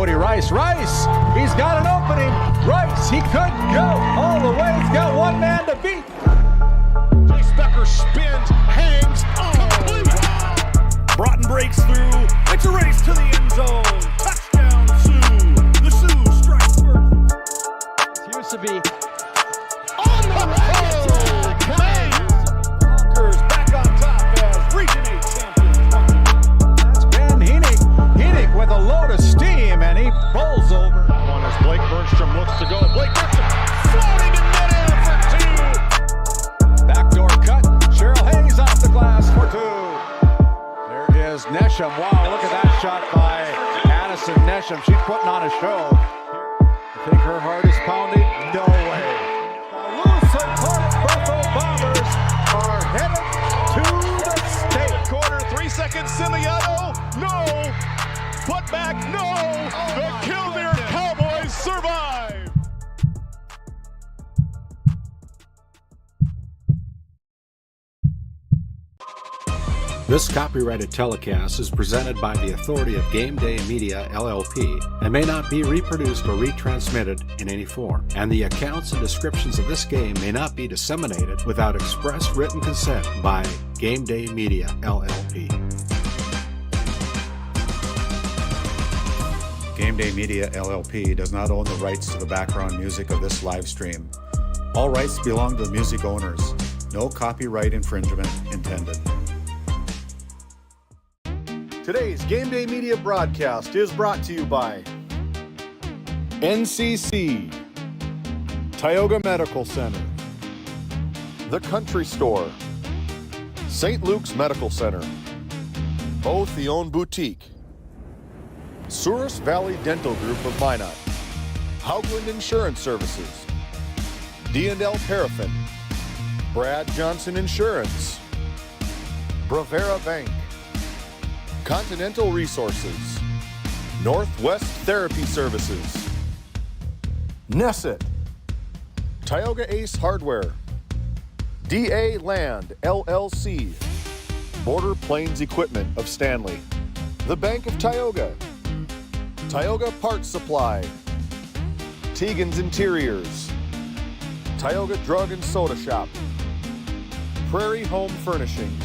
Cody Rice. Rice, he's got an opening. Rice, he could go all the way. He's got one man to beat. Chase Becker spins, hangs, complete. Broughton breaks through. It's a race to the end zone. Touchdown, Sioux. The Sioux strikes first. Used to be on the road. Conquers back on top as Region 8 champions. That's Ben Heenick. Heenick with a load of steam, and he bowls over. One as Blake Bergstrom looks to go. Blake Bergstrom floating in midair for two. Backdoor cut. Cheryl Hayes off the glass for two. There is Nesham. Wow, look at that shot by Addison Nesham. She's putting on a show. You think her heart is pounding? No way. The Louisville Buffalo Bombers are headed to the state. Corner, 3 seconds. Simiato, no. Putback, no. The Killdeer Cowboys survive. This copyrighted telecast is presented by the authority of GameDay Media, LLP, and may not be reproduced or retransmitted in any form. And the accounts and descriptions of this game may not be disseminated without express written consent by GameDay Media, LLP. GameDay Media, LLP does not own the rights to the background music of this live stream. All rights belong to the music owners. No copyright infringement intended. Today's GameDay Media broadcast is brought to you by NCC, Tioga Medical Center, The Country Store, St. Luke's Medical Center, Both the Own Boutique, Souris Valley Dental Group of Minot, Haugland Insurance Services, D&L Paraffin, Brad Johnson Insurance, Bravera Bank, Continental Resources, Northwest Therapy Services, Nesset, Tioga Ace Hardware, DA Land LLC, Border Plains Equipment of Stanley, The Bank of Tioga, Tioga Parts Supply, Tegan's Interiors, Tioga Drug and Soda Shop, Prairie Home Furnishings,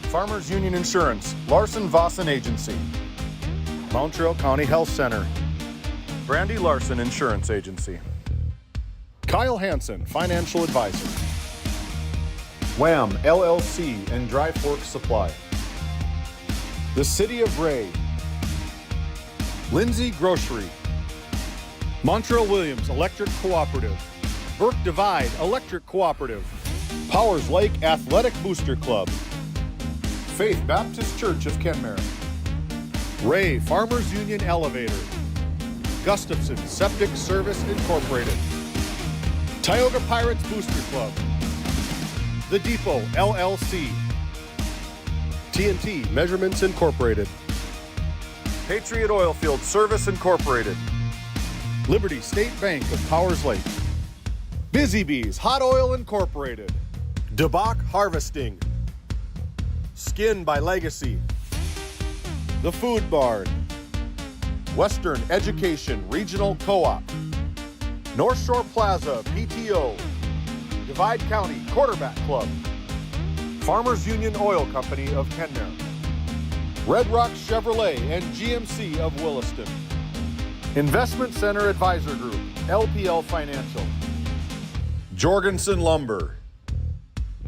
Farmers Union Insurance, Larson Vossen Agency, Montreal County Health Center, Brandy Larson Insurance Agency, Kyle Hansen, Financial Advisor, Wham! LLC and Dry Fork Supply, the City of Ray, Lindsay Grocery, Montreal Williams Electric Cooperative, Burke Divide Electric Cooperative, Powers Lake Athletic Booster Club, Faith Baptist Church of Kenmare, Ray Farmers Union Elevator, Gustafson Septic Service Incorporated, Tioga Pirates Booster Club, The Depot LLC, TNT Measurements Incorporated, Patriot Oilfield Service Incorporated, Liberty State Bank of Powers Lake, Busy Bees Hot Oil Incorporated, DeBach Harvesting, Skin by Legacy, The Food Barn, Western Education Regional Co-op, North Shore Plaza PTO, Divide County Quarterback Club, Farmers Union Oil Company of Kenmare, Red Rock Chevrolet and GMC of Williston, Investment Center Advisor Group, LPL Financial, Jorgensen Lumber,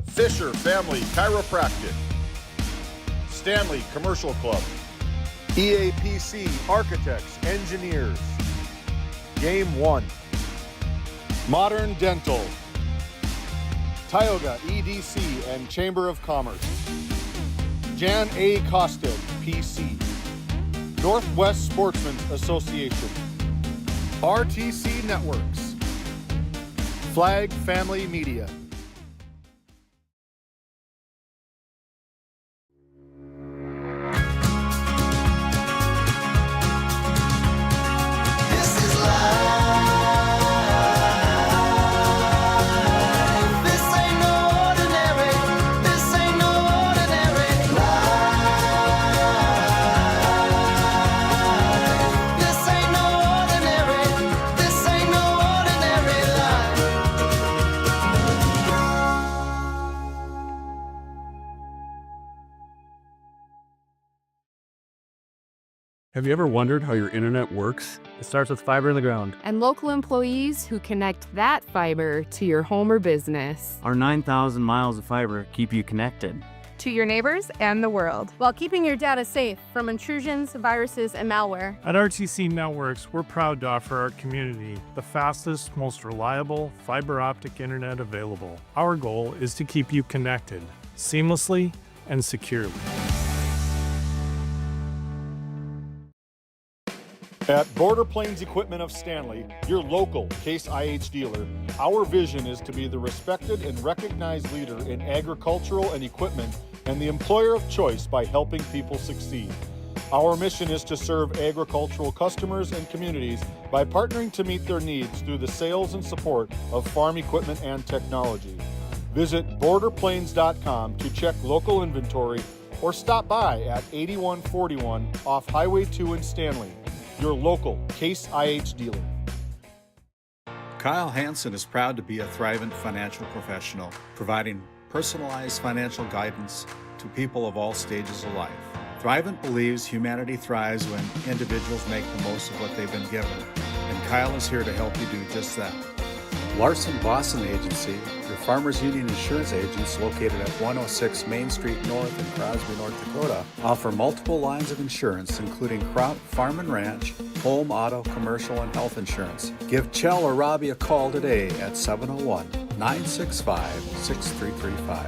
Fisher Family Chiropractic, Stanley Commercial Club, EAPC Architects, Engineers, Game 1, Modern Dental, Tioga EDC and Chamber of Commerce, Jan A. Costa, PC, Northwest Sportsmen's Association, RTC Networks, Flag Family Media. This ain't Have you ever wondered how your internet works? It starts with fiber in the ground. And local employees who connect that fiber to your home or business. Our 9,000 miles of fiber keep you connected To your neighbors and the world. while keeping your data safe from intrusions, viruses, and malware. At RTC Networks, we're proud to offer our community the fastest, most reliable fiber optic internet available. Our goal is to keep you connected seamlessly and securely. At Border Plains Equipment of Stanley, your local Case IH dealer, our vision is to be the respected and recognized leader in agricultural and equipment and the employer of choice by helping people succeed. Our mission is to serve agricultural customers and communities by partnering to meet their needs through the sales and support of farm equipment and technology. Visit borderplains.com to check local inventory or stop by at 8141 off Highway 2 in Stanley. Your local Case IH dealer. Kyle Hansen is proud to be a Thrivent financial professional, providing personalized financial guidance to people of all stages of life. Thrivent believes humanity thrives when individuals make the most of what they've been given, and Kyle is here to help you do just that. Larson Boston Agency, your Farmers Union insurance agents located at 106 Main Street North in Crosby, North Dakota, offer multiple lines of insurance, including crop, farm and ranch, home, auto, commercial, and health insurance. Give Chell or Robbie a call today at 701-965-6335.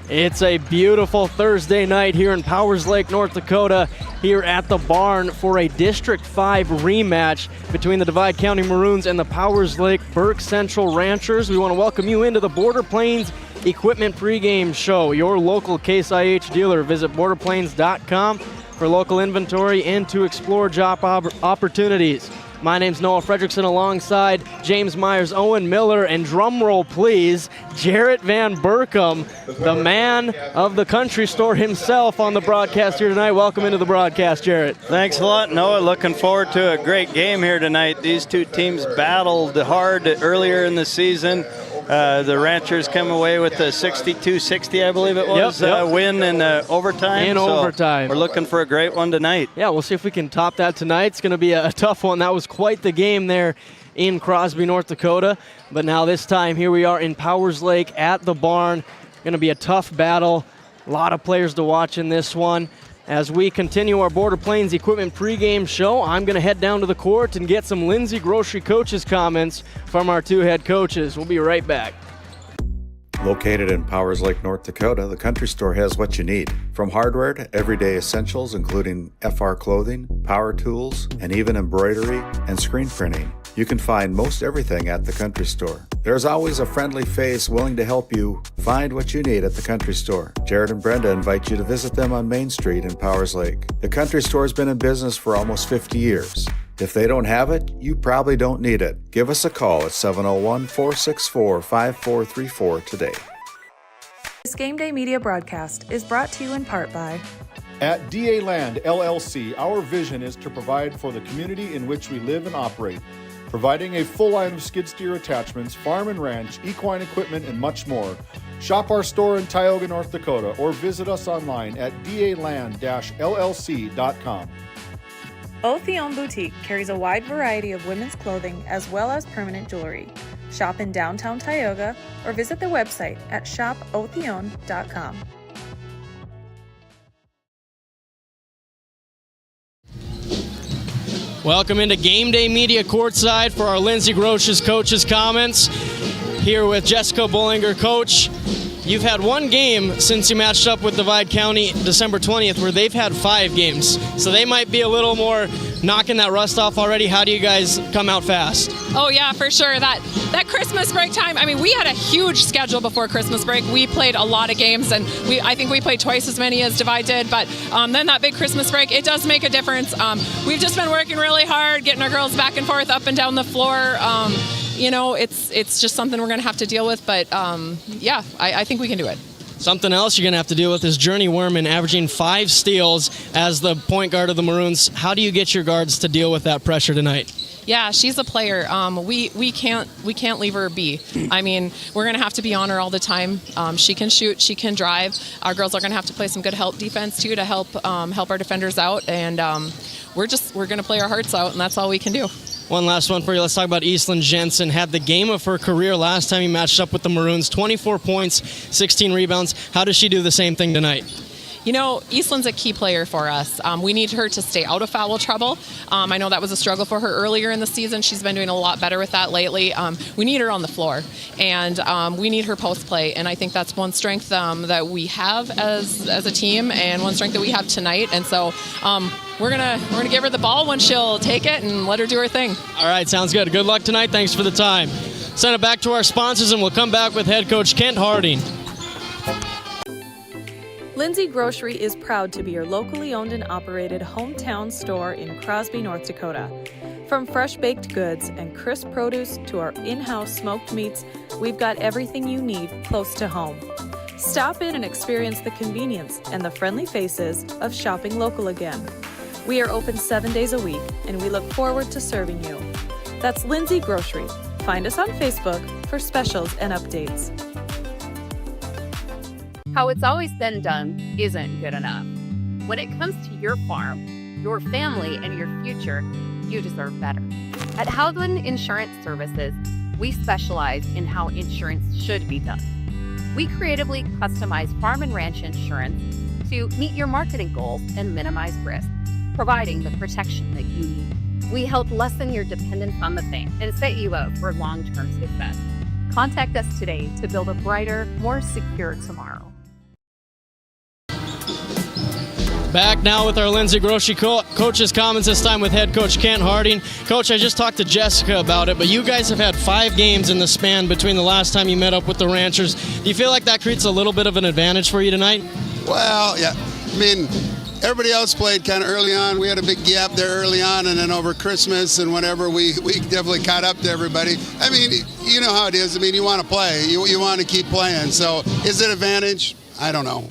It's a beautiful Thursday night here in Powers Lake, North Dakota, here at the barn for a District 5 rematch between the Divide County Maroons and the Powers Lake Burke Central Ranchers. We want to welcome you into the Border Plains Equipment Pregame Show, your local Case IH dealer. Visit borderplains.com for local inventory and to explore job opportunities. My name's Noah Fredrickson alongside James Myers, Owen Miller, and drum roll please, Jarrett Van Burkham, the man of the country store himself on the broadcast here tonight. Welcome into the broadcast, Jarrett. Thanks a lot, Noah. Looking forward to a great game here tonight. These two teams battled hard earlier in the season. The Ranchers come away with a 62-60, I believe it was, win in overtime. Overtime. We're looking for a great one tonight. Yeah, we'll see if we can top that tonight. It's going to be a tough one. That was quite the game there in Crosby, North Dakota. But now this time, here we are in Powers Lake at the barn. Going to be a tough battle. A lot of players to watch in this one. As we continue our Border Plains Equipment pregame show, I'm going to head down to the court and get some Lindsay Grocery coaches' comments from our two head coaches. We'll be right back. Located in Powers Lake, North Dakota, the Country Store has what you need. From hardware to everyday essentials, including FR clothing, power tools, and even embroidery and screen printing. You can find most everything at the Country Store. There's always a friendly face willing to help you find what you need at the Country Store. Jared and Brenda invite you to visit them on Main Street in Powers Lake. The Country Store has been in business for almost 50 years. If they don't have it, you probably don't need it. Give us a call at 701-464-5434 today. This GameDay Media broadcast is brought to you in part by At DA Land LLC, our vision is to provide for the community in which we live and operate, providing a full line of skid steer attachments, farm and ranch, equine equipment, and much more. Shop our store in Tioga, North Dakota, or visit us online at daland-llc.com. Otheon Boutique carries a wide variety of women's clothing as well as permanent jewelry. Shop in downtown Tioga or visit their website at shopotheon.com. Welcome into GameDay Media courtside for our Lindsay Groce's coaches' comments. Here with Jessica Bullinger. Coach, you've had one game since you matched up with Divide County December 20th where they've had 5 games. So they might be a little more knocking that rust off already. How do you guys come out fast? Oh yeah, for sure. That Christmas break time, I mean, we had a huge schedule before Christmas break. We played a lot of games, and I think we played twice as many as Divide did, but then that big Christmas break, it does make a difference. We've just been working really hard, getting our girls back and forth up and down the floor. You know, it's just something we're going to have to deal with, but yeah, I think we can do it. Something else you're going to have to deal with is Journey Werman averaging 5 steals as the point guard of the Maroons. How do you get your guards to deal with that pressure tonight? Yeah, she's a player. We can't leave her be. I mean, we're going to have to be on her all the time. She can shoot, she can drive. Our girls are going to have to play some good help defense too to help our defenders out, and we're going to play our hearts out, and that's all we can do. One last one for you. Let's talk about Eastlyn Jensen. Had the game of her career last time he matched up with the Maroons. 24 points, 16 rebounds. How does she do the same thing tonight? You know, Eastlyn's a key player for us. We need her to stay out of foul trouble. I know that was a struggle for her earlier in the season. She's been doing a lot better with that lately. We need her on the floor, and we need her post play. And I think that's one strength that we have as a team, and one strength that we have tonight. And so we're gonna give her the ball when she'll take it and let her do her thing. All right, sounds good. Good luck tonight. Thanks for the time. Send it back to our sponsors, and we'll come back with head coach Kent Harding. Lindsay Grocery is proud to be your locally owned and operated hometown store in Crosby, North Dakota. From fresh baked goods and crisp produce to our in-house smoked meats, we've got everything you need close to home. Stop in and experience the convenience and the friendly faces of shopping local again. We are open 7 days a week, and we look forward to serving you. That's Lindsay Grocery. Find us on Facebook for specials and updates. How it's always been done isn't good enough. When it comes to your farm, your family, and your future, you deserve better. At Howland Insurance Services, we specialize in how insurance should be done. We creatively customize farm and ranch insurance to meet your marketing goals and minimize risk, providing the protection that you need. We help lessen your dependence on the bank and set you up for long-term success. Contact us today to build a brighter, more secure tomorrow. Back now with our Lindsay Grocery coach's comments, this time with head coach Kent Harding. Coach, I just talked to Jessica about it, but you guys have had 5 games in the span between the last time you met up with the Ranchers. Do you feel like that creates a little bit of an advantage for you tonight? Well, yeah. I mean, everybody else played kind of early on. We had a big gap there early on, and then over Christmas and whatever, we definitely caught up to everybody. I mean, you know how it is. I mean, you want to play. You want to keep playing. So is it an advantage? I don't know.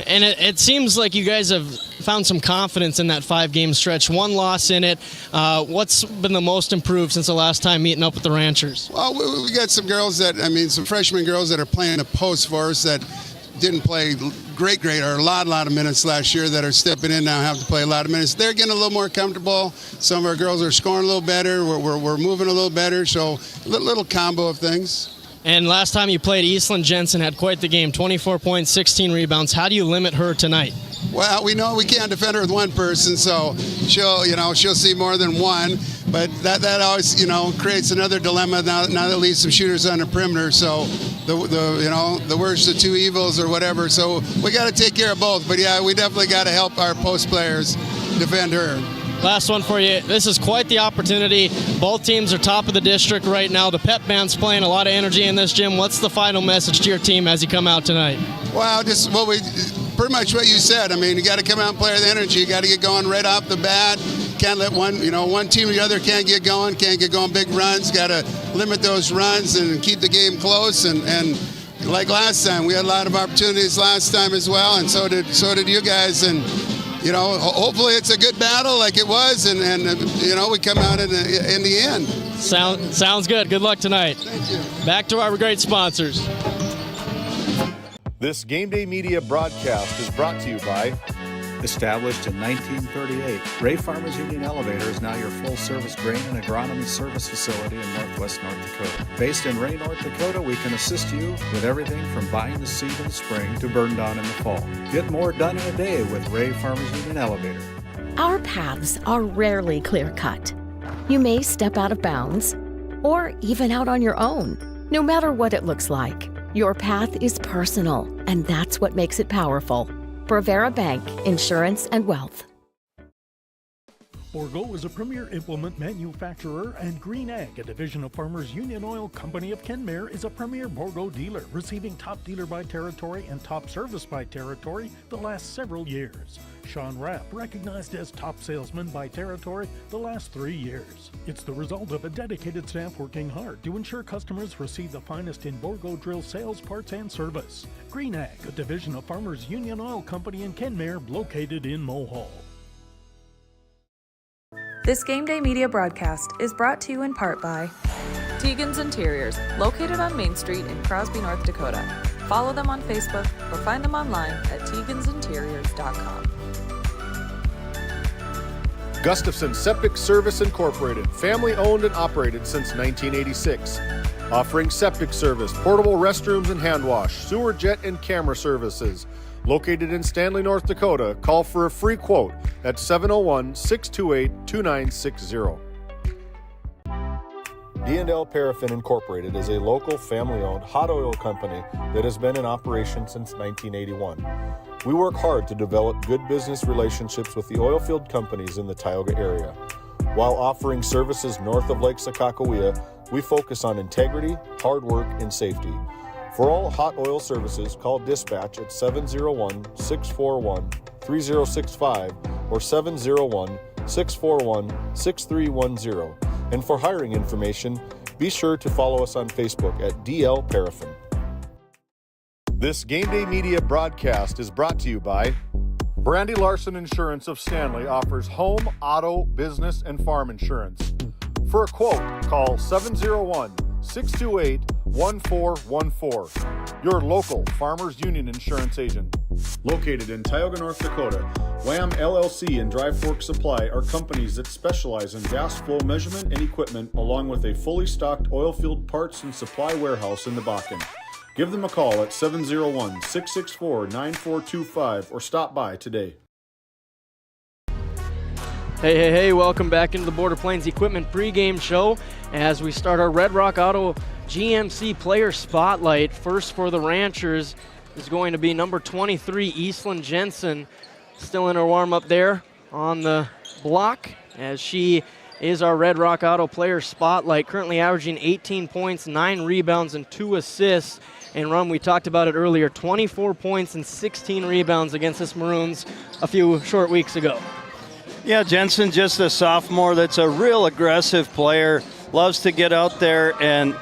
And it seems like you guys have found some confidence in that 5-game stretch. 1 loss in it. What's been the most improved since the last time meeting up with the Ranchers? Well, we got some girls some freshman girls that are playing the post for us that didn't play great, or a lot of minutes last year that are stepping in now, have to play a lot of minutes. They're getting a little more comfortable. Some of our girls are scoring a little better. We're moving a little better. So a little combo of things. And last time you played, Eastlyn Jensen had quite the game, 24 points, 16 rebounds. How do you limit her tonight? Well, we know we can't defend her with one person, so she'll see more than one. But that always, creates another dilemma now that leaves some shooters on the perimeter. So the worst of 2 evils or whatever. So we got to take care of both. But yeah, we definitely got to help our post players defend her. Last one for you. This is quite the opportunity. Both teams are top of the district right now. The pep band's playing a lot of energy in this gym. What's the final message to your team as you come out tonight? Well, just pretty much what you said. I mean, you got to come out and play with energy. You got to get going right off the bat. Can't let one team or the other can't get going big runs. Got to limit those runs and keep the game close. And like last time, we had a lot of opportunities last time as well, and so did you guys. And hopefully it's a good battle like it was, and we come out in the end. Sounds good. Good luck tonight. Thank you. Back to our great sponsors. This GameDay Media broadcast is brought to you by Established in 1938, Ray Farmers Union Elevator is now your full-service grain and agronomy service facility in northwest North Dakota. Based in Ray, North Dakota, we can assist you with everything from buying the seed in the spring to burn down in the fall. Get more done in a day with Ray Farmers Union Elevator. Our paths are rarely clear-cut. You may step out of bounds, or even out on your own. No matter what it looks like, your path is personal, and that's what makes it powerful. Brevera Bank, Insurance and Wealth. Bourgault is a premier implement manufacturer, and Green Ag, a division of Farmers Union Oil Company of Kenmare, is a premier Bourgault dealer, receiving top dealer by territory and top service by territory the last several years. Sean Rapp, recognized as top salesman by territory the last 3 years. It's the result of a dedicated staff working hard to ensure customers receive the finest in Bourgault drill sales, parts, and service. Green Ag, a division of Farmers Union Oil Company in Kenmare, located in Mohall. This Game Day Media broadcast is brought to you in part by Tegan's Interiors, located on Main Street in Crosby, North Dakota. Follow them on Facebook or find them online at tegansinteriors.com. Gustafson Septic Service Incorporated, family owned and operated since 1986. Offering septic service, portable restrooms and hand wash, sewer jet and camera services. Located in Stanley, North Dakota, call for a free quote at 701-628-2960. D&L Paraffin Incorporated is a local family-owned hot oil company that has been in operation since 1981. We work hard to develop good business relationships with the oil field companies in the Tioga area. While offering services north of Lake Sakakawea, we focus on integrity, hard work, and safety. For all hot oil services, call dispatch at 701-641-3065 or 701-641-6310. And for hiring information, be sure to follow us on Facebook at DL Paraffin. This Game Day Media broadcast is brought to you by Brandy Larson Insurance of Stanley offers home, auto, business, and farm insurance. For a quote, call 701-628-1414. Your local Farmers Union Insurance agent. Located in Tioga, North Dakota, WHAM LLC and Dry Fork Supply are companies that specialize in gas flow measurement and equipment, along with a fully stocked oil field parts and supply warehouse in the Bakken. Give them a call at 701-664-9425 or stop by today. Hey, welcome back into the Border Plains Equipment pregame show as we start our Red Rock Auto GMC player spotlight. First for the Ranchers is going to be number 23, Eastland Jensen, still in her warm-up there on the block as she is our Red Rock Auto player spotlight, currently averaging 18 points, 9 rebounds, and 2 assists. And Rum, we talked about it earlier, 24 points and 16 rebounds against this Maroons a few short weeks ago. Yeah, Jensen, just a sophomore that's a real aggressive player, loves to get out there and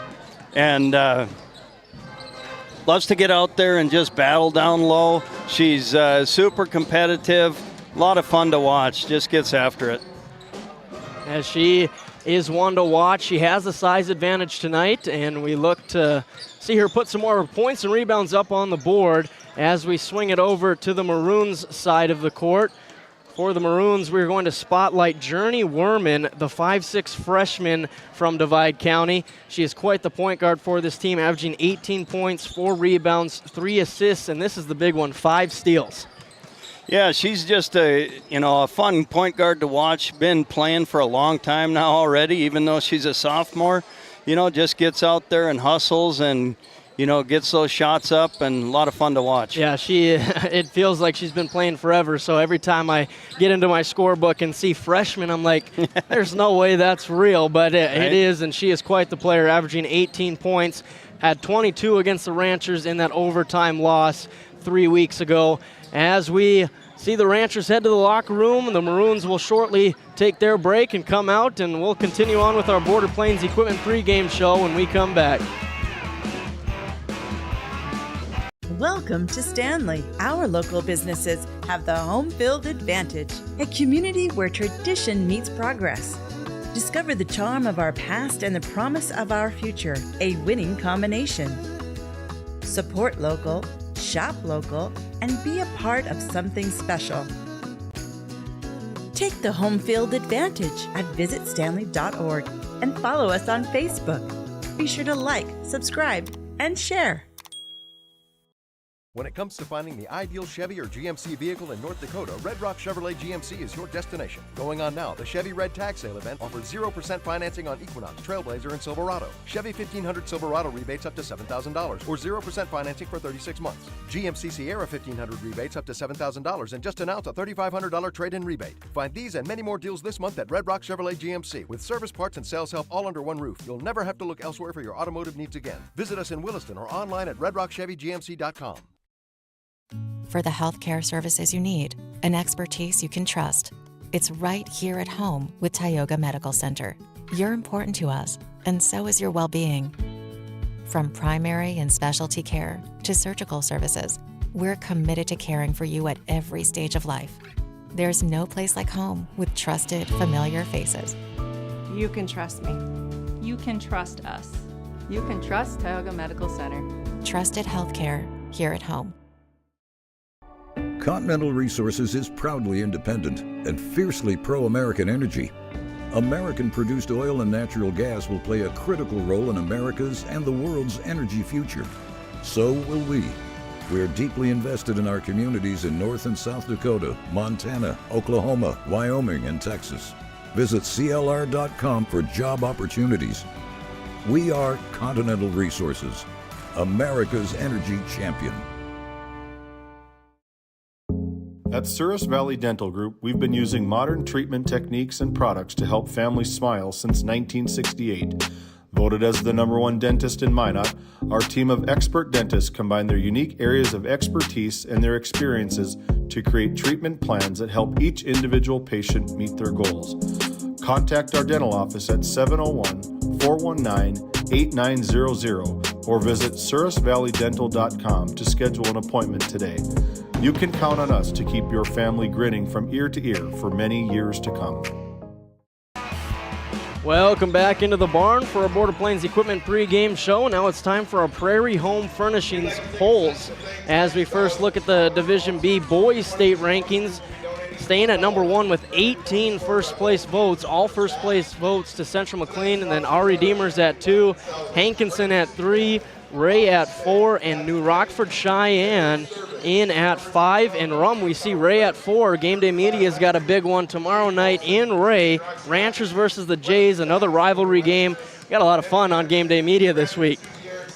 just battle down low. She's super competitive, a lot of fun to watch, just gets after it. As she is one to watch, she has a size advantage tonight, and we look to see her put some more points and rebounds up on the board as we swing it over to the Maroons side of the court. For the Maroons, we're going to spotlight Journey Werman, the 5'6" freshman from Divide County. She is quite the point guard for this team, averaging 18 points, 4 rebounds, 3 assists, and this is the big one, 5 steals. Yeah, she's just a fun point guard to watch. Been playing for a long time now already, even though she's a sophomore. Just gets out there and hustles and gets those shots up, and a lot of fun to watch. Yeah, it feels like she's been playing forever, so every time I get into my scorebook and see freshman, I'm like, there's no way that's real, but it is, and she is quite the player, averaging 18 points, had 22 against the Ranchers in that overtime loss 3 weeks ago. As we see the Ranchers head to the locker room, the Maroons will shortly take their break and come out, and we'll continue on with our Border Plains Equipment pregame show when we come back. Welcome to Stanley. Our local businesses have the home field advantage, a community where tradition meets progress. Discover the charm of our past and the promise of our future, a winning combination. Support local, shop local, and be a part of something special. Take the home field advantage at visitstanley.org and follow us on Facebook. Be sure to like, subscribe, and share. When it comes to finding the ideal Chevy or GMC vehicle in North Dakota, Red Rock Chevrolet GMC is your destination. Going on now, the Chevy Red Tag Sale event offers 0% financing on Equinox, Trailblazer, and Silverado. Chevy 1500 Silverado rebates up to $7,000 or 0% financing for 36 months. GMC Sierra 1500 rebates up to $7,000 and just announced a $3,500 trade-in rebate. Find these and many more deals this month at Red Rock Chevrolet GMC. With service, parts, and sales help all under one roof, you'll never have to look elsewhere for your automotive needs again. Visit us in Williston or online at redrockchevygmc.com. For the healthcare services you need, an expertise you can trust. It's right here at home with Tioga Medical Center. You're important to us, and so is your well-being. From primary and specialty care to surgical services, we're committed to caring for you at every stage of life. There's no place like home with trusted, familiar faces. You can trust me. You can trust us. You can trust Tioga Medical Center. Trusted healthcare here at home. Continental Resources is proudly independent and fiercely pro-American energy. American-produced oil and natural gas will play a critical role in America's and the world's energy future. So will we. We're deeply invested in our communities in North and South Dakota, Montana, Oklahoma, Wyoming, and Texas. Visit CLR.com for job opportunities. We are Continental Resources, America's energy champion. At Souris Valley Dental Group, we've been using modern treatment techniques and products to help families smile since 1968. Voted as the #1 dentist in Minot, our team of expert dentists combine their unique areas of expertise and their experiences to create treatment plans that help each individual patient meet their goals. Contact our dental office at 701-419-8900 or visit sourisvalleydental.com to schedule an appointment today. You can count on us to keep your family grinning from ear to ear for many years to come. Welcome back into the barn for our Border Plains Equipment pregame show. Now it's time for our Prairie Home Furnishings polls. As we first look at the Division B boys state rankings, staying at #1 with 18 first-place votes. All first-place votes to Central McLean, and then our Redeemers at 2, Hankinson at 3, Ray at 4, and New Rockford Cheyenne in at 5. And Rum, we see Ray at 4. GameDay Media's got a big one tomorrow night in Ray. Ranchers versus the Jays, another rivalry game. We got a lot of fun on GameDay Media this week.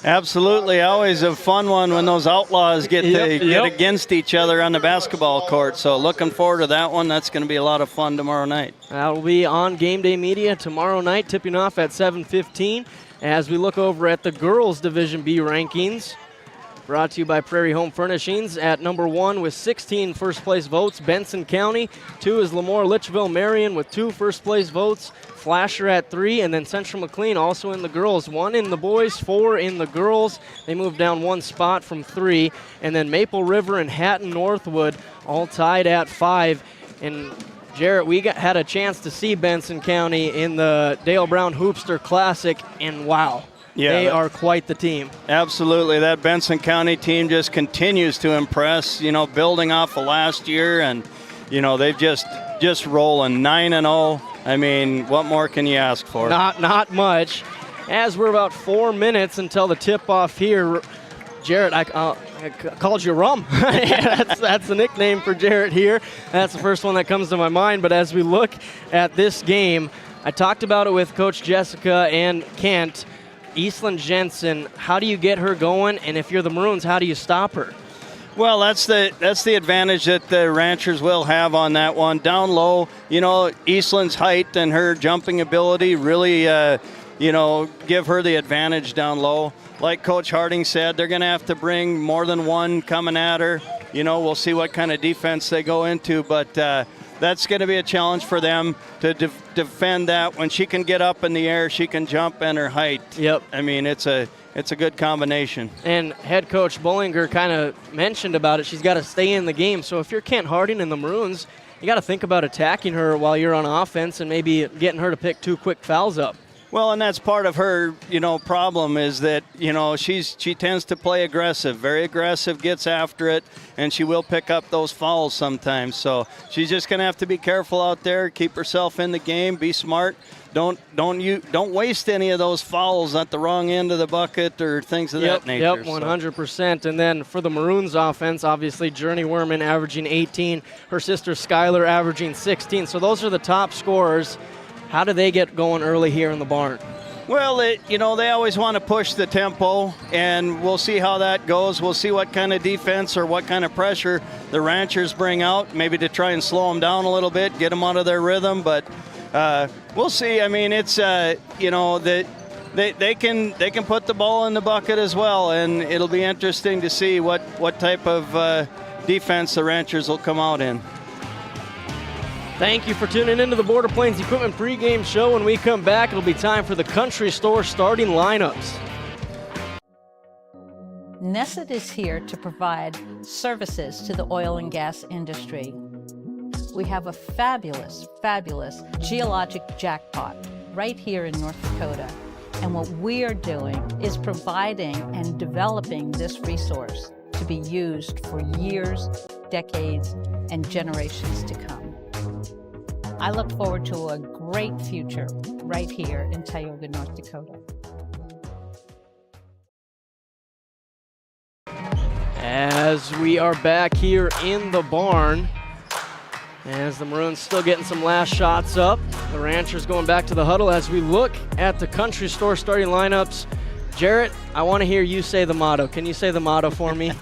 Absolutely, always a fun one when those outlaws get against each other on the basketball court. So looking forward to that one. That's going to be a lot of fun tomorrow night. That will be on GameDay Media tomorrow night, tipping off at 7:15. As we look over at the girls' Division B rankings, brought to you by Prairie Home Furnishings. At #1 with 16 first-place votes, Benson County. 2 is Lemoore Litchville Marion with 2 first-place votes. Flasher at 3, and then Central McLean also in the girls. 1 in the boys, 4 in the girls. They moved down 1 spot from 3. And then Maple River and Hatton Northwood all tied at 5. And Jarrett, we had a chance to see Benson County in the Dale Brown Hoopster Classic, and wow. Yeah, they are quite the team. Absolutely. That Benson County team just continues to impress, building off of last year. And, they've just rolling 9-0. I mean, what more can you ask for? Not much. As we're about 4 minutes until the tip-off here, Jarrett, I called you Rum. That's the nickname for Jarrett here. That's the first one that comes to my mind. But as we look at this game, I talked about it with Coach Jessica and Kent. Eastland Jensen, how do you get her going? And if you're the Maroons, how do you stop her? Well, that's the advantage that the Ranchers will have on that one. Down low, Eastland's height and her jumping ability really, give her the advantage down low. Like Coach Harding said, they're going to have to bring more than one coming at her. We'll see what kind of defense they go into, but that's going to be a challenge for them to defend that. When she can get up in the air, she can jump, and her height. Yep. I mean, it's a good combination. And head coach Bullinger kind of mentioned about it. She's got to stay in the game. So if you're Kent Harding and the Maroons, you got to think about attacking her while you're on offense and maybe getting her to pick 2 quick fouls up. Well, and that's part of her, problem is that, she tends to play aggressive, very aggressive, gets after it, and she will pick up those fouls sometimes. So she's just going to have to be careful out there, keep herself in the game, be smart. Don't waste any of those fouls at the wrong end of the bucket or things of that nature. Yep, 100%. And then for the Maroons offense, obviously Journey Werman averaging 18, her sister Skylar averaging 16. So those are the top scorers. How do they get going early here in the barn? Well, they always want to push the tempo, and we'll see how that goes. We'll see what kind of defense or what kind of pressure the Ranchers bring out, maybe to try and slow them down a little bit, get them out of their rhythm. But we'll see. I mean, it's they can put the ball in the bucket as well, and it'll be interesting to see what type of defense the Ranchers will come out in. Thank you for tuning into the Border Plains Equipment pregame show. When we come back, it'll be time for the Country Store starting lineups. Nesset is here to provide services to the oil and gas industry. We have a fabulous, fabulous geologic jackpot right here in North Dakota. And what we are doing is providing and developing this resource to be used for years, decades, and generations to come. I look forward to a great future right here in Tioga, North Dakota. As we are back here in the barn, as the Maroons still getting some last shots up, the Ranchers going back to the huddle as we look at the Country Store starting lineups. Jarrett, I want to hear you say the motto. Can you say the motto for me?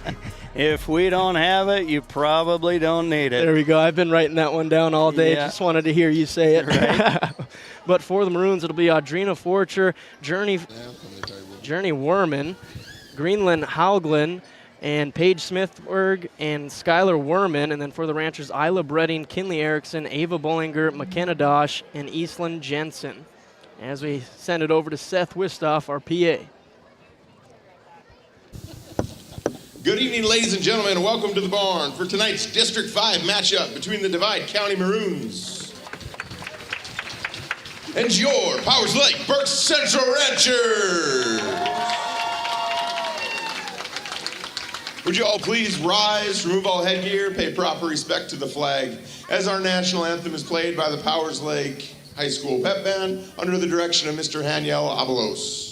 If we don't have it, you probably don't need it. There we go. I've been writing that one down all day. Yeah. Just wanted to hear you say it. Right. But for the Maroons, it'll be Audrina Forcher, Journey Werman, Greenland Hauglin, and Paige Smithberg and Skylar Werman. And then for the Ranchers, Isla Bredding, Kinley Erickson, Ava Bollinger, McKenna Dosh, and Eastland Jensen. As we send it over to Seth Wistoff, our PA. Good evening, ladies and gentlemen, and welcome to the barn for tonight's District 5 matchup between the Divide County Maroons and your Powers Lake Berks Central Ranchers. Would you all please rise, remove all headgear, pay proper respect to the flag as our national anthem is played by the Powers Lake High School Pep Band under the direction of Mr. Haniel Avalos.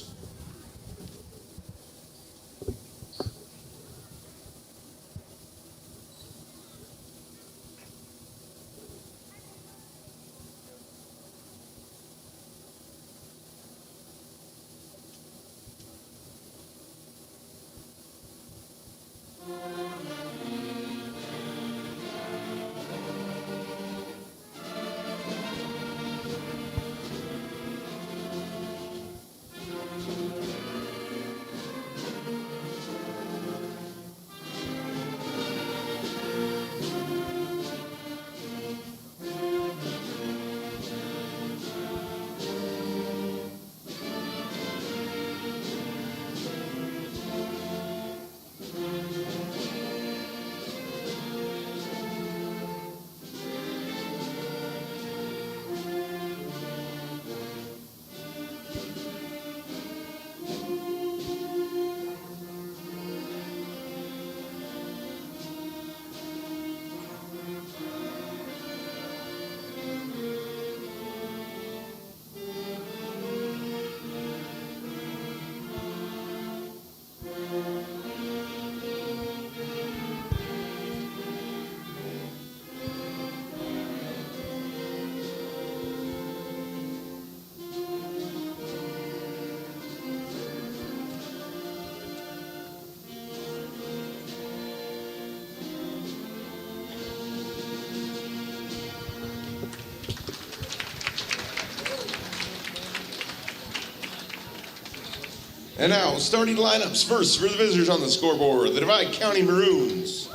And now, starting lineups first for the visitors on the scoreboard, the Divide County Maroons.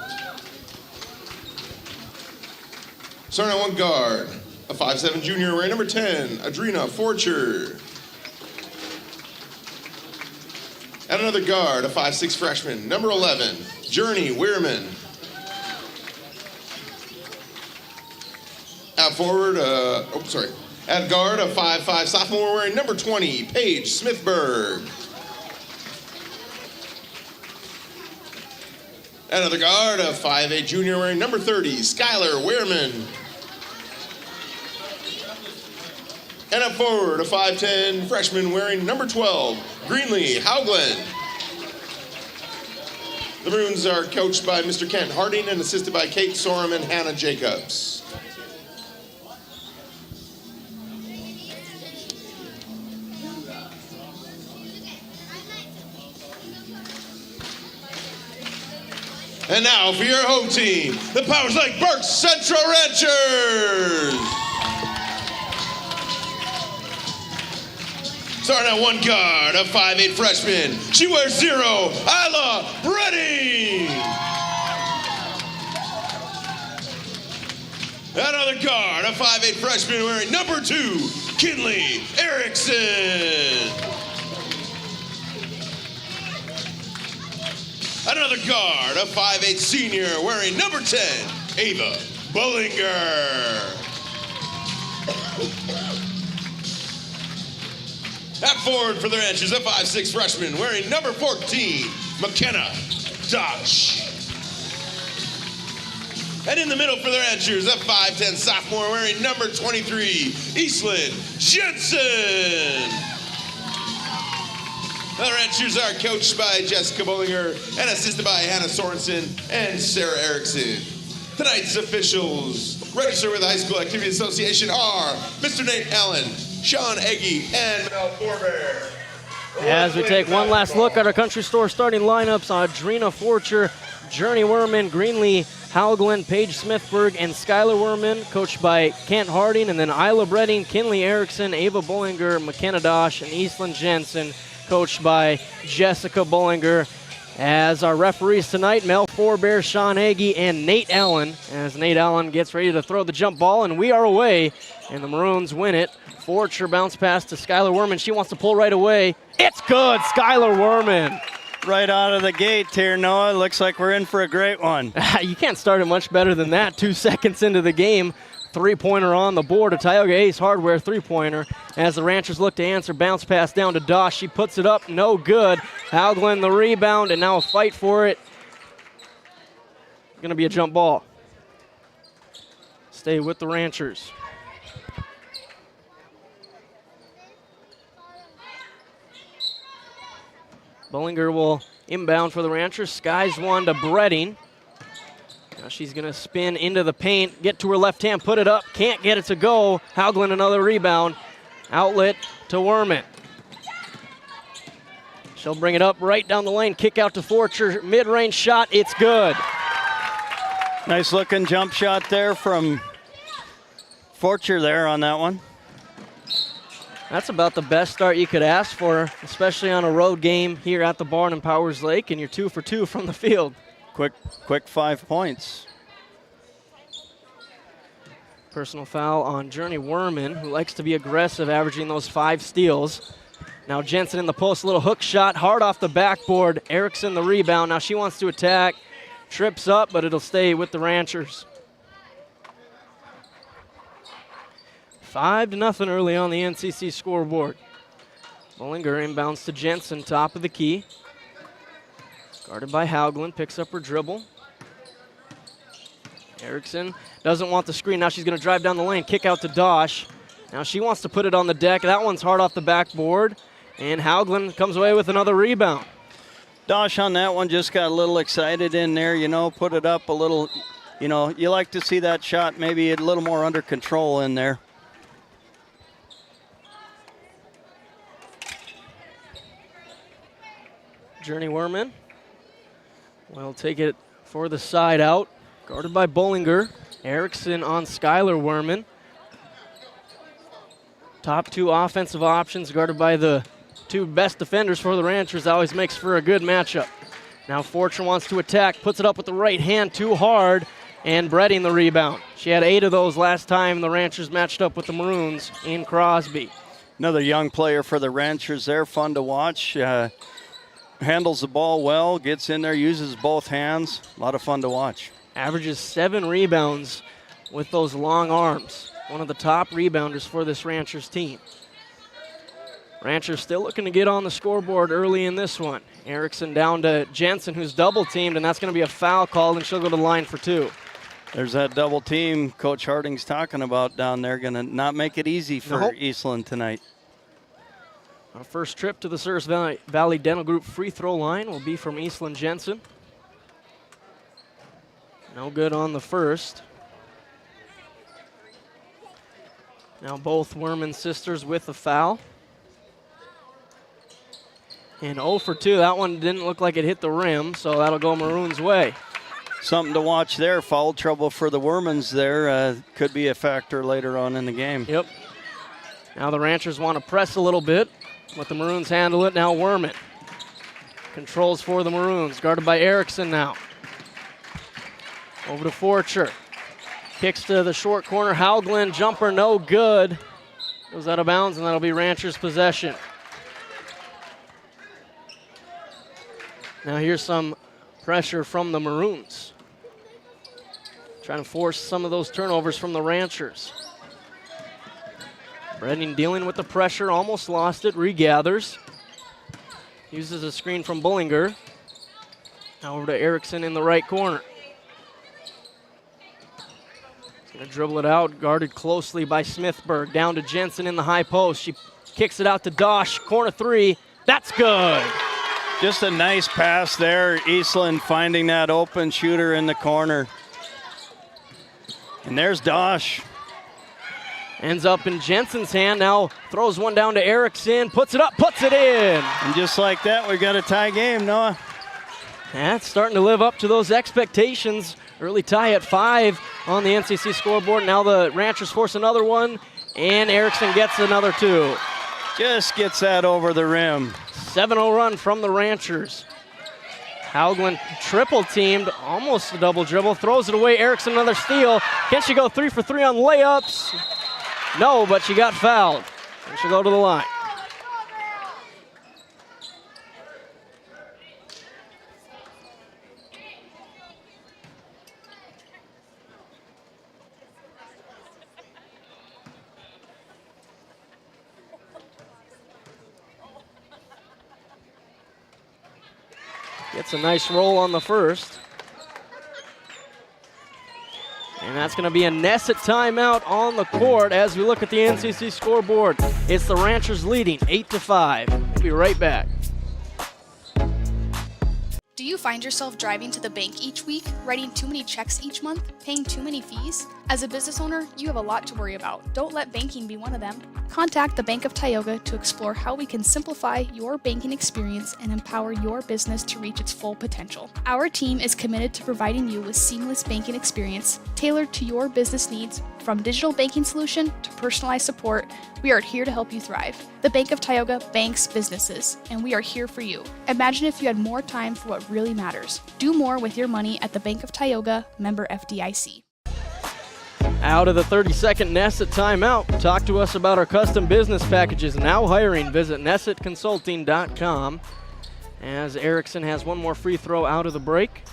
Starting at one guard, a 5'7" junior wearing number 10, Audrina Forcher. At another guard, a 5'6" freshman, number 11, Journey Weirman. At forward, at guard, a 5'5" sophomore wearing number 20, Paige Smithberg. Another guard, a 5'8" junior wearing number 30, Skylar Weirman. And up forward, a 5'10" freshman wearing number 12, Greenlee Hauglin. The Maroons are coached by Mr. Kent Harding and assisted by Kate Sorum and Hannah Jacobs. And now for your home team, the Powers Lake Berks Central Ranchers. Starting at one guard, a 5'8" freshman. She wears 0, Isla Bredding. Another guard, a 5'8" freshman wearing number 2, Kinley Erickson. Another guard, a 5'8" senior wearing number 10, Ava Bullinger. At forward for the Ranchers, a 5'6" freshman wearing number 14, McKenna Dodge. And in the middle for the Ranchers, a 5'10" sophomore wearing number 23, Eastland Jensen. The Ranchers are coached by Jessica Bullinger and assisted by Hannah Sorensen and Sarah Erickson. Tonight's officials, registered with the High School Activity Association, are Mr. Nate Allen, Sean Eggy, and Mel Forbear. As we take one last look at our Country Store starting lineups, Audrina Forcher, Journey Werman, Greenlee Haugland, Paige Smithberg, and Skylar Werman, coached by Kent Harding, and then Isla Bredding, Kinley Erickson, Ava Bullinger, McKenna Dosh, and Eastland Jensen, coached by Jessica Bullinger. As our referees tonight, Mel Forbear, Sean Agee, and Nate Allen, as Nate Allen gets ready to throw the jump ball, and we are away, and the Maroons win it. Forcher bounce pass to Skylar Werman. She wants to pull right away. It's good, Skylar Werman. Right out of the gate here, Noah. Looks like we're in for a great one. You can't start it much better than that. 2 seconds into the game. Three-pointer on the board, a Tioga Ace Hardware three-pointer. As the Ranchers look to answer, bounce pass down to Dosh. She puts it up, no good. Haugland the rebound, and now a fight for it. Going to be a jump ball. Stay with the Ranchers. Bullinger will inbound for the Ranchers. Skies one to Bredding. Now she's going to spin into the paint, get to her left hand, put it up, can't get it to go. Haugland another rebound. Outlet to Werman. She'll bring it up right down the lane, kick out to Forcher, mid-range shot, it's good. Nice looking jump shot there from Forcher there on that one. That's about the best start you could ask for, especially on a road game here at the barn in Powers Lake, and you're 2 for 2 from the field. Quick 5 points. Personal foul on Journey Werman, who likes to be aggressive, averaging those 5 steals. Now Jensen in the post, little hook shot, hard off the backboard. Erickson the rebound. Now she wants to attack, trips up, but it'll stay with the Ranchers. 5-0 early on the NCC scoreboard. Bullinger inbounds to Jensen, top of the key. Guarded by Haugland, picks up her dribble. Erickson doesn't want the screen. Now she's going to drive down the lane, kick out to Dosh. Now she wants to put it on the deck. That one's hard off the backboard. And Haugland comes away with another rebound. Dosh on that one just got a little excited in there, put it up a little. You like to see that shot maybe a little more under control in there. Journey Werman will take it for the side out. Guarded by Bullinger. Erickson on Skylar Werman. Top 2 offensive options guarded by the 2 best defenders for the Ranchers. Always makes for a good matchup. Now Fortune wants to attack, puts it up with the right hand too hard, and Bredding the rebound. She had 8 of those last time the Ranchers matched up with the Maroons in Crosby. Another young player for the Ranchers there, fun to watch. Handles the ball well, gets in there, uses both hands. A lot of fun to watch. Averages 7 rebounds with those long arms. One of the top rebounders for this Ranchers team. Ranchers still looking to get on the scoreboard early in this one. Erickson down to Jensen, who's double teamed, and that's going to be a foul called, and she'll go to the line for 2. There's that double team Coach Harding's talking about down there. Going to not make it easy for Eastland tonight. Our first trip to the Service Valley Dental Group free throw line will be from Eastland Jensen. No good on the first. Now both Werman sisters with the foul. And 0 for 2. That one didn't look like it hit the rim, so that'll go Maroons' way. Something to watch there. Foul trouble for the Wermans there. Could be a factor later on in the game. Yep. Now the Ranchers want to press a little bit. Let the Maroons handle it. Now Werman controls for the Maroons. Guarded by Erickson now. Over to Forcher. Kicks to the short corner. Haugland, jumper no good. Goes out of bounds, and that'll be Ranchers' possession. Now here's some pressure from the Maroons. trying to force some of those turnovers from the Ranchers. Redding dealing with the pressure, almost lost it, regathers. Uses a screen from Bullinger. Now over to Erickson in the right corner. He's going to dribble it out, guarded closely by Smithburg. Down to Jensen in the high post. She kicks it out to Dosh, corner three. That's good. Just a nice pass there. Eastland finding that open shooter in the corner. And there's Dosh. Ends up in Jensen's hand, now throws one down to Erickson, puts it up, puts it in. And just like that, we got a tie game, Noah. That's starting to live up to those expectations. Early tie at 5 on the NCC scoreboard. Now the Ranchers force another one, and Erickson gets another 2. Just gets that over the rim. 7-0 run from the Ranchers. Haugland triple teamed, almost a double dribble, throws it away. Erickson another steal. Can she go 3 for 3 on layups? No, but she got fouled. And she'll go to the line. Gets a nice roll on the first. And that's going to be a Nesset timeout on the court as we look at the NCC scoreboard. It's the Ranchers leading 8-5. We'll be right back. Do you find yourself driving to the bank each week, writing too many checks each month, paying too many fees? As a business owner, you have a lot to worry about. Don't let banking be one of them. Contact the Bank of Tioga to explore how we can simplify your banking experience and empower your business to reach its full potential. Our team is committed to providing you with seamless banking experience tailored to your business needs. From digital banking solution to personalized support, we are here to help you thrive. The Bank of Tioga banks businesses, and we are here for you. Imagine if you had more time for what really matters. Do more with your money at the Bank of Tioga, member FDIC. Out of the 30-second Nesset timeout, talk to us about our custom business packages. Now hiring, visit nessetconsulting.com. As Erickson has one more free throw out of the break.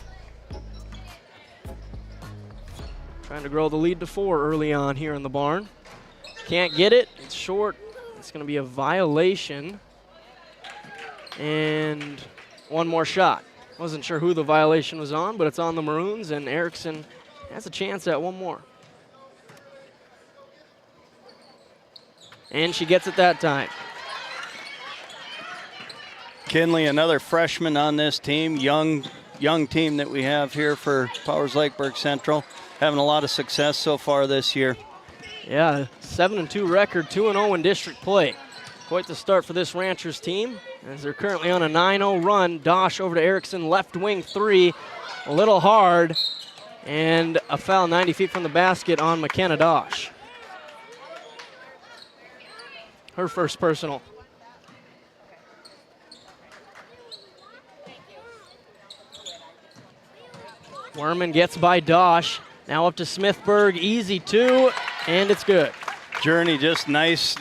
Trying to grow the lead to 4 early on here in the barn. Can't get it, it's short. It's going to be a violation. And one more shot. Wasn't sure who the violation was on, but it's on the Maroons, and Erickson has a chance at one more. And she gets it that time. Kinley, another freshman on this team, young team that we have here for Powers Lakeburg Central. Having a lot of success so far this year. Yeah, 7-2 record, 2-0 in district play. Quite the start for this Ranchers team, as they're currently on a 9-0 run. Dosh over to Erickson, left wing 3, a little hard, and a foul 90 feet from the basket on McKenna Dosh. Her first personal. Werman gets by Dosh. Now up to Smithburg, easy 2, and it's good. Journey just nice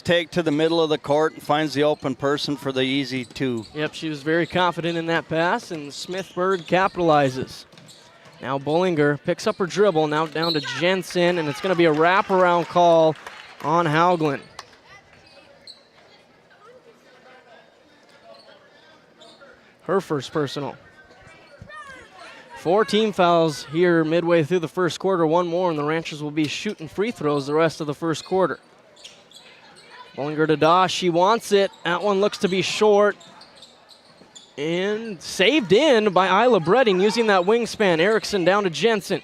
take to the middle of the court and finds the open person for the easy 2. Yep, she was very confident in that pass, and Smithburg capitalizes. Now Bullinger picks up her dribble, now down to Jensen, and it's going to be a wraparound call on Haugland. Her first personal. 4 team fouls here midway through the first quarter, one more, and the Ranchers will be shooting free throws the rest of the first quarter. Bullinger to Dosh, she wants it. That one looks to be short. And saved in by Isla Bredding using that wingspan. Erickson down to Jensen.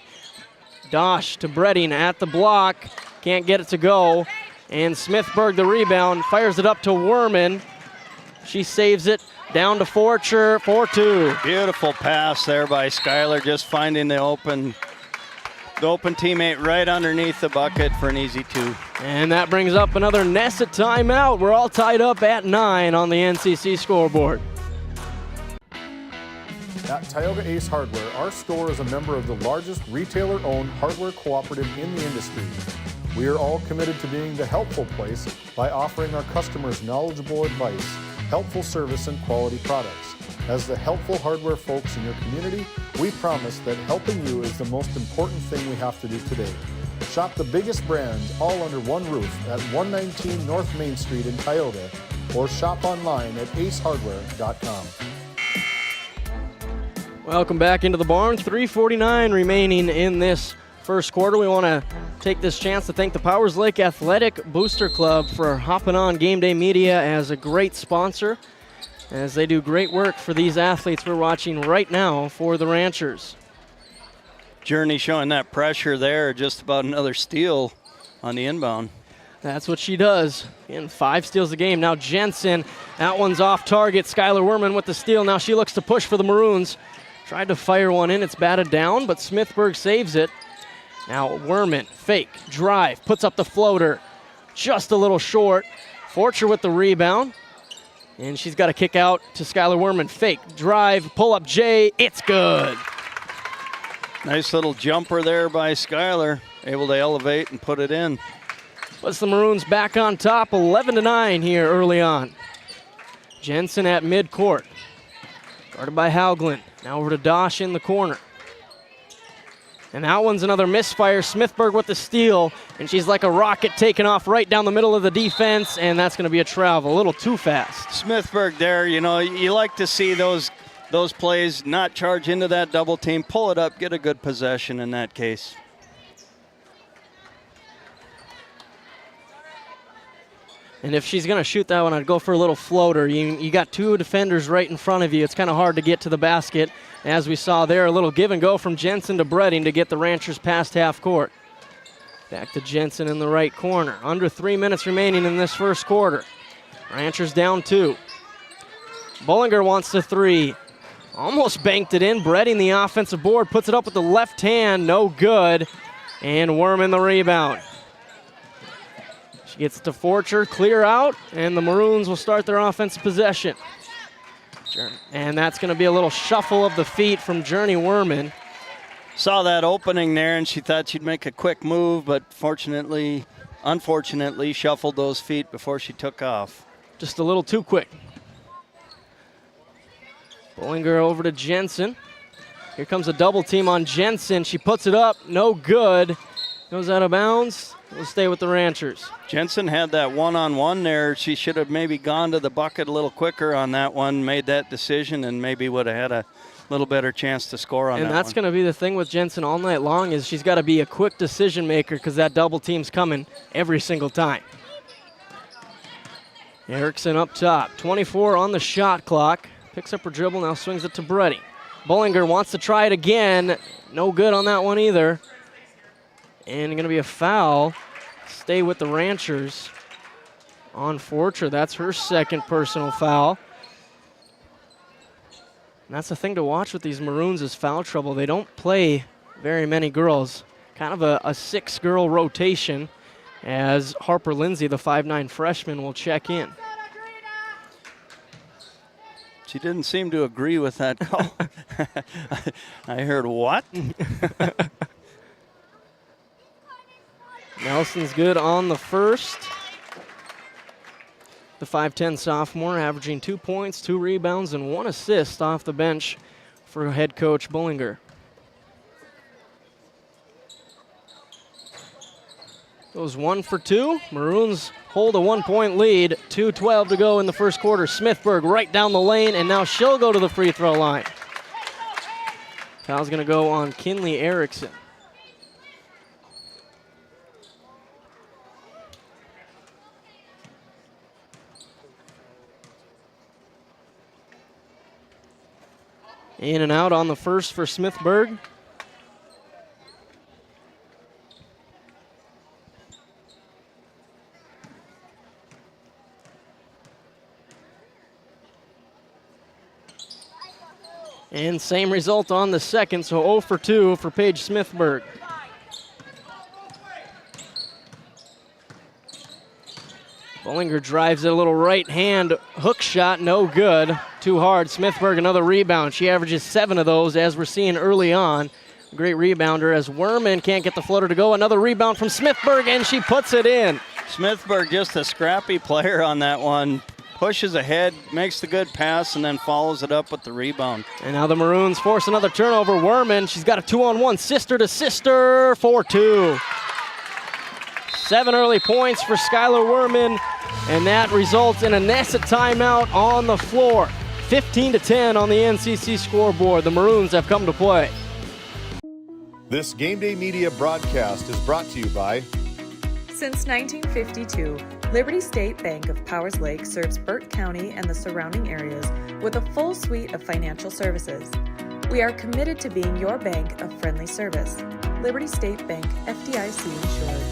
Dosh to Bredding at the block. Can't get it to go. And Smithburg the rebound, fires it up to Werman. She saves it. Down to Forcher, 4-2. Beautiful pass there by Skylar, just finding the open teammate right underneath the bucket for an easy 2. And that brings up another Nesset timeout. We're all tied up at 9 on the NCC scoreboard. At Tioga Ace Hardware, our store is a member of the largest retailer-owned hardware cooperative in the industry. We are all committed to being the helpful place by offering our customers knowledgeable advice, helpful service, and quality products. As the helpful hardware folks in your community, we promise that helping you is the most important thing we have to do today. Shop the biggest brands all under one roof at 119 North Main Street in Tioga, or shop online at acehardware.com. Welcome back into the barn. 3:49 remaining in this first quarter. We want to take this chance to thank the Powers Lake Athletic Booster Club for hopping on GameDay Media as a great sponsor, as they do great work for these athletes we're watching right now for the Ranchers. Journey showing that pressure there, just about another steal on the inbound. That's what she does. And 5 steals a game. Now Jensen, that one's off target. Skylar Werman with the steal. Now she looks to push for the Maroons. Tried to fire one in. It's batted down, but Smithburg saves it. Now Werman, fake, drive, puts up the floater. Just a little short. Forcher with the rebound. And she's got to kick out to Skylar Werman. Fake, drive, pull up J. It's good. Nice little jumper there by Skylar. Able to elevate and put it in. Puts the Maroons back on top, 11-9 here early on. Jensen at midcourt. Guarded by Hauglin. Now over to Dosh in the corner. And that one's another misfire. Smithburg with the steal, and she's like a rocket taking off right down the middle of the defense, and that's going to be a travel. A little too fast. Smithburg there, you know, you like to see those plays, not charge into that double team, pull it up, get a good possession in that case. And if she's going to shoot that one, I'd go for a little floater. You got 2 defenders right in front of you. It's kind of hard to get to the basket. As we saw there, a little give and go from Jensen to Bredding to get the Ranchers past half court. Back to Jensen in the right corner. Under 3 minutes remaining in this first quarter. Ranchers down 2. Bollinger wants the 3. Almost banked it in. Bredding the offensive board, puts it up with the left hand. No good. And Werman the rebound. She gets to Forcher, clear out, and the Maroons will start their offensive possession. And that's going to be a little shuffle of the feet from Journey Werman. Saw that opening there, and she thought she'd make a quick move, but unfortunately, shuffled those feet before she took off. Just a little too quick. Bollinger over to Jensen. Here comes a double team on Jensen. She puts it up, no good. Goes out of bounds. We'll stay with the Ranchers. Jensen had that one-on-one there. She should have maybe gone to the bucket a little quicker on that one, made that decision, and maybe would have had a little better chance to score on that one. And that's going to be the thing with Jensen all night long, is she's got to be a quick decision maker because that double team's coming every single time. Erickson up top. 24 on the shot clock. Picks up her dribble, now swings it to Bredding. Bollinger wants to try it again. No good on that one either. And going to be a foul. Stay with the Ranchers on Forcher. That's her second personal foul. And that's the thing to watch with these Maroons is foul trouble. They don't play very many girls. Kind of a 6-girl rotation as Harper Lindsay, the 5'9" freshman, will check in. She didn't seem to agree with that call. I heard what? Nelson's good on the first. The 5'10" sophomore averaging 2 points, 2 rebounds, and 1 assist off the bench for head coach Bollinger. Goes 1 for 2. Maroons hold a 1-point lead. 2:12 to go in the first quarter. Smithburg right down the lane, and now she'll go to the free throw line. Foul's going to go on Kinley Erickson. In and out on the first for Smithburg. And same result on the second, so 0 for 2 for Paige Smithburg. Bollinger drives it a little right hand hook shot, no good. Too hard. Smithburg another rebound. She averages 7 of those as we're seeing early on. Great rebounder as Werman can't get the floater to go. Another rebound from Smithburg and she puts it in. Smithburg just a scrappy player on that one. pushes ahead, makes the good pass, and then follows it up with the rebound. And now the Maroons force another turnover. Werman, she's got a 2-on-1, sister to sister for 2. 7 early points for Skylar Werman, and that results in a Nessa timeout on the floor. 15-10 on the NCC scoreboard. The Maroons have come to play. This GameDay Media broadcast is brought to you by... Since 1952, Liberty State Bank of Powers Lake serves Burt County and the surrounding areas with a full suite of financial services. We are committed to being your bank of friendly service. Liberty State Bank, FDIC insured.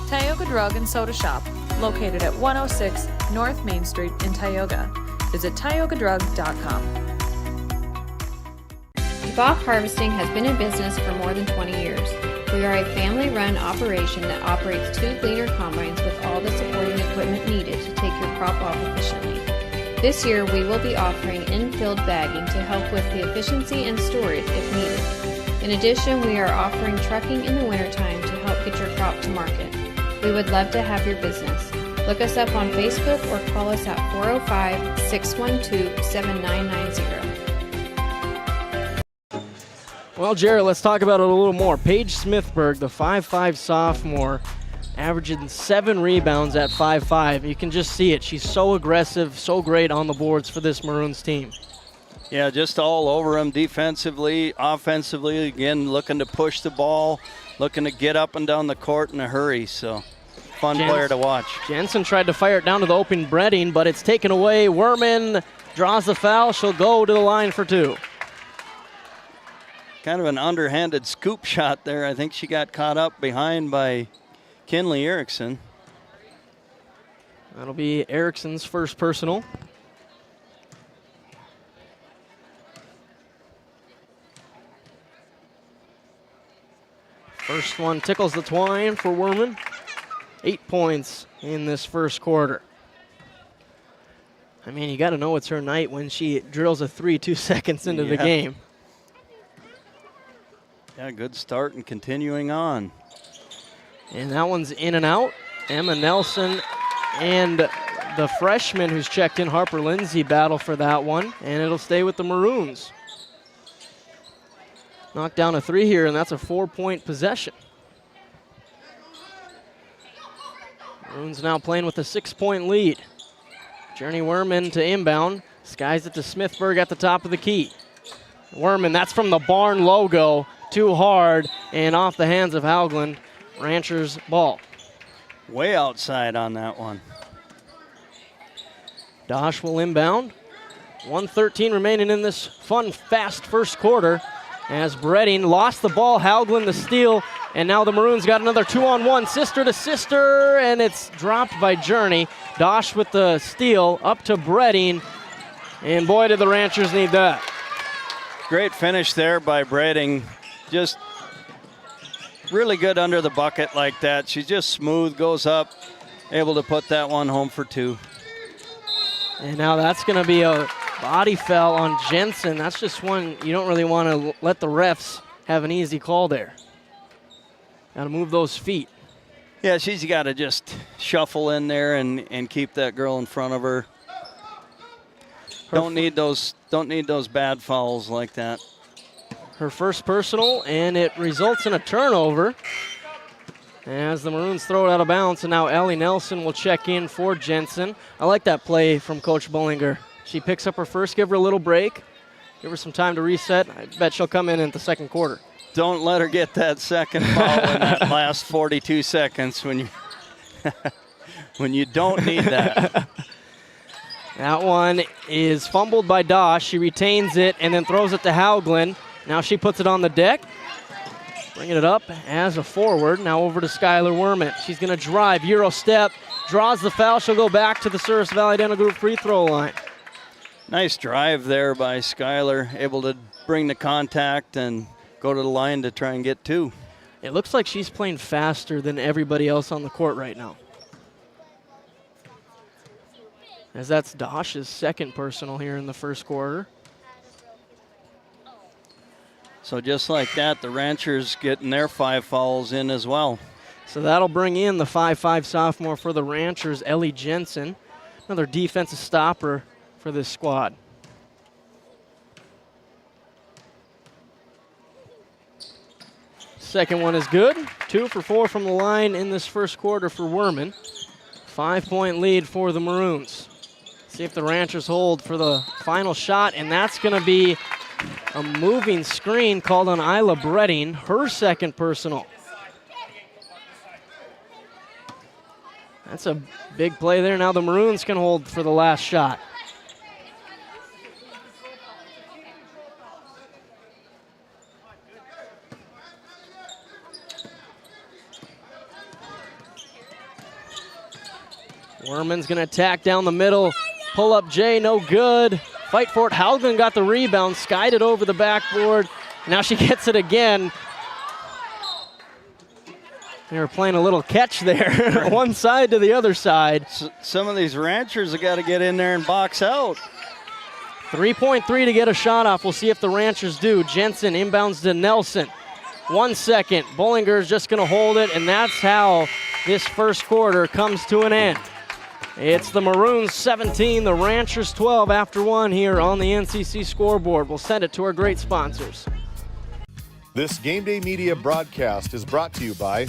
Tioga Drug and Soda Shop, located at 106 North Main Street in Tioga. Visit tiogadrug.com. Bach Harvesting has been in business for more than 20 years. We are a family-run operation that operates 2 gleaner combines with all the supporting equipment needed to take your crop off efficiently. This year, we will be offering in-field bagging to help with the efficiency and storage if needed. In addition, we are offering trucking in the wintertime to help get your crop to market. We would love to have your business. Look us up on Facebook or call us at 405-612-7990. Well, Jared, let's talk about it a little more. Paige Smithberg, the 5'5 sophomore, averaging 7 rebounds at 5'5. You can just see it. She's so aggressive, so great on the boards for this Maroons team. Yeah, just all over them defensively, offensively. Again, looking to push the ball, looking to get up and down the court in a hurry. So, fun player to watch. Jensen tried to fire it down to the open Bredding, but it's taken away. Werman draws the foul. She'll go to the line for 2. Kind of an underhanded scoop shot there. I think she got caught up behind by Kinley Erickson. That'll be Erickson's first personal. First one tickles the twine for Werman. 8 points in this first quarter. I mean, you got to know it's her night when she drills a 3 2 seconds into the game. Yeah, good start and continuing on. And that one's in and out. Emma Nelson and the freshman who's checked in, Harper Lindsay, battle for that one, and it'll stay with the Maroons. Knocked down a 3 here, and that's a 4-point possession. Maroons now playing with a 6-point lead. Journey Werman to inbound. Skies it to Smithberg at the top of the key. Werman, that's from the barn logo. Too hard and off the hands of Haugland. Ranchers ball. Way outside on that one. Dosh will inbound. 1:13 remaining in this fun, fast first quarter as Bredding lost the ball. Haugland the steal, and now the Maroons got another 2-on-1, sister to sister, and it's dropped by Journey. Dosh with the steal up to Bredding, and boy, did the Ranchers need that. Great finish there by Bredding. Just really good under the bucket like that. She's just smooth, goes up, able to put that one home for 2. And now that's going to be a body foul on Jensen. That's just one you don't really want to let the refs have an easy call there. Got to move those feet. Yeah, she's got to just shuffle in there and keep that girl in front of her. Don't need those bad fouls like that. Her first personal, and it results in a turnover as the Maroons throw it out of bounds, and now Ellie Nelson will check in for Jensen. I like that play from Coach Bullinger. She picks up her first, give her a little break, give her some time to reset. I bet she'll come in the second quarter. Don't let her get that second foul in that last 42 seconds when you when you don't need that. That one is fumbled by Dosh. She retains it and then throws it to Haugland. Now she puts it on the deck, bringing it up as a forward. Now over to Skylar Werman. She's going to drive, Euro step, draws the foul. She'll go back to the Service Valley Dental Group free throw line. Nice drive there by Skylar, able to bring the contact and go to the line to try and get 2. It looks like she's playing faster than everybody else on the court right now. As that's Dosh's second personal here in the first quarter. So just like that, the Ranchers getting their 5 fouls in as well. So that'll bring in the 5'5 sophomore for the Ranchers, Ellie Jensen. Another defensive stopper for this squad. Second one is good. 2 for 4 from the line in this first quarter for Werman. 5-point lead for the Maroons. See if the Ranchers hold for the final shot, and that's going to be a moving screen called on Isla Bredding, her second personal. That's a big play there. Now the Maroons can hold for the last shot. Werman's going to attack down the middle. Pull up Jay, no good. Fight for it. Haugen got the rebound, skied it over the backboard. Now she gets it again. They were playing a little catch there, one side to the other side. Some of these Ranchers have got to get in there and box out. 3.3 to get a shot off. We'll see if the Ranchers do. Jensen inbounds to Nelson. 1 second. Bollinger's just going to hold it, and that's how this first quarter comes to an end. It's the Maroons 17, the Ranchers 12 after 1 here on the NCC scoreboard. We'll send it to our great sponsors. This GameDay Media broadcast is brought to you by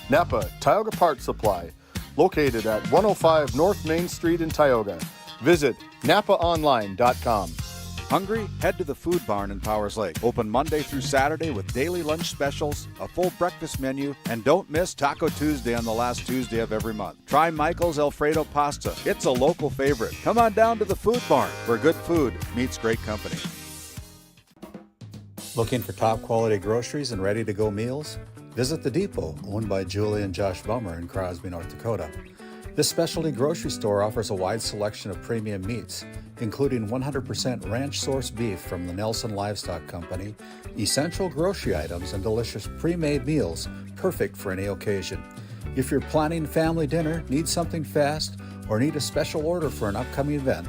Napa Tioga Parts Supply, located at 105 North Main Street in Tioga. Visit napaonline.com. Hungry? Head to the Food Barn in Powers Lake. Open Monday through Saturday with daily lunch specials, a full breakfast menu, and don't miss Taco Tuesday on the last Tuesday of every month. Try Michael's Alfredo Pasta. It's a local favorite. Come on down to the Food Barn, where good food meets great company. Looking for top quality groceries and ready-to-go meals? Visit The Depot, owned by Julie and Josh Bummer in Crosby, North Dakota. This specialty grocery store offers a wide selection of premium meats, including 100% ranch-sourced beef from the Nelson Livestock Company, essential grocery items, and delicious pre-made meals perfect for any occasion. If you're planning family dinner, need something fast, or need a special order for an upcoming event,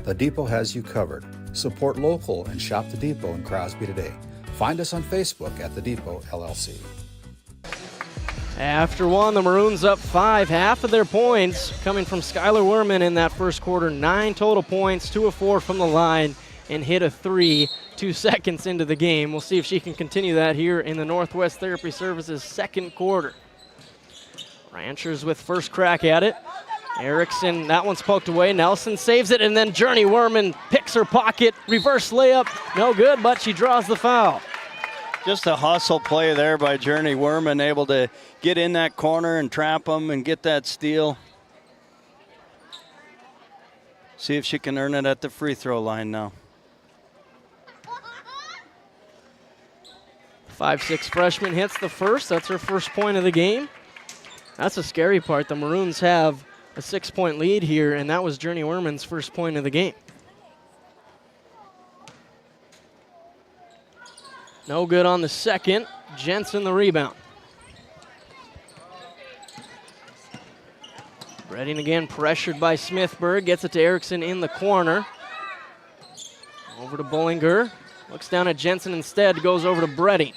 The Depot has you covered. Support local and shop The Depot in Crosby today. Find us on Facebook at The Depot LLC. After 1, the Maroons up 5. Half of their points coming from Skylar Werman in that first quarter. 9 total points, 2 of 4 from the line, and hit a 3 2 seconds into the game. We'll see if she can continue that here in the Northwest Therapy Services second quarter. Ranchers with first crack at it. Erickson, that one's poked away. Nelson saves it, and then Journey Werman picks her pocket. Reverse layup, no good, but she draws the foul. Just a hustle play there by Journey Werman, able to get in that corner and trap them and get that steal. See if she can earn it at the free throw line now. 5'6" freshman hits the first. That's her first point of the game. That's the scary part. The Maroons have a 6-point lead here, and that was Journey Werman's first point of the game. No good on the second. Jensen the rebound. Redding again, pressured by Smithburg. Gets it to Erickson in the corner. Over to Bollinger. Looks down at Jensen instead. Goes over to Bredding.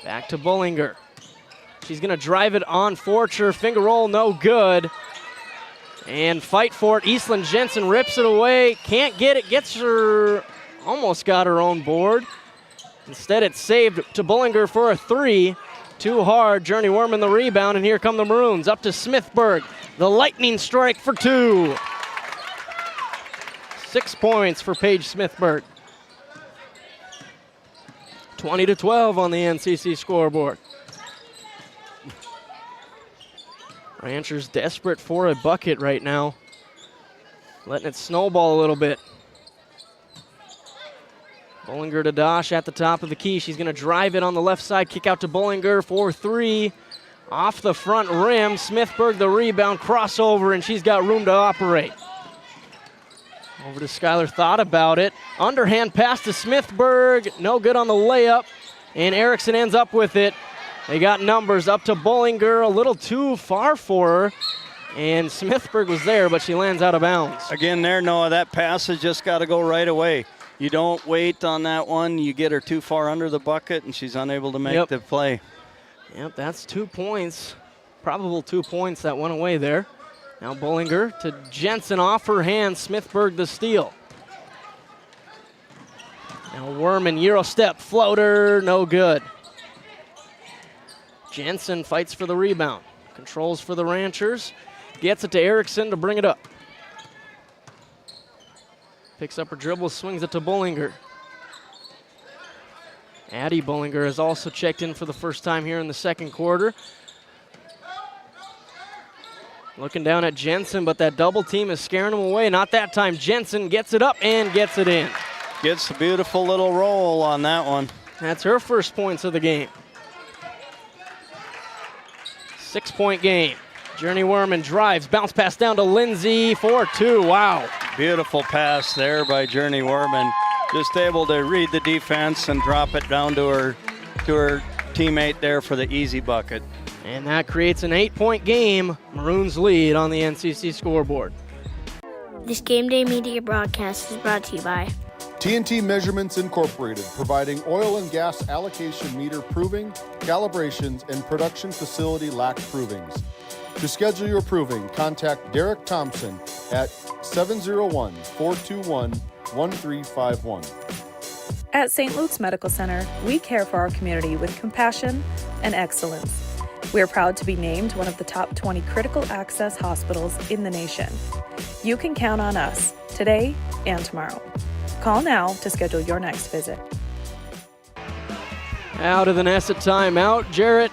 Back to Bollinger. She's going to drive it on Forcher. Finger roll, no good. And fight for it. Eastland Jensen rips it away. Can't get it. Gets her, almost got her own board. Instead, it's saved to Bollinger for a 3. Too hard. Journey Werman the rebound, and here come the Maroons. Up to Smithburg. The lightning strike for 2. 6 points for Paige Smithburg. 20-12 on the NCC scoreboard. Ranchers desperate for a bucket right now. Letting it snowball a little bit. Bollinger to Dosh at the top of the key. She's going to drive it on the left side. Kick out to Bollinger for 3. Off the front rim. Smithburg the rebound. Crossover, and she's got room to operate. Over to Skylar. Thought about it. Underhand pass to Smithburg. No good on the layup. And Erickson ends up with it. They got numbers up to Bollinger. A little too far for her. And Smithburg was there, but she lands out of bounds. Again there, Noah, that pass has just got to go right away. You don't wait on that one. You get her too far under the bucket, and she's unable to make the play. Yep, that's 2 points. Probable 2 points that went away there. Now Bullinger to Jensen off her hand, Smithburg the steal. Now Werman, Euro step, floater, no good. Jensen fights for the rebound, controls for the Ranchers, gets it to Erickson to bring it up. Picks up her dribble, swings it to Bullinger. Addie Bullinger has also checked in for the first time here in the second quarter. Looking down at Jensen, but that double team is scaring him away. Not that time. Jensen gets it up and gets it in. Gets a beautiful little roll on that one. That's her first points of the game. 6-point game. Journey Werman drives, bounce pass down to Lindsay for 2. Wow. Beautiful pass there by Journey Werman. Just able to read the defense and drop it down to her teammate there for the easy bucket. And that creates an 8-point game. Maroons lead on the NCC scoreboard. This GameDay Media broadcast is brought to you by TNT Measurements Incorporated, providing oil and gas allocation meter proving, calibrations, and production facility lac provings. To schedule your proving, contact Derek Thompson at 701-421-1351. At St. Luke's Medical Center, we care for our community with compassion and excellence. We are proud to be named one of the top 20 critical access hospitals in the nation. You can count on us today and tomorrow. Call now to schedule your next visit. Out of the Nessa timeout, Jarrett.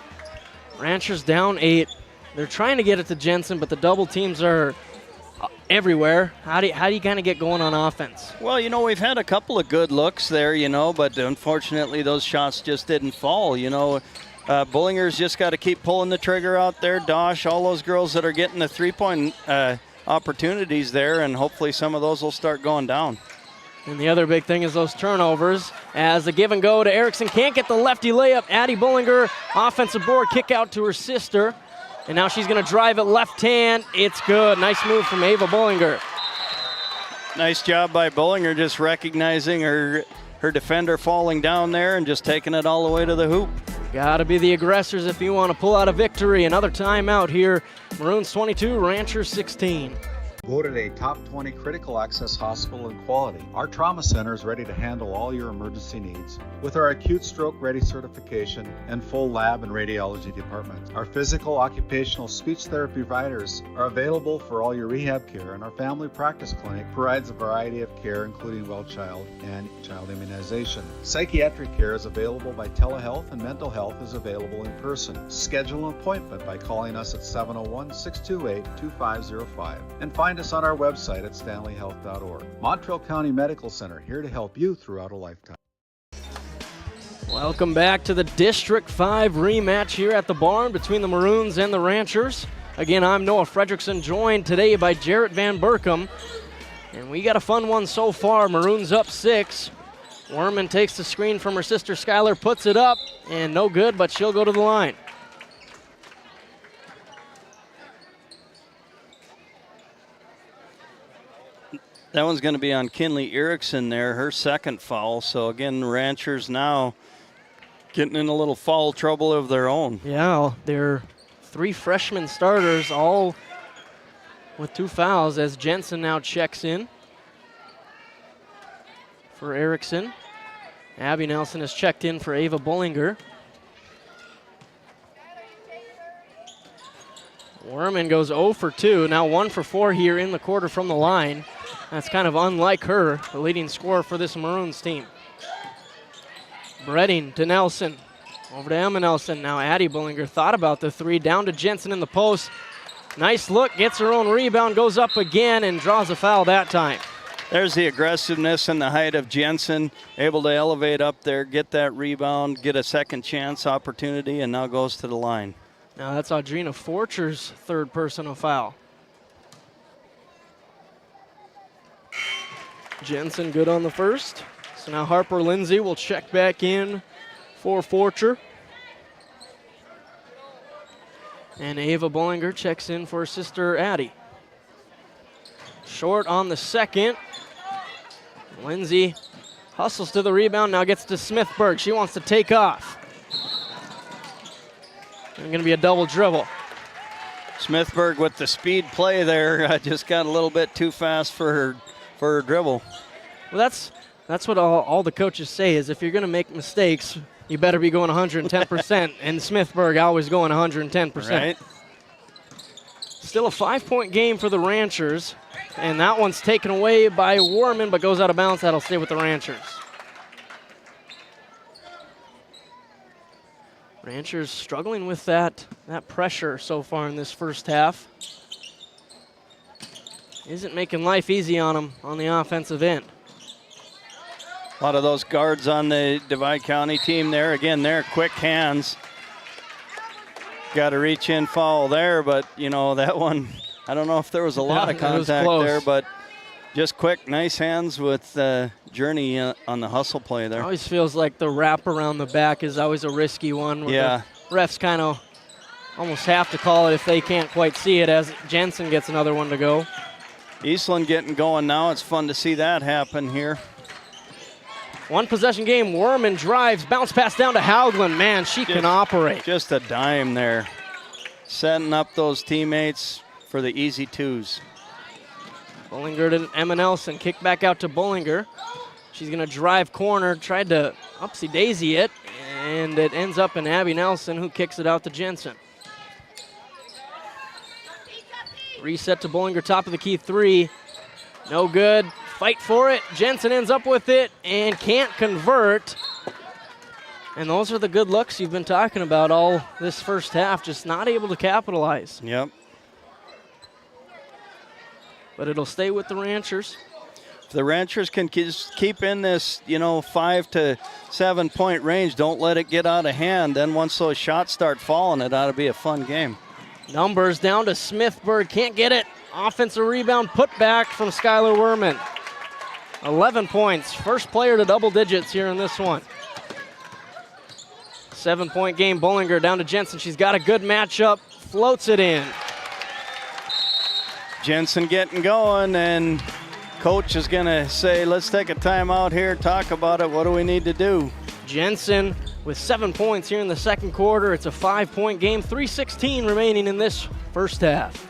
Ranchers down 8. They're trying to get it to Jensen, but the double teams are everywhere. How do you kind of get going on offense? Well, we've had a couple of good looks there, but unfortunately those shots just didn't fall, Bullinger's just got to keep pulling the trigger out there. Dosh, all those girls that are getting the three-point opportunities there, and hopefully some of those will start going down. And the other big thing is those turnovers. As the give and go to Erickson, can't get the lefty layup. Addie Bullinger, offensive board, kick out to her sister. And now she's going to drive it left hand. It's good. Nice move from Ava Bullinger. Nice job by Bullinger, just recognizing her defender falling down there and just taking it all the way to the hoop. Got to be the aggressors if you want to pull out a victory. Another timeout here. Maroons 22, Ranchers 16. Voted a top 20 critical access hospital in quality. Our trauma center is ready to handle all your emergency needs with our acute stroke ready certification and full lab and radiology department. Our physical, occupational, speech therapy providers are available for all your rehab care, and our family practice clinic provides a variety of care including well child and child immunization. Psychiatric care is available by telehealth, and mental health is available in person. Schedule an appointment by calling us at 701-628-2505 and find us on our website at stanleyhealth.org. Montreal County Medical Center, here to help you throughout a lifetime. Welcome back to the District 5 rematch here at the barn between the Maroons and the Ranchers. Again, I'm Noah Fredrickson, joined today by Jarrett Van Berkom. And we got a fun one so far. Maroons up 6. Werman takes the screen from her sister Skylar, puts it up, and no good, but she'll go to the line. That one's going to be on Kinley Erickson there, her second foul. So again, Ranchers now getting in a little foul trouble of their own. Yeah, they're 3 freshman starters, all with 2 fouls, as Jensen now checks in for Erickson. Abby Nelson has checked in for Ava Bullinger. Werman goes 0 for 2, now 1 for 4 here in the quarter from the line. That's kind of unlike her, the leading scorer for this Maroons team. Bredding to Nelson. Over to Emma Nelson. Now Addie Bullinger thought about the 3. Down to Jensen in the post. Nice look, gets her own rebound, goes up again, and draws a foul that time. There's the aggressiveness and the height of Jensen, able to elevate up there, get that rebound, get a second chance opportunity, and now goes to the line. Now that's Audrina Forcher's 3rd personal foul. Jensen good on the first. So now Harper Lindsay will check back in for Forcher. And Ava Bullinger checks in for her sister Addie. Short on the second. Lindsay hustles to the rebound, now gets to Smithburg. She wants to take off. And going to be a double dribble. Smithburg with the speed play there just got a little bit too fast for her dribble. Well, that's what all the coaches say is if you're going to make mistakes, you better be going 110%, and Smithburg always going 110%. Right. Still a 5-point game for the Ranchers, and that one's taken away by Warman, but goes out of bounds. That'll stay with the Ranchers. Ranchers struggling with that pressure so far in this first half. Isn't making life easy on them on the offensive end. A lot of those guards on the Divide County team there. Again, they're quick hands. Got to reach in foul there, but, you know, that one, I don't know if there was a lot of contact there, but just quick, nice hands with Journey on the hustle play there. It always feels like the wrap around the back is always a risky one. Where the refs kind of almost have to call it if they can't quite see it, as Jensen gets another one to go. Eastland getting going now. It's fun to see that happen here. One possession game. Werman drives, bounce pass down to Haugland. Man, she can operate. Just a dime there. Setting up those teammates for the easy twos. Bullinger to Emma Nelson. Kick back out to Bullinger. She's going to drive corner. Tried to upsy-daisy it, and it ends up in Abby Nelson, who kicks it out to Jensen. Reset to Bullinger, top of the key three. No good. Fight for it. Jensen ends up with it and can't convert. And those are the good looks you've been talking about all this first half, just not able to capitalize. Yep. But it'll stay with the Ranchers. If the Ranchers can keep in this, 5 to 7 point range, don't let it get out of hand. Then once those shots start falling, it ought to be a fun game. Numbers down to Smithburg. Can't get it. Offensive rebound put back from Skylar Werman. 11 points. First player to double digits here in this one. 7-point game. Bullinger down to Jensen. She's got a good matchup. Floats it in. Jensen getting going, and coach is going to say, let's take a timeout here, talk about it. What do we need to do? Jensen with 7 points here in the second quarter. It's a 5-point game. 3:16 remaining in this first half.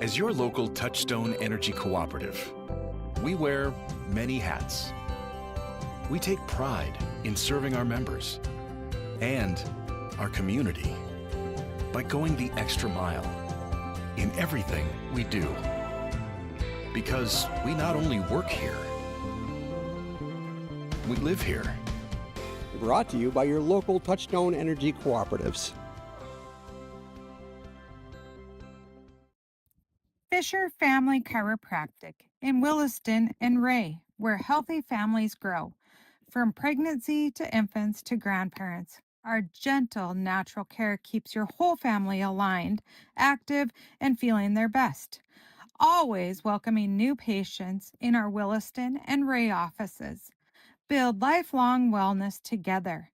As your local Touchstone Energy Cooperative, we wear many hats. We take pride in serving our members and our community by going the extra mile in everything we do. Because we not only work here, we live here. Brought to you by your local Touchstone Energy Cooperatives. Fisher Family Chiropractic in Williston and Ray, where healthy families grow. From pregnancy to infants to grandparents, our gentle, natural care keeps your whole family aligned, active, and feeling their best. Always welcoming new patients in our Williston and Ray offices. Build lifelong wellness together.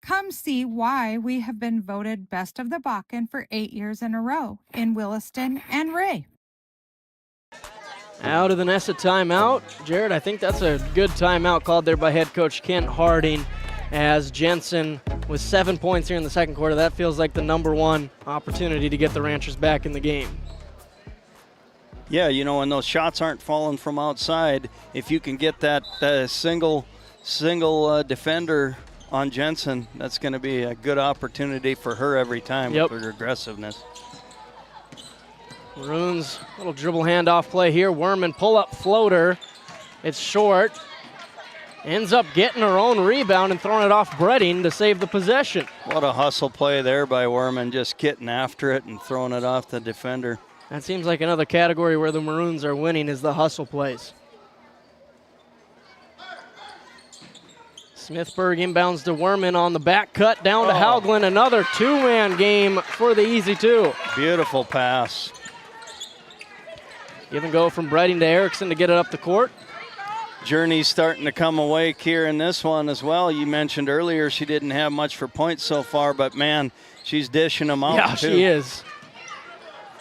Come see why we have been voted Best of the Bakken for 8 years in a row in Williston and Ray. Out of the Nessa timeout. Jared, I think that's a good timeout called there by head coach Kent Harding, as Jensen with 7 points here in the second quarter. That feels like the number one opportunity to get the Ranchers back in the game. Yeah, when those shots aren't falling from outside, if you can get that single defender on Jensen, that's going to be a good opportunity for her every time with her aggressiveness. Maroons, little dribble handoff play here. Werman pull-up floater. It's short. Ends up getting her own rebound and throwing it off Bredding to save the possession. What a hustle play there by Werman, just getting after it and throwing it off the defender. That seems like another category where the Maroons are winning is the hustle plays. Smithburg inbounds to Werman on the back cut down to Haugland. Another two-man game for the easy two. Beautiful pass. Give and go from Bredding to Erickson to get it up the court. Journey's starting to come awake here in this one as well. You mentioned earlier she didn't have much for points so far, but man, she's dishing them out too. Yeah, she is.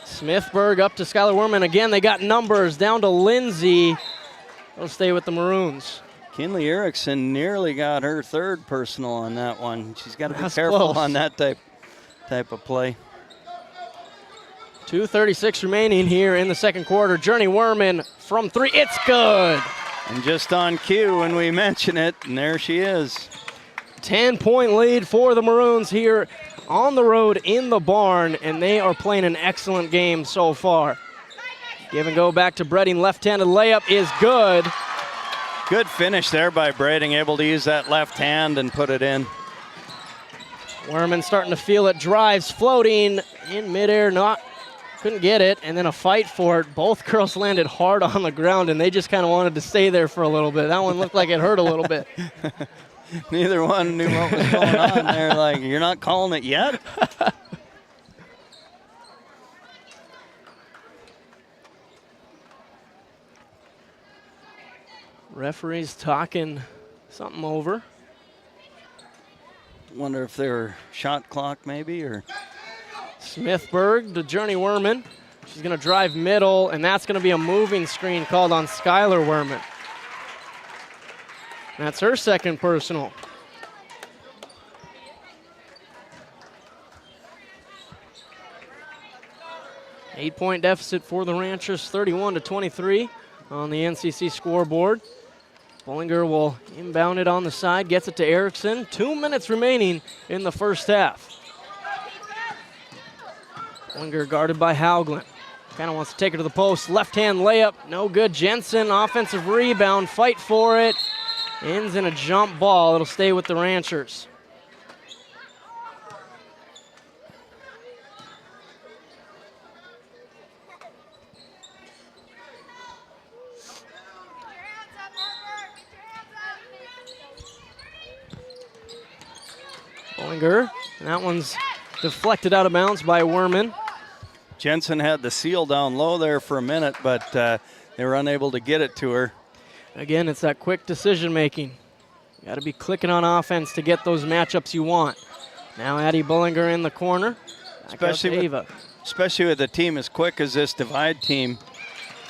Smithburg up to Skylar Werman. Again, they got numbers down to Lindsay. They'll stay with the Maroons. Kinley Erickson nearly got her third personal on that one. She's got to be careful on that type of play. 2:36 remaining here in the second quarter. Journey Werman from three. It's good. And just on cue when we mention it, and there she is. 10-point lead for the Maroons here on the road in the barn, and they are playing an excellent game so far. Give and go back to Bredding. Left-handed layup is good. Good finish there by Bredding, able to use that left hand and put it in. Werman starting to feel it. Drives, floating in midair, couldn't get it, and then a fight for it. Both girls landed hard on the ground, and they just kind of wanted to stay there for a little bit. That one looked like it hurt a little bit. Neither one knew what was going on there. Like, you're not calling it yet? Referee's talking something over. Wonder if they're shot clock maybe, or... Smithburg to Journey Werman. She's going to drive middle, and that's going to be a moving screen called on Skylar Werman. That's her second personal. Eight-point deficit for the Ranchers, 31-23 on the NCC scoreboard. Bollinger will inbound it on the side, gets it to Erickson. 2 minutes remaining in the first half. Bollinger guarded by Hauglin. Kind of wants to take her to the post. Left-hand layup, no good. Jensen, offensive rebound, fight for it. Ends in a jump ball. It'll stay with the Ranchers. Bollinger, and that one's deflected out of bounds by Werman. Jensen had the seal down low there for a minute, but they were unable to get it to her. Again, it's that quick decision making. You got to be clicking on offense to get those matchups you want. Now Addie Bollinger in the corner. Especially with a team as quick as this Divide team.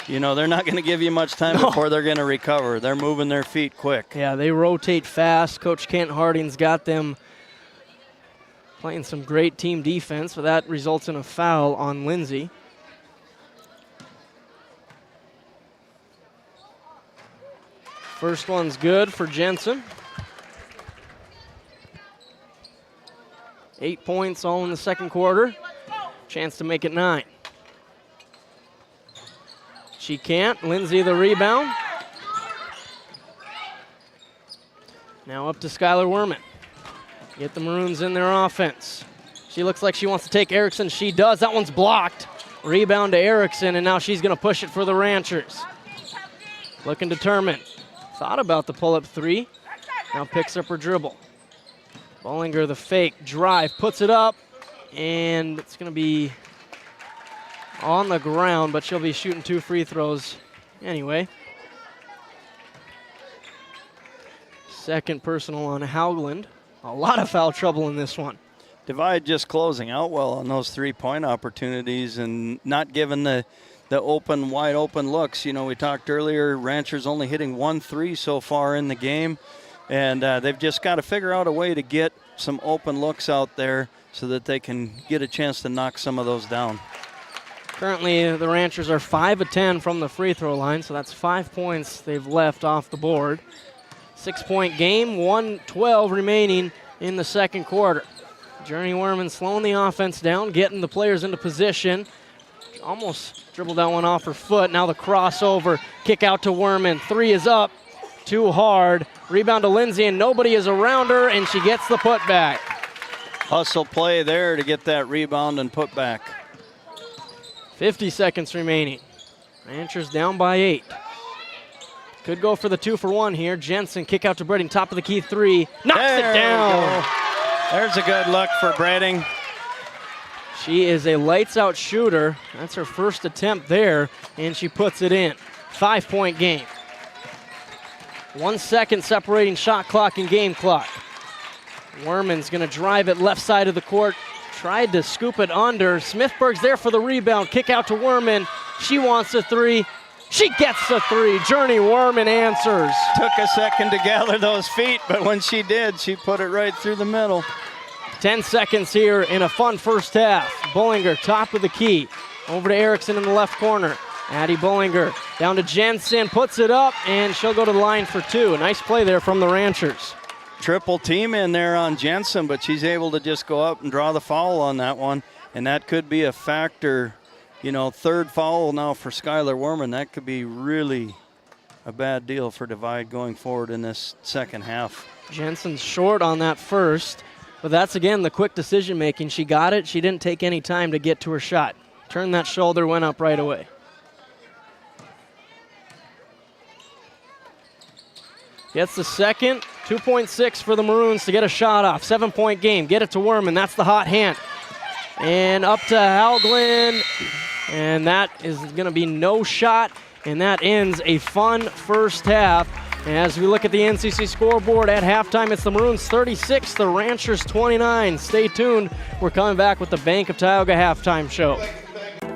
You know, they're not going to give you much time before they're going to recover. They're moving their feet quick. Yeah, they rotate fast. Coach Kent Harding's got them playing some great team defense, but that results in a foul on Lindsay. First one's good for Jensen. 8 points all in the second quarter. Chance to make it 9. She can't. Lindsay the rebound. Now up to Skylar Werman. Get the Maroons in their offense. She looks like she wants to take Erickson. She does. That one's blocked. Rebound to Erickson, and now she's going to push it for the Ranchers. Looking determined. Thought about the pull-up three. Now picks up her dribble. Bollinger, the fake drive, puts it up, and it's going to be on the ground, but she'll be shooting 2 free throws anyway. Second personal on Haugland. A lot of foul trouble in this one. Divide just closing out well on those 3-point opportunities and not giving the open, wide open looks. You know, we talked earlier, Ranchers only hitting 1 3 so far in the game, and they've just got to figure out a way to get some open looks out there so that they can get a chance to knock some of those down. Currently, the Ranchers are 5 of 10 from the free throw line, so that's 5 points they've left off the board. 6-point game, 1:12 remaining in the second quarter. Journey Werman slowing the offense down, getting the players into position. Almost dribbled that one off her foot. Now the crossover, kick out to Werman. 3 is up, too hard. Rebound to Lindsay, and nobody is around her, and she gets the putback. Hustle play there to get that rebound and put back. 50 seconds remaining. Ranchers down by 8. Could go for the 2-for-1 here. Jensen, kick out to Bredding, top of the key 3. Knocks it down. There's a good look for Bredding. She is a lights-out shooter. That's her first attempt there, and she puts it in. 5-point game. 1 second separating shot clock and game clock. Werman's going to drive it left side of the court. Tried to scoop it under. Smithburg's there for the rebound. Kick out to Werman. She wants a 3. She gets the 3. Journey Werman answers. Took a second to gather those feet, but when she did, she put it right through the middle. 10 seconds here in a fun first half. Bollinger, top of the key. Over to Erickson in the left corner. Addie Bullinger down to Jensen, puts it up, and she'll go to the line for two. Nice play there from the Ranchers. Triple team in there on Jensen, but she's able to just go up and draw the foul on that one, and that could be a factor. You know, third foul now for Skylar Werman. That could be really a bad deal for Divide going forward in this second half. Jensen's short on that first, but that's, again, the quick decision-making. She got it. She didn't take any time to get to her shot. Turned that shoulder, went up right away. Gets the second. 2.6 for the Maroons to get a shot off. 7-point game. Get it to Werman. That's the hot hand. And up to Hauglin. And that is going to be no shot. And that ends a fun first half. As we look at the NCC scoreboard at halftime, it's the Maroons 36, the Ranchers 29. Stay tuned. We're coming back with the Bank of Tioga halftime show.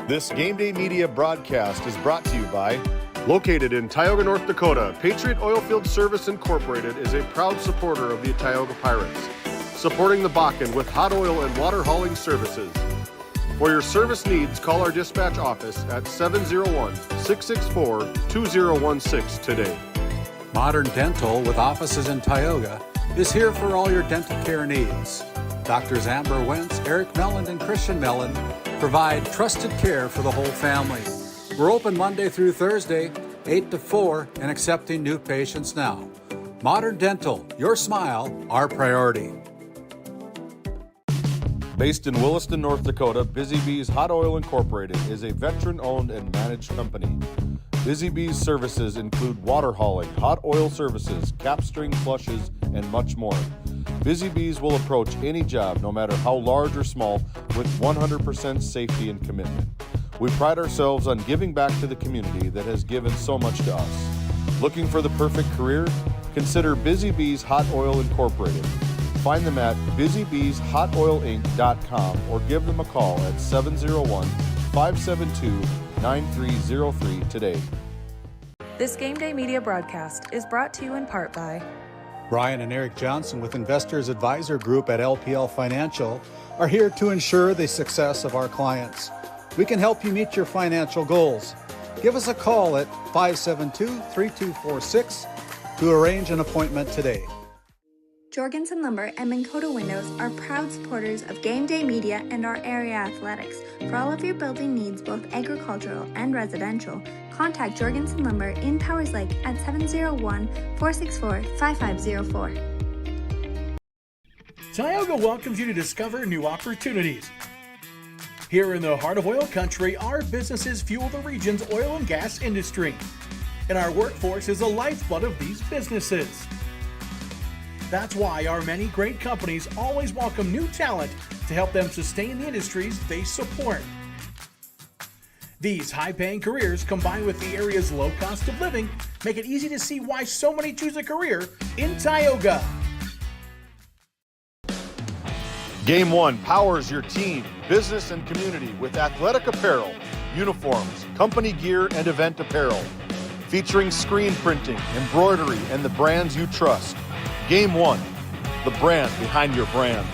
This GameDay Media broadcast is brought to you by, located in Tioga, North Dakota, Patriot Oilfield Service Incorporated is a proud supporter of the Tioga Pirates, supporting the Bakken with hot oil and water hauling services. For your service needs, call our dispatch office at 701-664-2016 today. Modern Dental, with offices in Tioga, is here for all your dental care needs. Doctors Amber Wentz, Eric Melland, and Christian Melland provide trusted care for the whole family. We're open Monday through Thursday, 8 to 4, and accepting new patients now. Modern Dental, your smile, our priority. Based in Williston, North Dakota, Busy Bees Hot Oil Incorporated is a veteran-owned and managed company. Busy Bees services include water hauling, hot oil services, cap string flushes, and much more. Busy Bees will approach any job, no matter how large or small, with 100% safety and commitment. We pride ourselves on giving back to the community that has given so much to us. Looking for the perfect career? Consider Busy Bees Hot Oil Incorporated. Find them at busybeeshotoilinc.com or give them a call at 701-572-9303 today. This GameDay Media broadcast is brought to you in part by Brian and Eric Johnson with Investors Advisor Group at LPL Financial are here to ensure the success of our clients. We can help you meet your financial goals. Give us a call at 572-3246 to arrange an appointment today. Jorgensen Lumber and Minn Kota Windows are proud supporters of GameDay Media and our area athletics. For all of your building needs, both agricultural and residential, contact Jorgensen Lumber in Powers Lake at 701-464-5504. Tioga welcomes you to discover new opportunities. Here in the heart of oil country, our businesses fuel the region's oil and gas industry, and our workforce is the lifeblood of these businesses. That's why our many great companies always welcome new talent to help them sustain the industries they support. These high-paying careers, combined with the area's low cost of living, make it easy to see why so many choose a career in Tioga. Game 1 powers your team, business, and community with athletic apparel, uniforms, company gear, and event apparel. Featuring screen printing, embroidery, and the brands you trust. Game 1, the brand behind your brand.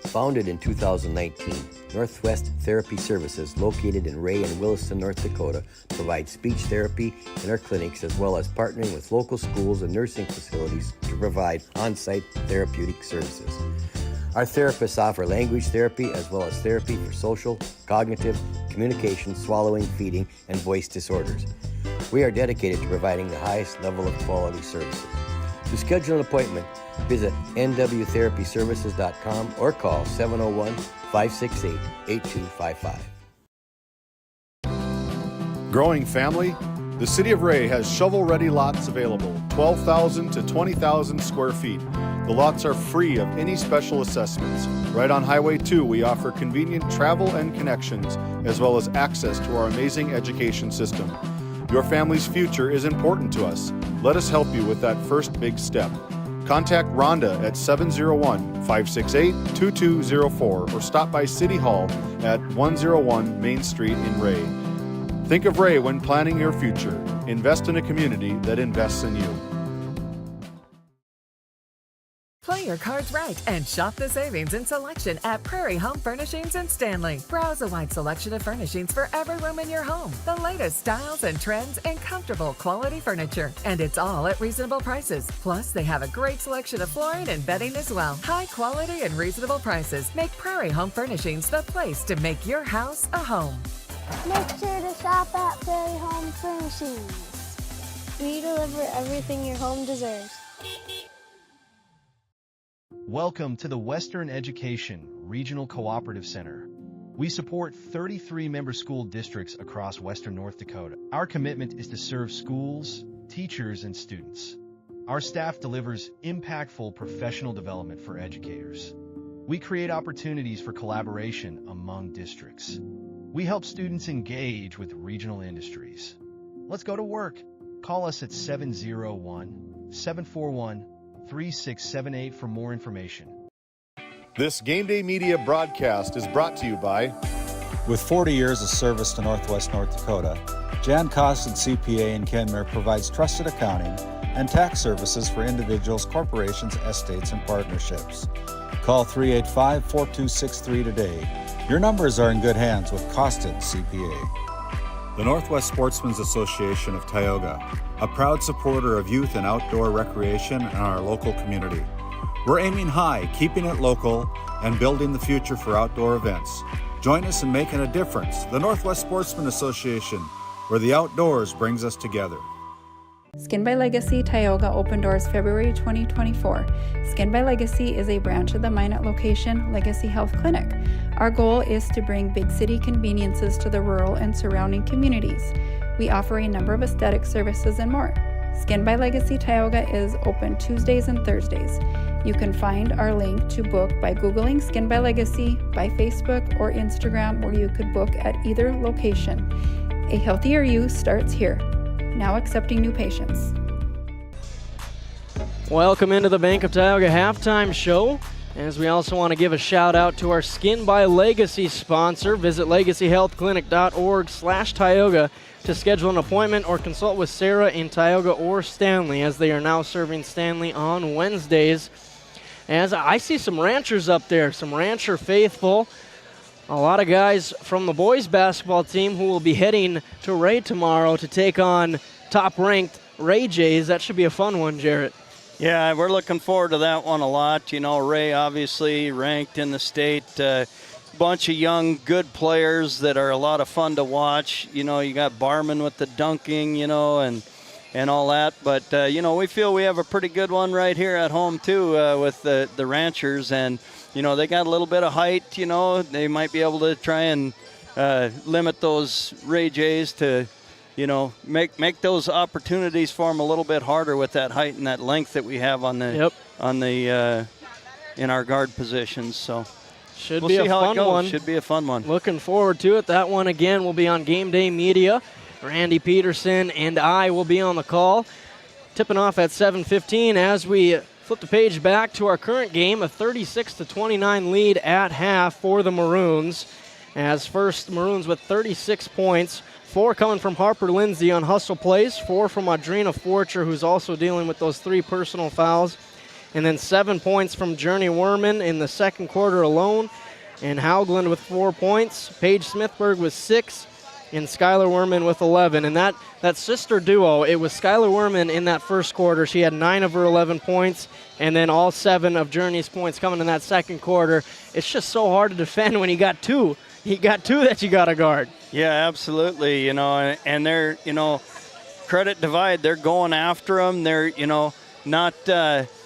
Founded in 2019, Northwest Therapy Services, located in Ray and Williston, North Dakota, provides speech therapy in our clinics, as well as partnering with local schools and nursing facilities to provide on-site therapeutic services. Our therapists offer language therapy as well as therapy for social, cognitive, communication, swallowing, feeding, and voice disorders. We are dedicated to providing the highest level of quality services. To schedule an appointment, visit nwtherapyservices.com or call 701-568-8255. Growing family? The City of Ray has shovel-ready lots available, 12,000 to 20,000 square feet. The lots are free of any special assessments. Right on Highway 2, we offer convenient travel and connections, as well as access to our amazing education system. Your family's future is important to us. Let us help you with that first big step. Contact Rhonda at 701-568-2204 or stop by City Hall at 101 Main Street in Ray. Think of Ray when planning your future. Invest in a community that invests in you. Play your cards right and shop the savings and selection at Prairie Home Furnishings in Stanley. Browse a wide selection of furnishings for every room in your home. The latest styles and trends and comfortable quality furniture. And it's all at reasonable prices. Plus, they have a great selection of flooring and bedding as well. High quality and reasonable prices make Prairie Home Furnishings the place to make your house a home. Make sure to shop at Prairie Home Furnishings. We deliver everything your home deserves. Welcome to the Western Education Regional Cooperative Center. We support 33 member school districts across Western North Dakota. Our commitment is to serve schools, teachers, and students. Our staff delivers impactful professional development for educators. We create opportunities for collaboration among districts. We help students engage with regional industries. Let's go to work. Call us at 701-741-3678 for more information. This GameDay Media broadcast is brought to you by... With 40 years of service to Northwest North Dakota, Jan Costin CPA in Kenmare provides trusted accounting and tax services for individuals, corporations, estates, and partnerships. Call 385-4263 today. Your numbers are in good hands with Costin CPA. The Northwest Sportsmen's Association of Tioga, a proud supporter of youth and outdoor recreation in our local community. We're aiming high, keeping it local, and building the future for outdoor events. Join us in making a difference. The Northwest Sportsmen Association, where the outdoors brings us together. Skin by Legacy Tioga opened doors February 2024. Skin by Legacy is a branch of the Minot location Legacy Health Clinic. Our goal is to bring big city conveniences to the rural and surrounding communities. We offer a number of aesthetic services and more. Skin by Legacy Tioga is open Tuesdays and Thursdays. You can find our link to book by Googling Skin by Legacy, by Facebook or Instagram, where you could book at either location. A healthier you starts here. Now accepting new patients. Welcome into the Bank of Tioga halftime show. As we also want to give a shout out to our Skin by Legacy sponsor. Visit legacyhealthclinic.org/Tioga to schedule an appointment or consult with Sarah in Tioga or Stanley, as they are now serving Stanley on Wednesdays. As I see some ranchers up there, some rancher faithful. A lot of guys from the boys basketball team who will be heading to Ray tomorrow to take on top-ranked Ray Jays. That should be a fun one, Jarrett. Yeah, we're looking forward to that one a lot. You know, Ray obviously ranked in the state. Bunch of young, good players that are a lot of fun to watch. You know, you got Barman with the dunking, you know, and all that. But, you know, we feel we have a pretty good one right here at home, too, with the Ranchers. And, you know, they got a little bit of height, you know. They might be able to try and limit those Ray Jays to, you know, make those opportunities for them a little bit harder with that height and that length that we have on the in our guard positions. So we'll be a fun one. Should be a fun one. Looking forward to it. That one again will be on GameDay Media. Randy Peterson and I will be on the call. Tipping off at 7:15 as we flip the page back to our current game, a 36-29 lead at half for the Maroons. As first, Maroons with 36 points, 4 coming from Harper Lindsay on hustle plays, 4 from Audrina Forcher, who's also dealing with those 3 personal fouls, and then 7 points from Journey Werman in the second quarter alone, and Haugland with 4 points, Paige Smithberg with 6, and Skylar Werman with 11. And that sister duo, it was Skylar Werman in that first quarter. She had 9 of her 11 points, and then all 7 of Journey's points coming in that second quarter. It's just so hard to defend when you got 2. You got 2 that you got to guard. Yeah, absolutely. You know, and they're, you know, credit Divide, they're going after them. They're, you know, not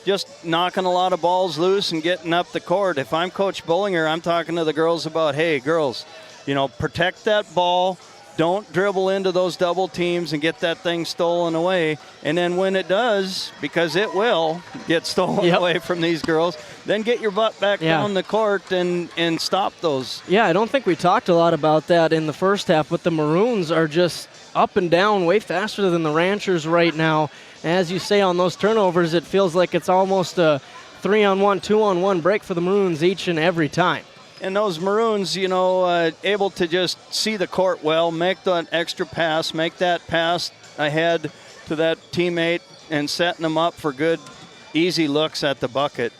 just knocking a lot of balls loose and getting up the court. If I'm Coach Bullinger, I'm talking to the girls about, hey, girls, you know, protect that ball. Don't dribble into those double teams and get that thing stolen away. And then when it does, because it will get stolen away from these girls, then get your butt back down the court and stop those. Yeah, I don't think we talked a lot about that in the first half, but the Maroons are just up and down way faster than the Ranchers right now. As you say, on those turnovers, it feels like it's almost a 3-on-1, 2-on-1 break for the Maroons each and every time. And those Maroons, you know, able to just see the court well, make that extra pass, make that pass ahead to that teammate and setting them up for good, easy looks at the bucket.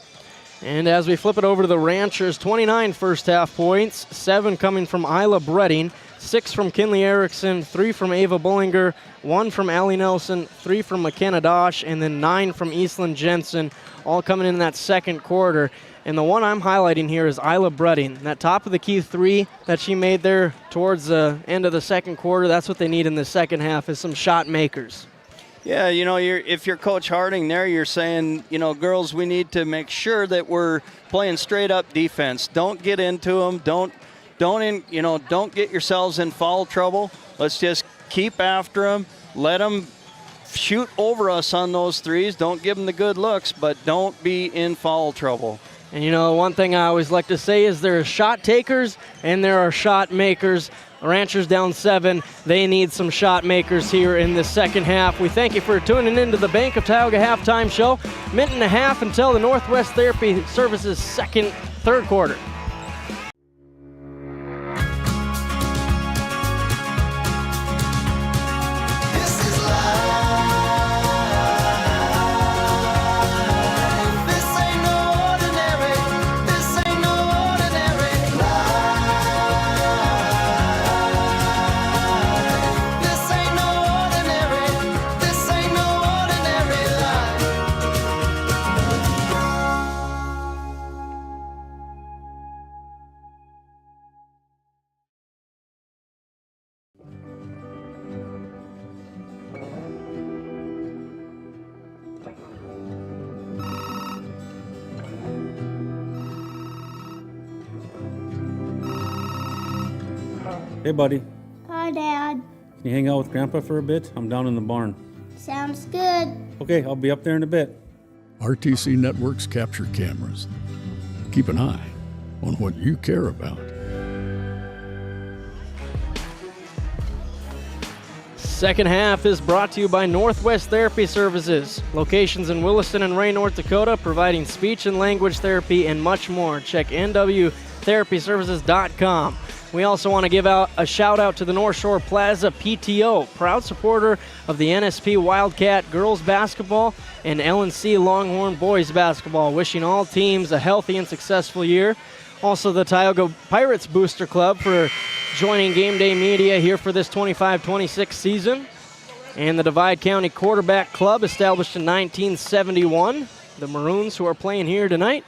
And as we flip it over to the Ranchers, 29 first half points, 7 coming from Isla Bredding, 6 from Kinley Erickson, 3 from Ava Bullinger, 1 from Allie Nelson, 3 from McKenna Dosh, and then 9 from Eastland Jensen, all coming in that second quarter. And the one I'm highlighting here is Isla Bredding. That top of the key 3 that she made there towards the end of the second quarter, that's what they need in the second half, is some shot makers. Yeah, if you're Coach Harding there, you're saying, girls, we need to make sure that we're playing straight up defense. Don't get into them. Don't get yourselves in foul trouble. Let's just keep after them. Let them shoot over us on those threes. Don't give them the good looks, but don't be in foul trouble. And one thing I always like to say is there are shot takers and there are shot makers. Ranchers down 7. They need some shot makers here in the second half. We thank you for tuning in to the Bank of Tioga halftime show. Minute and a half until the Northwest Therapy Services third quarter. Hey, buddy. Hi, Dad. Can you hang out with Grandpa for a bit? I'm down in the barn. Sounds good. Okay, I'll be up there in a bit. RTC Networks capture cameras. Keep an eye on what you care about. Second half is brought to you by Northwest Therapy Services. Locations in Williston and Ray, North Dakota, providing speech and language therapy and much more. Check nwtherapyservices.com. We also want to give out a shout out to the North Shore Plaza PTO, proud supporter of the NSP Wildcat girls basketball and LNC Longhorn boys basketball. Wishing all teams a healthy and successful year. Also the Tioga Pirates Booster Club for joining GameDay Media here for this 25-26 season. And the Divide County Quarterback Club, established in 1971. The Maroons, who are playing here tonight.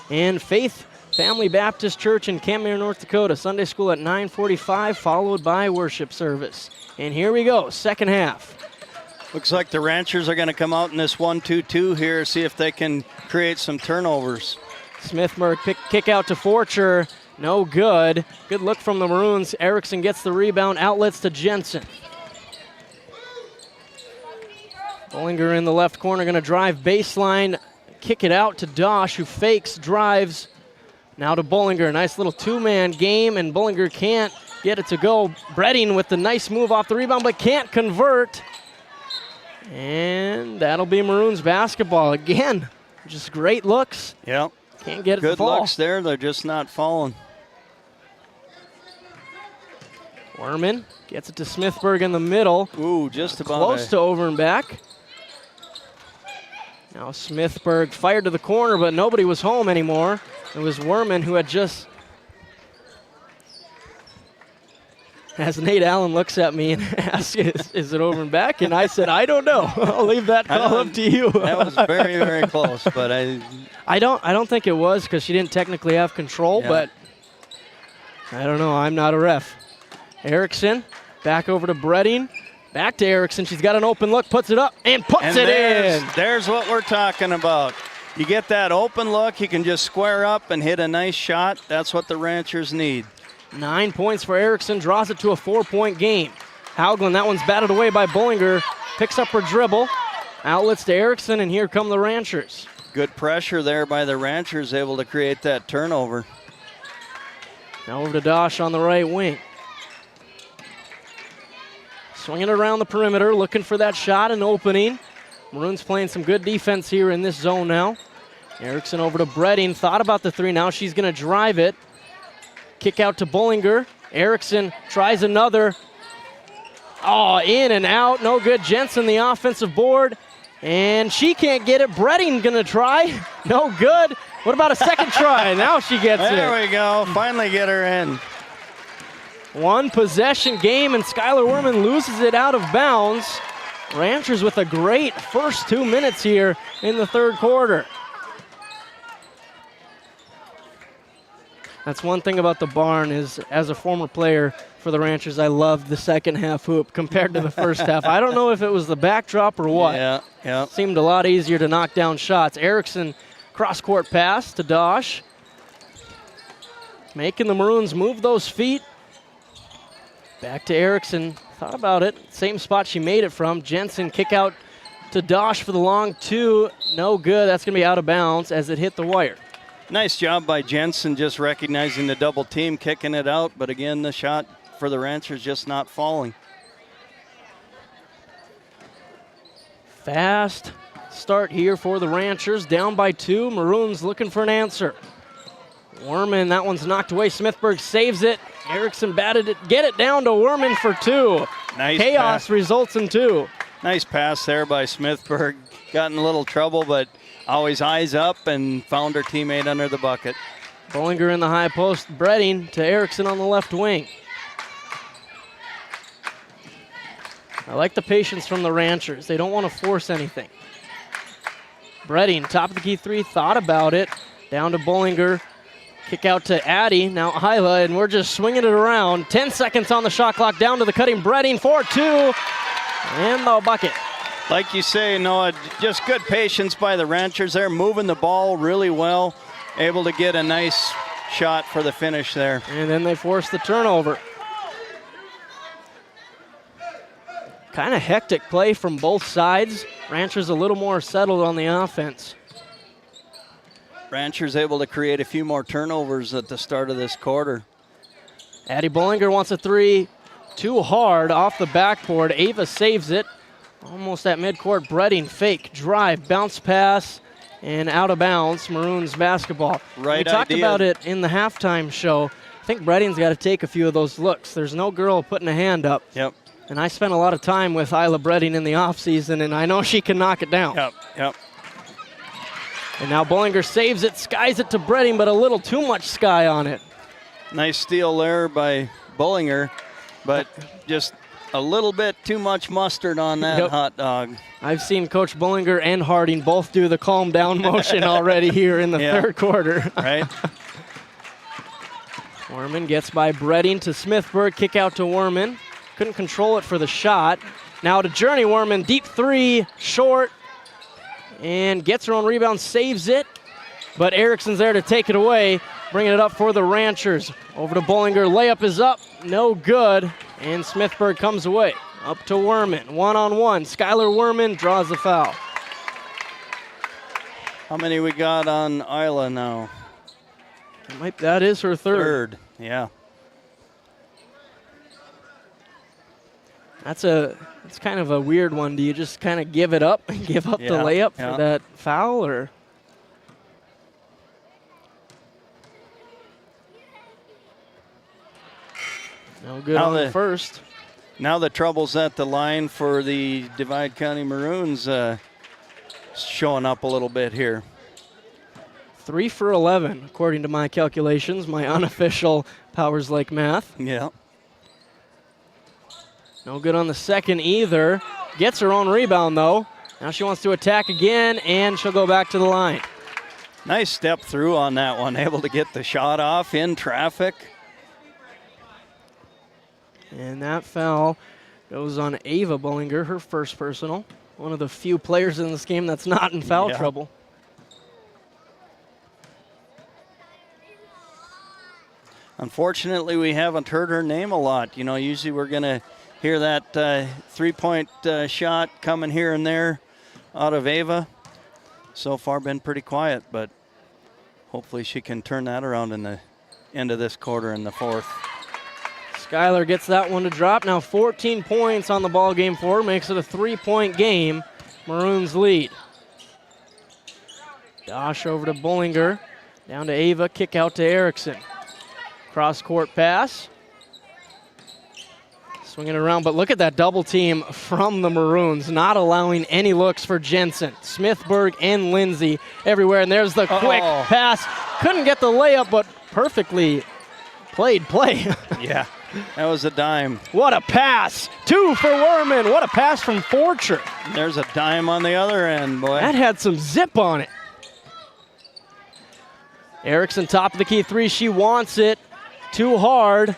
And Faith Family Baptist Church in Camden, North Dakota. Sunday school at 9:45, followed by worship service. And here we go, second half. Looks like the Ranchers are going to come out in this 1-2-2 here, see if they can create some turnovers. Smithberg kick out to Forcher. No good. Good look from the Maroons. Erickson gets the rebound, outlets to Jensen. Bullinger in the left corner, going to drive baseline, kick it out to Dosh, who fakes, drives. Now to Bullinger, nice little two-man game, and Bullinger can't get it to go. Bredding with the nice move off the rebound, but can't convert. And that'll be Maroons basketball. Again, just great looks. Yep. Can't get it to fall. Good looks there, they're just not falling. Werman gets it to Smithberg in the middle. Ooh, just about close to over and back. Now Smithberg fired to the corner, but nobody was home anymore. It was Werman who had just... As Nate Allen looks at me and asks, is it over and back? And I said, I don't know. I'll leave that call up to you. That was very, very close, but I don't think it was, because she didn't technically have control, yeah. But I don't know. I'm not a ref. Erickson back over to Bredding. Back to Erickson. She's got an open look, puts it up, and puts it in. There's what we're talking about. You get that open look, you can just square up and hit a nice shot. That's what the Ranchers need. 9 points for Erickson, draws it to a 4-point game. Hauglin, that one's batted away by Bullinger, picks up her dribble, outlets to Erickson, and here come the Ranchers. Good pressure there by the Ranchers, able to create that turnover. Now over to Dosh on the right wing. Swinging it around the perimeter, looking for that shot and opening. Maroons playing some good defense here in this zone now. Erickson over to Bredding, thought about the three, now she's going to drive it. Kick out to Bullinger. Erickson tries another. Oh, in and out, no good. Jensen, the offensive board, and she can't get it. Bredding going to try, no good. What about a second try? Now she gets it. There we go. Finally get her in. One possession game, and Skylar Werman loses it out of bounds. Ranchers with a great first 2 minutes here in the third quarter. That's one thing about the barn is, as a former player for the Ranchers, I loved the second half hoop compared to the first half. I don't know if it was the backdrop or what. Yeah. Seemed a lot easier to knock down shots. Erickson cross-court pass to Dosh. Making the Maroons move those feet. Back to Erickson. Thought about it. Same spot she made it from. Jensen kick out to Dosh for the long two. No good. That's going to be out of bounds as it hit the wire. Nice job by Jensen, just recognizing the double team, kicking it out. But again, the shot for the Ranchers just not falling. Fast start here for the Ranchers. Down by 2. Maroons looking for an answer. Werman, that one's knocked away. Smithburg saves it. Erickson batted it. Get it down to Werman for 2. Nice Chaos pass. results in 2. Nice pass there by Smithburg. Got in a little trouble, but always eyes up and found her teammate under the bucket. Bollinger in the high post. Bredding to Erickson on the left wing. I like the patience from the Ranchers. They don't want to force anything. Bredding, top of the key 3, thought about it. Down to Bollinger. Kick out to Addy, now Hyla, and we're just swinging it around. 10 seconds on the shot clock, down to the cutting Bredding, 4-2, and the bucket. Like you say, Noah, just good patience by the Ranchers there, moving the ball really well, able to get a nice shot for the finish there. And then they force the turnover. Kind of hectic play from both sides. Ranchers a little more settled on the offense. Ranchers able to create a few more turnovers at the start of this quarter. Addie Bollinger wants a 3. Too hard off the backboard. Ava saves it. Almost at midcourt. Bredding fake drive, bounce pass, and out of bounds. Maroons basketball. Right We talked idea. about it in the halftime show. I think Bredding's got to take a few of those looks. There's no girl putting a hand up. Yep. And I spent a lot of time with Isla Bredding in the offseason, and I know she can knock it down. Yep. And now Bollinger saves it, skies it to Bredding, but a little too much sky on it. Nice steal there by Bollinger, but just a little bit too much mustard on that hot dog. I've seen Coach Bollinger and Harding both do the calm down motion already here in the third quarter. Right. Werman gets by Bredding to Smithburg, kick out to Werman. Couldn't control it for the shot. Now to Journey Werman, deep 3, short, and gets her own rebound, saves it. But Erickson's there to take it away, bringing it up for the Ranchers. Over to Bollinger, layup is up, no good, and Smithburg comes away. Up to Werman, one-on-one. Skylar Werman draws the foul. How many we got on Isla now? That is her third. Yeah. It's kind of a weird one. Do you just kind of give it up and give up the layup for that foul, or? No good on the first. Now the trouble's at the line for the Divide County Maroons showing up a little bit here. 3 for 11, according to my calculations, my unofficial Powers Lake math. Yeah. No good on the second either. Gets her own rebound, though. Now she wants to attack again, and she'll go back to the line. Nice step through on that one. Able to get the shot off in traffic. And that foul goes on Ava Bollinger, her first personal. One of the few players in this game that's not in foul trouble. Unfortunately, we haven't heard her name a lot. You know, usually we're going to hear that three-point shot coming here and there out of Ava. So far been pretty quiet, but hopefully she can turn that around in the end of this quarter in the fourth. Skylar gets that one to drop. Now 14 points on the ball game for her, makes it a 3-point game. Maroons lead. Dosh over to Bollinger. Down to Ava, kick out to Erickson. Cross-court pass. Swinging it around, but look at that double team from the Maroons, not allowing any looks for Jensen. Smithburg and Lindsay everywhere, and there's the quick pass. Couldn't get the layup, but perfectly played play. Yeah, that was a dime. What a pass. 2 for Werman. What a pass from Forcher. There's a dime on the other end, boy. That had some zip on it. Erickson, top of the key 3. She wants it. Too hard.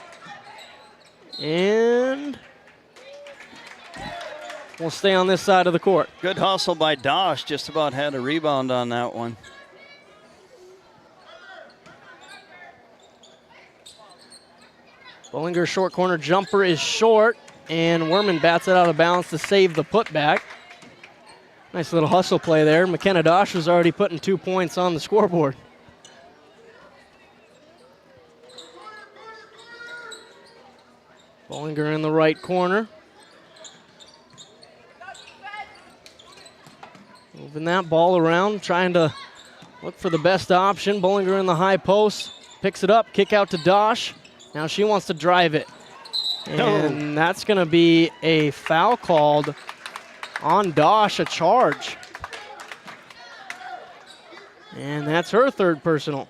And we'll stay on this side of the court. Good hustle by Dosh. Just about had a rebound on that one. Bollinger's short corner jumper is short, and Werman bats it out of bounds to save the putback. Nice little hustle play there. McKenna Dosh was already putting 2 points on the scoreboard. Bollinger in the right corner. Moving that ball around, trying to look for the best option. Bollinger in the high post, picks it up, kick out to Dosh. Now she wants to drive it. And that's going to be a foul called on Dosh, a charge. And that's her third personal.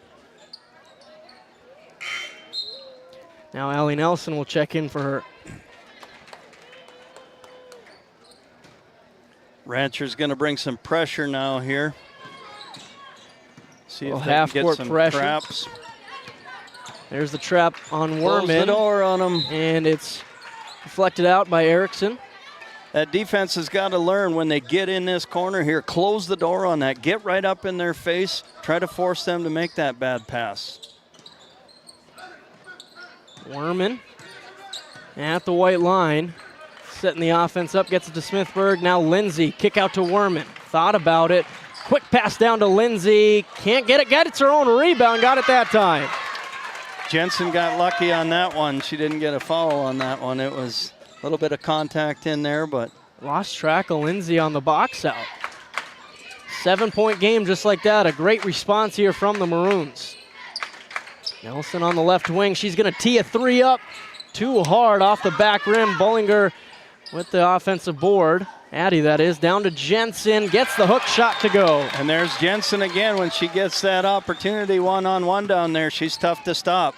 Now Allie Nelson will check in for her. Rancher's going to bring some pressure now here. See if they can get some pressure. traps. There's the trap on Werman. Close the door on him. And it's deflected out by Erickson. That defense has got to learn when they get in this corner here, close the door on that, get right up in their face, try to force them to make that bad pass. Werman at the white line, setting the offense up, gets it to Smithburg. Now Lindsay, kick out to Werman. Thought about it. Quick pass down to Lindsay. Can't get it. Gets her own rebound. Got it that time. Jensen got lucky on that one. She didn't get a foul on that one. It was a little bit of contact in there, but lost track of Lindsay on the box out. 7-point game just like that. A great response here from the Maroons. Nelson on the left wing. She's going to tee a 3 up. Too hard off the back rim. Bollinger with the offensive board. Addie, that is, down to Jensen. Gets the hook shot to go. And there's Jensen again when she gets that opportunity one-on-one down there. She's tough to stop.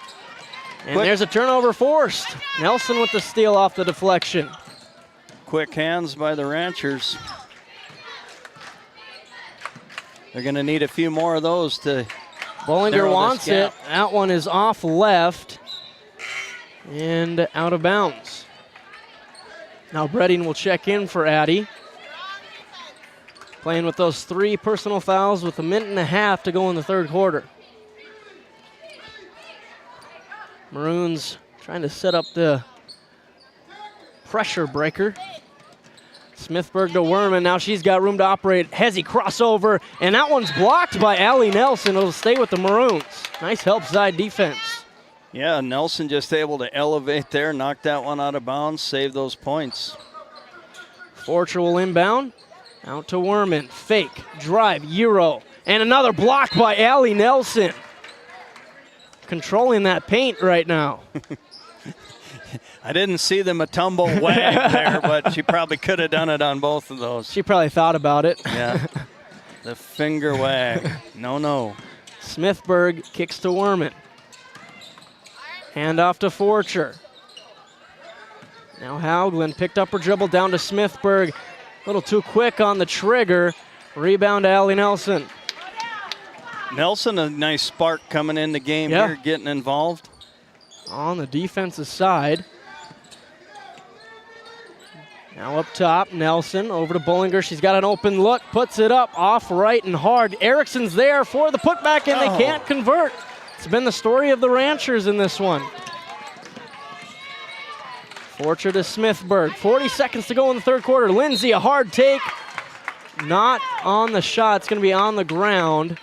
And there's a turnover forced. Nelson with the steal off the deflection. Quick hands by the Ranchers. They're going to need a few more of those to Bollinger wants it. That one is off left and out of bounds. Now Bredding will check in for Addie. Playing with those 3 personal fouls with 1.5 minutes to go in the third quarter. Maroons trying to set up the pressure breaker. Smithburg to Werman. Now she's got room to operate. Hezzy crossover, and that one's blocked by Allie Nelson. It'll stay with the Maroons. Nice help side defense. Yeah, Nelson just able to elevate there, knock that one out of bounds, save those points. Forcher will inbound. Out to Werman. Fake, drive, Euro. And another block by Allie Nelson. Controlling that paint right now. I didn't see the Matumbo wag there, but she probably could have done it on both of those. She probably thought about it. Yeah, the finger wag. No. Smithburg kicks to Werman. Hand off to Forcher. Now Haugland picked up her dribble down to Smithburg. A little too quick on the trigger. Rebound to Allie Nelson. Nelson, a nice spark coming in the game here, getting involved. On the defensive side. Now up top, Nelson over to Bollinger. She's got an open look, puts it up off right and hard. Erickson's there for the putback, and they can't convert. It's been the story of the Ranchers in this one. Forcher to Smithburg. 40 seconds to go in the third quarter. Lindsay, a hard take. Not on the shot. It's going to be on the ground.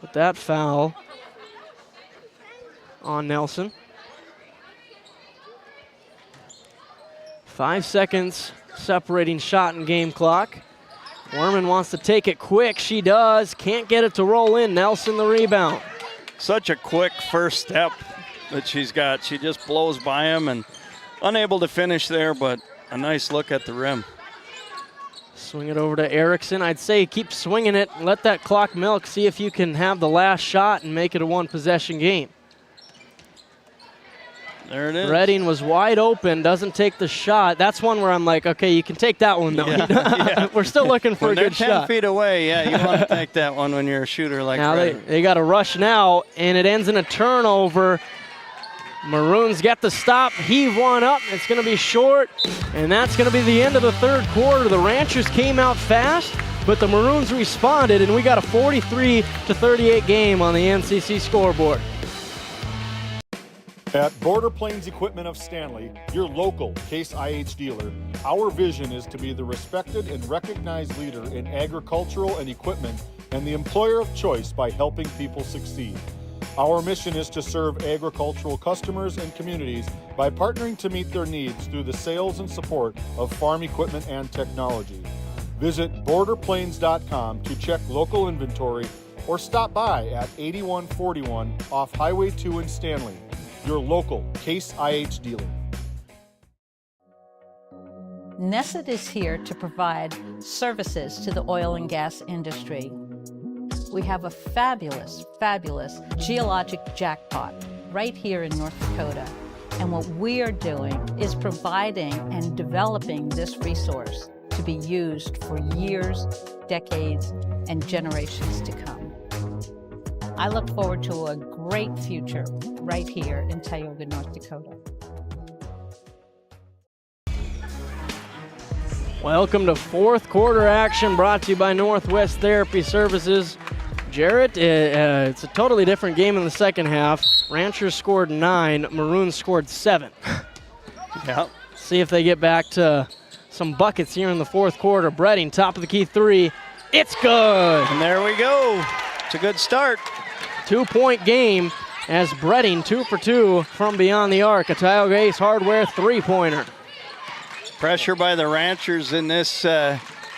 With that foul on Nelson. 5 seconds separating shot and game clock. Werman wants to take it quick. She does. Can't get it to roll in. Nelson the rebound. Such a quick first step that she's got. She just blows by him and unable to finish there, but a nice look at the rim. Swing it over to Erickson. I'd say keep swinging it. Let that clock milk. See if you can have the last shot and make it a one-possession game. There it is. Redding was wide open, doesn't take the shot. That's one where I'm like, okay, you can take that one, though. Yeah. We're still looking for when a good they're 10 shot. feet away, yeah, you want to take that one when you're a shooter like now Redding. they got to rush now, and it ends in a turnover. Maroons get the stop, heave one up. It's going to be short, and that's going to be the end of the third quarter. The Ranchers came out fast, but the Maroons responded, and we got a 43-38 game on the NCC scoreboard. At Border Plains Equipment of Stanley, your local Case IH dealer, our vision is to be the respected and recognized leader in agricultural and equipment and the employer of choice by helping people succeed. Our mission is to serve agricultural customers and communities by partnering to meet their needs through the sales and support of farm equipment and technology. Visit borderplains.com to check local inventory or stop by at 8141 off Highway 2 in Stanley, your local Case IH dealer. Nesset is here to provide services to the oil and gas industry. We have a fabulous, fabulous geologic jackpot right here in North Dakota. And what we are doing is providing and developing this resource to be used for years, decades, and generations to come. I look forward to a great future right here in Tioga, North Dakota. Welcome to fourth quarter action brought to you by Northwest Therapy Services. Jarrett, it's a totally different game in the second half. Ranchers scored 9, Maroons scored 7. Yep. See if they get back to some buckets here in the fourth quarter. Bredding, top of the key three. It's good. And there we go. It's a good start. 2-point game as Bredding 2 for 2 from beyond the arc. A Tioga Ace Hardware three-pointer. Pressure by the Ranchers in this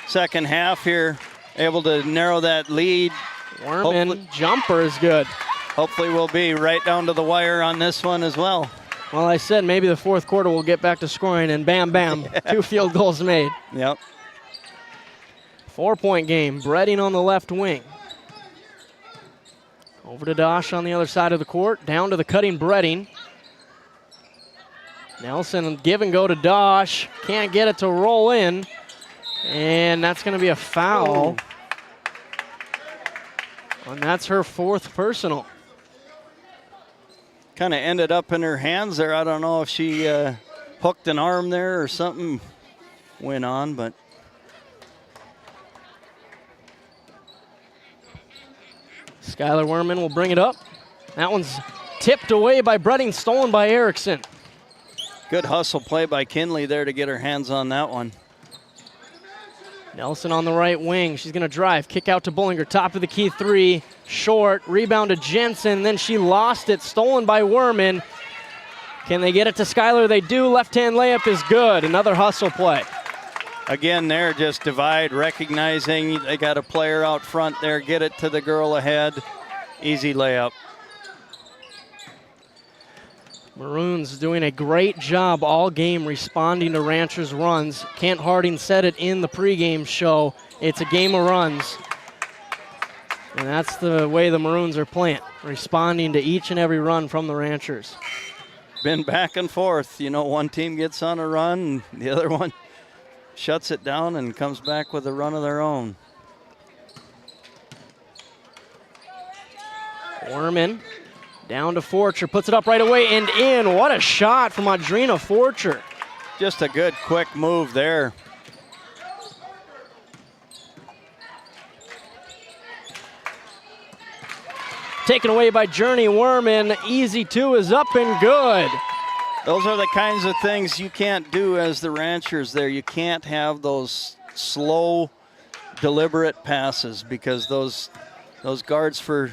second half here. Able to narrow that lead. Worman jumper is good. Hopefully we'll be right down to the wire on this one as well. Well, I said maybe the fourth quarter we'll get back to scoring, and bam, bam, 2 field goals made. Yep. 4-point game. Bredding on the left wing. Over to Dosh on the other side of the court. Down to the cutting Bredding. Nelson give and go to Dosh. Can't get it to roll in. And that's going to be a foul. Oh. And that's her fourth personal. Kind of ended up in her hands there. I don't know if she hooked an arm there or something went on, but. Skylar Werman will bring it up. That one's tipped away by Bredding, stolen by Erickson. Good hustle play by Kinley there to get her hands on that one. Nelson on the right wing. She's going to drive. Kick out to Bullinger. Top of the key three. Short. Rebound to Jensen. Then she lost it. Stolen by Werman. Can they get it to Skylar? They do. Left-hand layup is good. Another hustle play. Again, there, just divide, recognizing they got a player out front there. Get it to the girl ahead. Easy layup. Maroons doing a great job all game responding to Ranchers' runs. Kent Harding said it in the pregame show. It's a game of runs. And that's the way the Maroons are playing, responding to each and every run from the Ranchers. Been back and forth. You know, one team gets on a run, and the other one shuts it down and comes back with a run of their own. Werman down to Forcher, puts it up right away and in. What a shot from Audrina Forcher. Just a good, quick move there. Taken away by Journey Werman. Easy two is up and good. Those are the kinds of things you can't do as the Ranchers there. You can't have those slow, deliberate passes because those guards for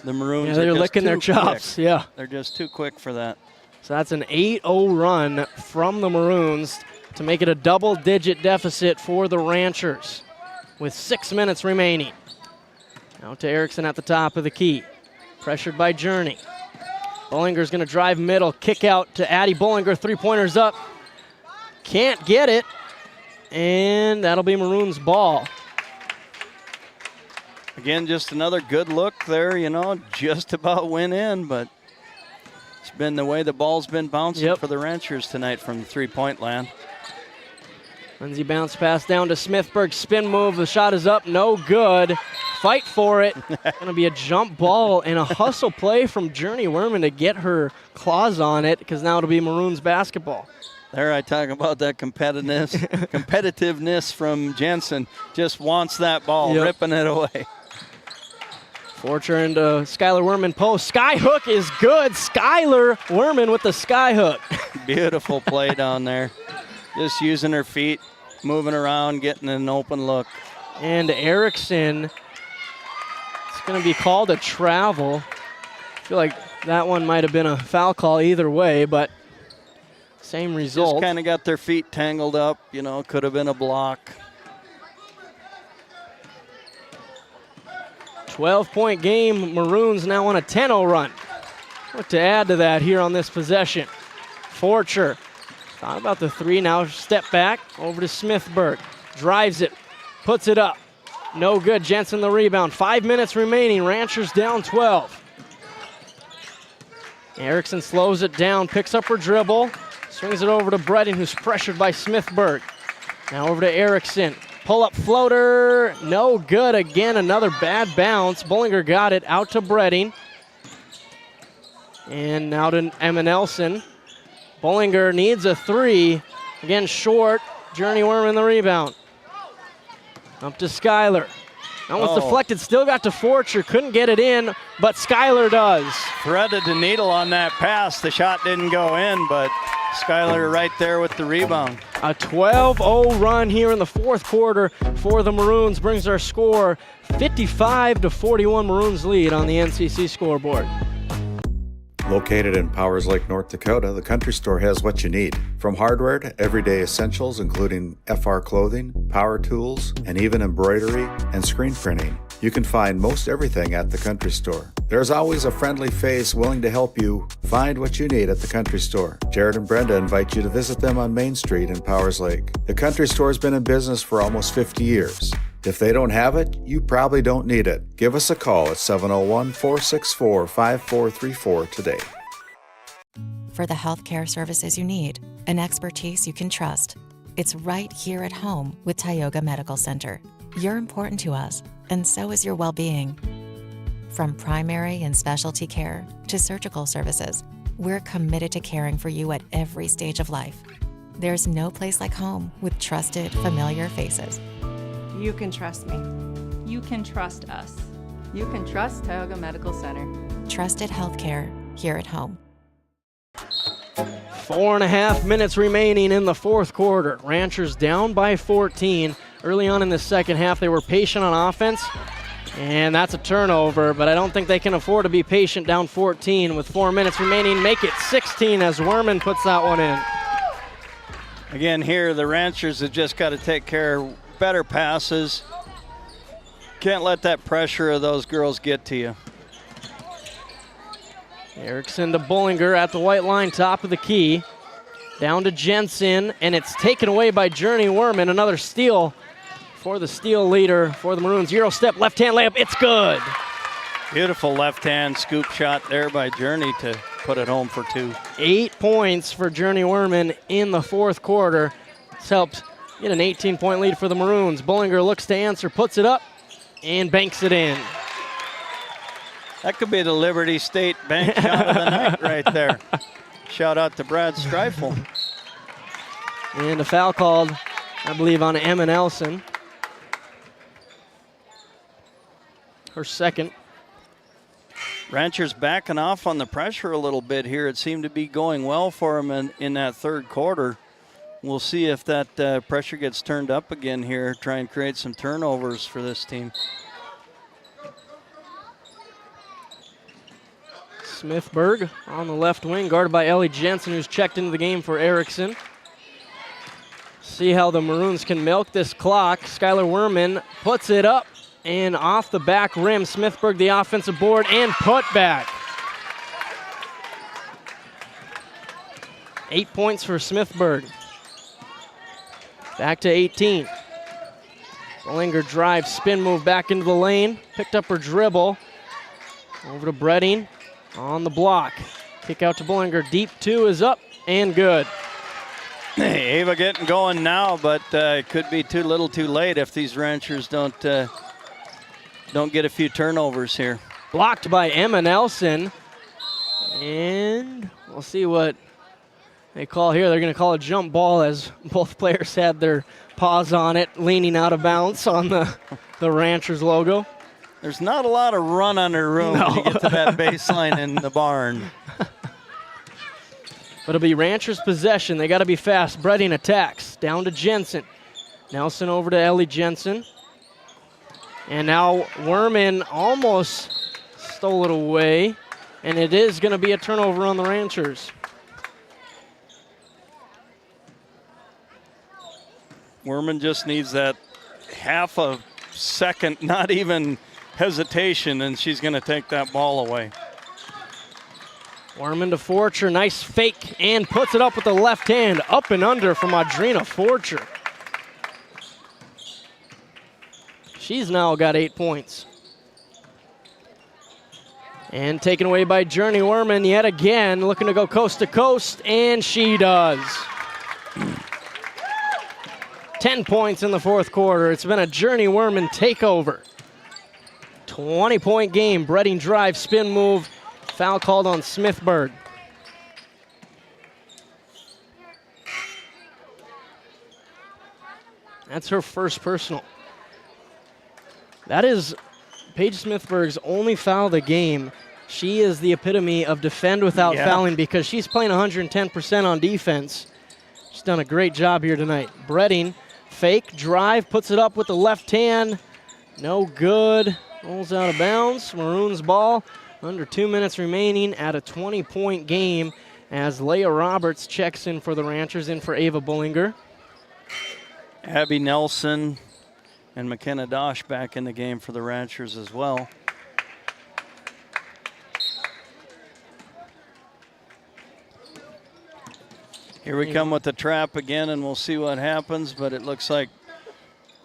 the Maroons they're are just licking their too chops. quick. Yeah. They're just too quick for that. So that's an 8-0 run from the Maroons to make it a double-digit deficit for the Ranchers with 6 minutes remaining. Now to Erickson at the top of the key. Pressured by Journey. Bollinger's going to drive middle, kick out to Addie Bollinger. Three-pointers up. Can't get it. And that'll be Maroons' ball. Again, just another good look there, just about went in, but it's been the way the ball's been bouncing for the Ranchers tonight from the three-point land. Lindsay bounce pass down to Smithburg. Spin move. The shot is up. No good. Fight for it. Going to be a jump ball and a hustle play from Journey Werman to get her claws on it, because now it'll be Maroons basketball. There I talk about that competitiveness from Jensen. Just wants that ball, ripping it away. Forcher into Skylar Werman post. Sky hook is good. Skylar Werman with the sky hook. Beautiful play down there. Just using her feet, moving around, getting an open look. And Erickson, it's going to be called a travel. I feel like that one might have been a foul call either way, but same result. Just kind of got their feet tangled up, could have been a block. 12-point game. Maroons now on a 10-0 run. What to add to that here on this possession? Forcher thought about the three. Now step back over to Smithburg. Drives it. Puts it up. No good. Jensen the rebound. 5 minutes remaining. Ranchers down 12. Erickson slows it down. Picks up her dribble. Swings it over to Bredin, who's pressured by Smithburg. Now over to Erickson. Pull-up floater, no good again. Another bad bounce. Bollinger got it out to Bredin. And now to Emma Nelson. Bollinger needs a three. Again, short. Journey Werman the rebound. Up to Skylar. That one's deflected, still got to Forcher. Couldn't get it in, but Skylar does. Threaded the needle on that pass. The shot didn't go in, but Skylar right there with the rebound. A 12-0 run here in the fourth quarter for the Maroons brings our score 55-41. Maroons lead on the NCC scoreboard. Located in Powers Lake, North Dakota, the Country Store has what you need. From hardware to everyday essentials, including FR clothing, power tools, and even embroidery and screen printing. You can find most everything at the Country Store. There's always a friendly face willing to help you find what you need at the Country Store. Jared and Brenda invite you to visit them on Main Street in Powers Lake. The Country Store has been in business for almost 50 years. If they don't have it, you probably don't need it. Give us a call at 701-464-5434 today. For the healthcare services you need, an expertise you can trust, it's right here at home with Tioga Medical Center. You're important to us, and so is your well-being. From primary and specialty care to surgical services, we're committed to caring for you at every stage of life. There's no place like home with trusted, familiar faces. You can trust me. You can trust us. You can trust Tioga Medical Center. Trusted healthcare here at home. 4.5 minutes remaining in the fourth quarter. Ranchers down by 14. Early on in the second half, they were patient on offense, and that's a turnover, but I don't think they can afford to be patient down 14 with 4 minutes remaining. Make it 16 as Werman puts that one in. Again, here, the Ranchers have just got to take care of better passes. Can't let that pressure of those girls get to you. Erickson to Bollinger at the white line, top of the key. Down to Jensen, and it's taken away by Journey Werman. Another steal for the steal leader for the Maroons. Euro step, left-hand layup, it's good. Beautiful left-hand scoop shot there by Journey to put it home for 2. 8 points for Journey Werman in the fourth quarter. This helped get an 18-point lead for the Maroons. Bollinger looks to answer, puts it up, and banks it in. That could be the Liberty State bank shot of the night right there. Shout out to Brad Streifel. And a foul called, I believe, on Emma Nelson. Her second. Ranchers backing off on the pressure a little bit here. It seemed to be going well for them in that third quarter. We'll see if that pressure gets turned up again here, try and create some turnovers for this team. Smithburg on the left wing, guarded by Ellie Jensen, who's checked into the game for Erickson. See how the Maroons can milk this clock. Skylar Werman puts it up and off the back rim. Smithburg the offensive board and put back. 8 points for Smithburg. Back to 18. Bollinger drive, spin move back into the lane. Picked up her dribble. Over to Bredding on the block. Kick out to Bollinger. Deep 2 is up and good. Hey, Ava getting going now, but it could be too little too late if these Ranchers don't get a few turnovers here. Blocked by Emma Nelson. And we'll see what they call here. They're going to call a jump ball as both players had their paws on it, leaning out of bounds on the Ranchers logo. There's not a lot of run under room to get to that baseline in the barn. But it'll be Ranchers' possession. They got to be fast. Bredding attacks. Down to Jensen. Nelson over to Ellie Jensen. And now Werman almost stole it away. And it is going to be a turnover on the Ranchers. Werman just needs that half a second, not even hesitation, and she's going to take that ball away. Werman to Forcher, nice fake, and puts it up with the left hand, up and under from Audrina Forcher. She's now got 8 points. And taken away by Journey Werman yet again, looking to go coast to coast, and she does. 10 points in the fourth quarter. It's been a Journey Werman takeover. 20-point game. Bredding drive, spin move. Foul called on Smithburg. That's her first personal. That is Paige Smithburg's only foul of the game. She is the epitome of defend without fouling because she's playing 110% on defense. She's done a great job here tonight. Bredding, fake, drive, puts it up with the left hand. No good. Rolls out of bounds. Maroons ball. Under 2 minutes remaining at a 20-point game as Leah Roberts checks in for the Ranchers, in for Ava Bollinger. Abby Nelson and McKenna Dosh back in the game for the Ranchers as well. Here we come with the trap again, and we'll see what happens, but it looks like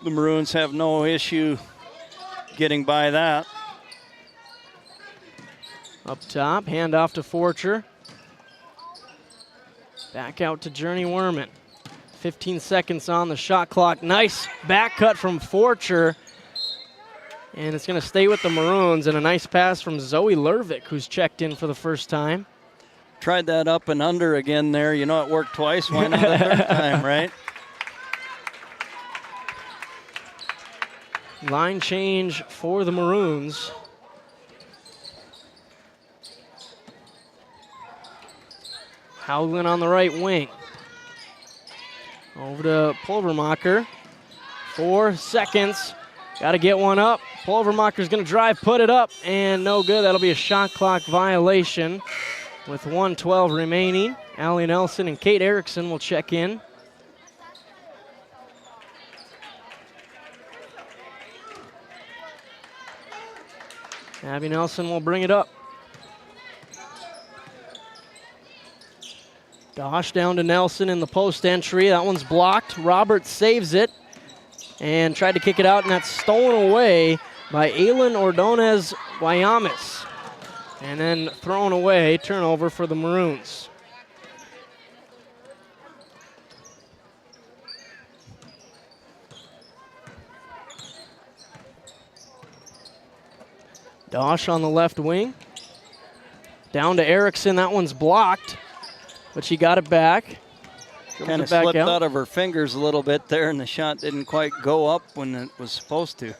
the Maroons have no issue getting by that. Up top, handoff to Forcher. Back out to Journey Werman. 15 seconds on the shot clock. Nice back cut from Forcher. And it's going to stay with the Maroons, and a nice pass from Zoe Lervik, who's checked in for the first time. Tried that up and under again there. You know, it worked twice. Why not a third time, right? Line change for the Maroons. Howland on the right wing. Over to Pulvermacher. 4 seconds. Got to get one up. Pulvermacher's going to drive, put it up, and no good. That'll be a shot clock violation with 1:12 remaining. Allie Nelson and Kate Erickson will check in. Abby Nelson will bring it up. Dosh down to Nelson in the post entry. That one's blocked. Roberts saves it and tried to kick it out, and that's stolen away by Aylin Ordonez Guayamis. And then thrown away, turnover for the Maroons. Dosh on the left wing. Down to Erickson. That one's blocked, but she got it back. Kind of slipped out of her fingers a little bit there, and the shot didn't quite go up when it was supposed to.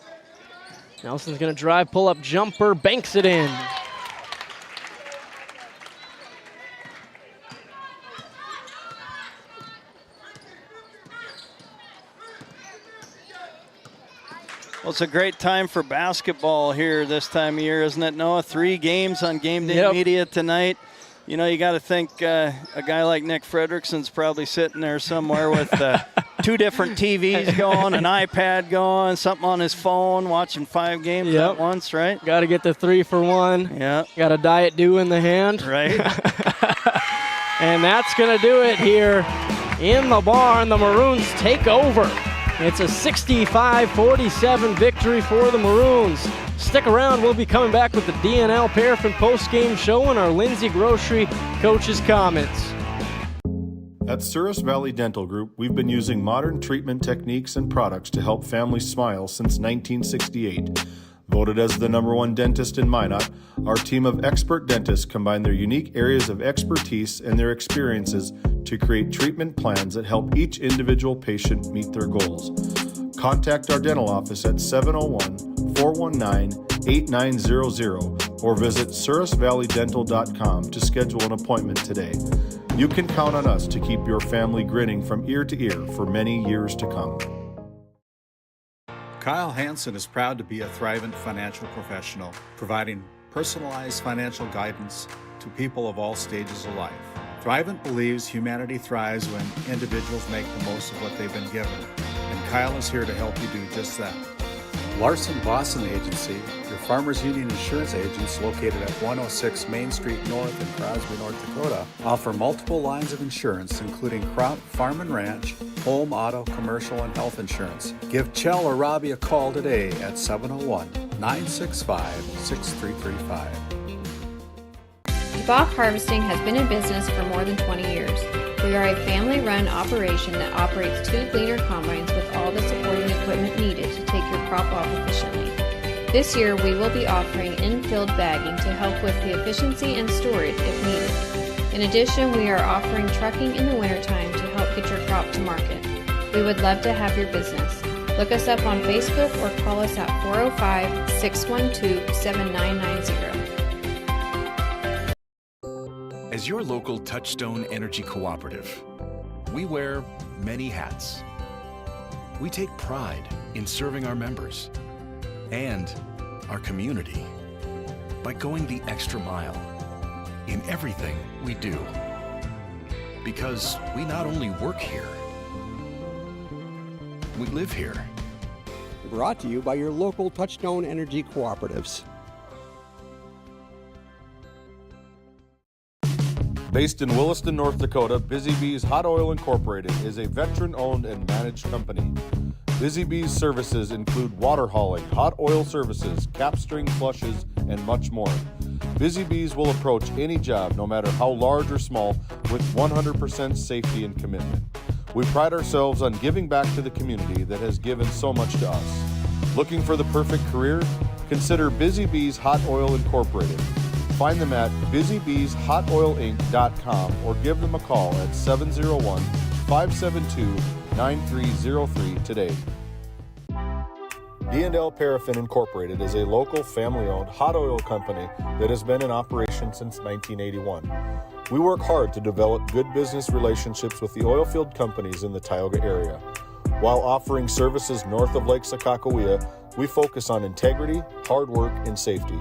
Nelson's going to drive, pull up jumper, banks it in. Well, it's a great time for basketball here this time of year, isn't it, Noah? 3 games on GameDay Media tonight. You know, you got to think a guy like Nick Frederickson's probably sitting there somewhere with 2 different TVs going, an iPad going, something on his phone, watching 5 games at once, right? Got to get the 3 for 1. Yeah. Got a Diet Dew in the hand. Right. And that's going to do it here in the barn. The Maroons take over. It's a 65-47 victory for the Maroons. Stick around. We'll be coming back with the DNL Paraffin postgame show and our Lindsay Grocery coach's comments. At Souris Valley Dental Group, we've been using modern treatment techniques and products to help families smile since 1968. Voted as the #1 dentist in Minot, our team of expert dentists combine their unique areas of expertise and their experiences to create treatment plans that help each individual patient meet their goals. Contact our dental office at 701-419-8900 or visit sourisvalleydental.com to schedule an appointment today. You can count on us to keep your family grinning from ear to ear for many years to come. Kyle Hansen is proud to be a Thrivent financial professional, providing personalized financial guidance to people of all stages of life. Thrivent believes humanity thrives when individuals make the most of what they've been given, and Kyle is here to help you do just that. Larson Boston Agency, your Farmers Union insurance agents located at 106 Main Street North in Crosby, North Dakota, offer multiple lines of insurance, including crop, farm and ranch, home, auto, commercial, and health insurance. Give Chell or Robbie a call today at 701-965-6335. DeBoff Harvesting has been in business for more than 20 years. We are a family-run operation that operates 2 gleaner combines with all the supporting equipment needed to take your crop off efficiently. This year, we will be offering in-field bagging to help with the efficiency and storage if needed. In addition, we are offering trucking in the wintertime to help get your crop to market. We would love to have your business. Look us up on Facebook or call us at 405-612-7990. As your local Touchstone Energy Cooperative, we wear many hats. We take pride in serving our members and our community by going the extra mile in everything we do. Because we not only work here, we live here. Brought to you by your local Touchstone Energy Cooperatives. Based in Williston, North Dakota, Busy Bees Hot Oil Incorporated is a veteran-owned and managed company. Busy Bees services include water hauling, hot oil services, cap string flushes, and much more. Busy Bees will approach any job, no matter how large or small, with 100% safety and commitment. We pride ourselves on giving back to the community that has given so much to us. Looking for the perfect career? Consider Busy Bees Hot Oil Incorporated. Find them at busybeeshotoilinc.com or give them a call at 701-572-9303 today. D&L Paraffin Incorporated is a local family-owned hot oil company that has been in operation since 1981. We work hard to develop good business relationships with the oilfield companies in the Tioga area. While offering services north of Lake Sakakawea, we focus on integrity, hard work, and safety.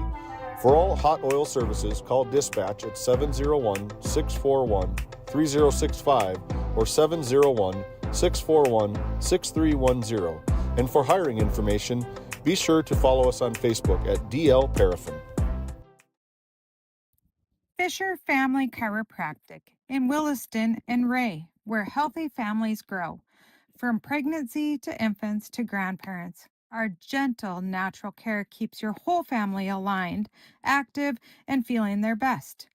For all hot oil services, call dispatch at 701-641-3065 or 701-641-6310. And for hiring information, be sure to follow us on Facebook at DL Paraffin. Fisher Family Chiropractic in Williston and Ray, where healthy families grow. From pregnancy to infants to grandparents, our gentle natural care keeps your whole family aligned, active, and feeling their best.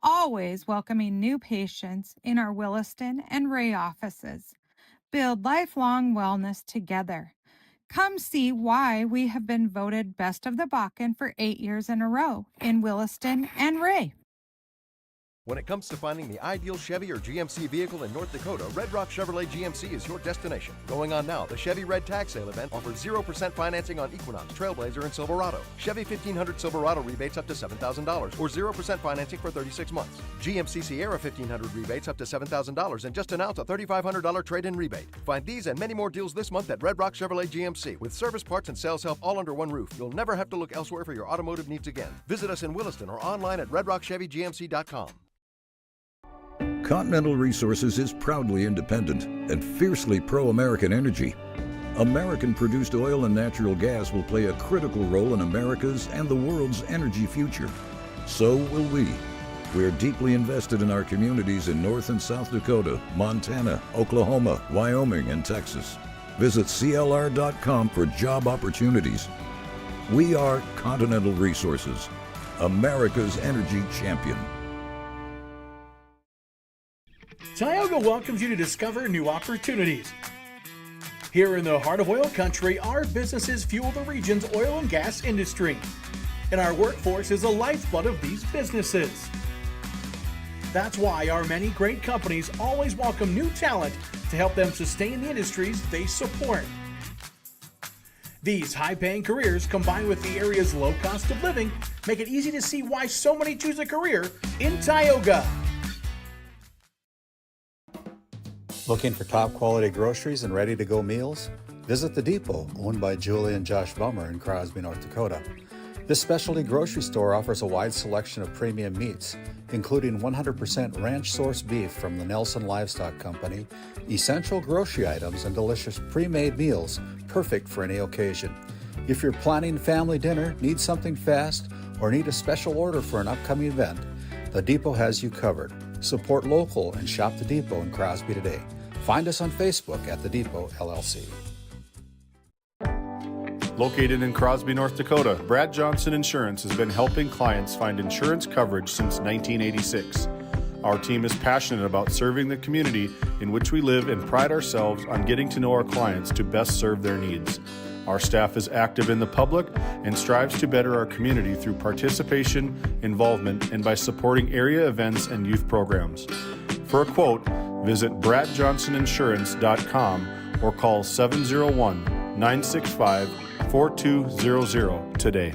Always welcoming new patients in our Williston and Ray offices. Build lifelong wellness together. Come see why we have been voted Best of the Bakken for 8 years in a row in Williston and Ray. When it comes to finding the ideal Chevy or GMC vehicle in North Dakota, Red Rock Chevrolet GMC is your destination. Going on now, the Chevy Red Tag Sale event offers 0% financing on Equinox, Trailblazer, and Silverado. Chevy 1500 Silverado rebates up to $7,000 or 0% financing for 36 months. GMC Sierra 1500 rebates up to $7,000 and just announced a $3,500 trade-in rebate. Find these and many more deals this month at Red Rock Chevrolet GMC. With service, parts, and sales help all under one roof, you'll never have to look elsewhere for your automotive needs again. Visit us in Williston or online at redrockchevygmc.com. Continental Resources is proudly independent and fiercely pro-American energy. American-produced oil and natural gas will play a critical role in America's and the world's energy future. So will we. We are deeply invested in our communities in North and South Dakota, Montana, Oklahoma, Wyoming, and Texas. Visit CLR.com for job opportunities. We are Continental Resources, America's energy champion. Tioga welcomes you to discover new opportunities. Here in the heart of oil country, our businesses fuel the region's oil and gas industry, and our workforce is the lifeblood of these businesses. That's why our many great companies always welcome new talent to help them sustain the industries they support. These high-paying careers, combined with the area's low cost of living, make it easy to see why so many choose a career in Tioga. Looking for top quality groceries and ready-to-go meals? Visit The Depot, owned by Julie and Josh Bummer in Crosby, North Dakota. This specialty grocery store offers a wide selection of premium meats, including 100% ranch-sourced beef from the Nelson Livestock Company, essential grocery items, and delicious pre-made meals perfect for any occasion. If you're planning family dinner, need something fast, or need a special order for an upcoming event, The Depot has you covered. Support local and shop The Depot in Crosby today. Find us on Facebook at The Depot LLC. Located in Crosby, North Dakota, Brad Johnson Insurance has been helping clients find insurance coverage since 1986. Our team is passionate about serving the community in which we live and pride ourselves on getting to know our clients to best serve their needs. Our staff is active in the public and strives to better our community through participation, involvement, and by supporting area events and youth programs. For a quote, visit bradjohnsoninsurance.com or call 701-965-4200 today.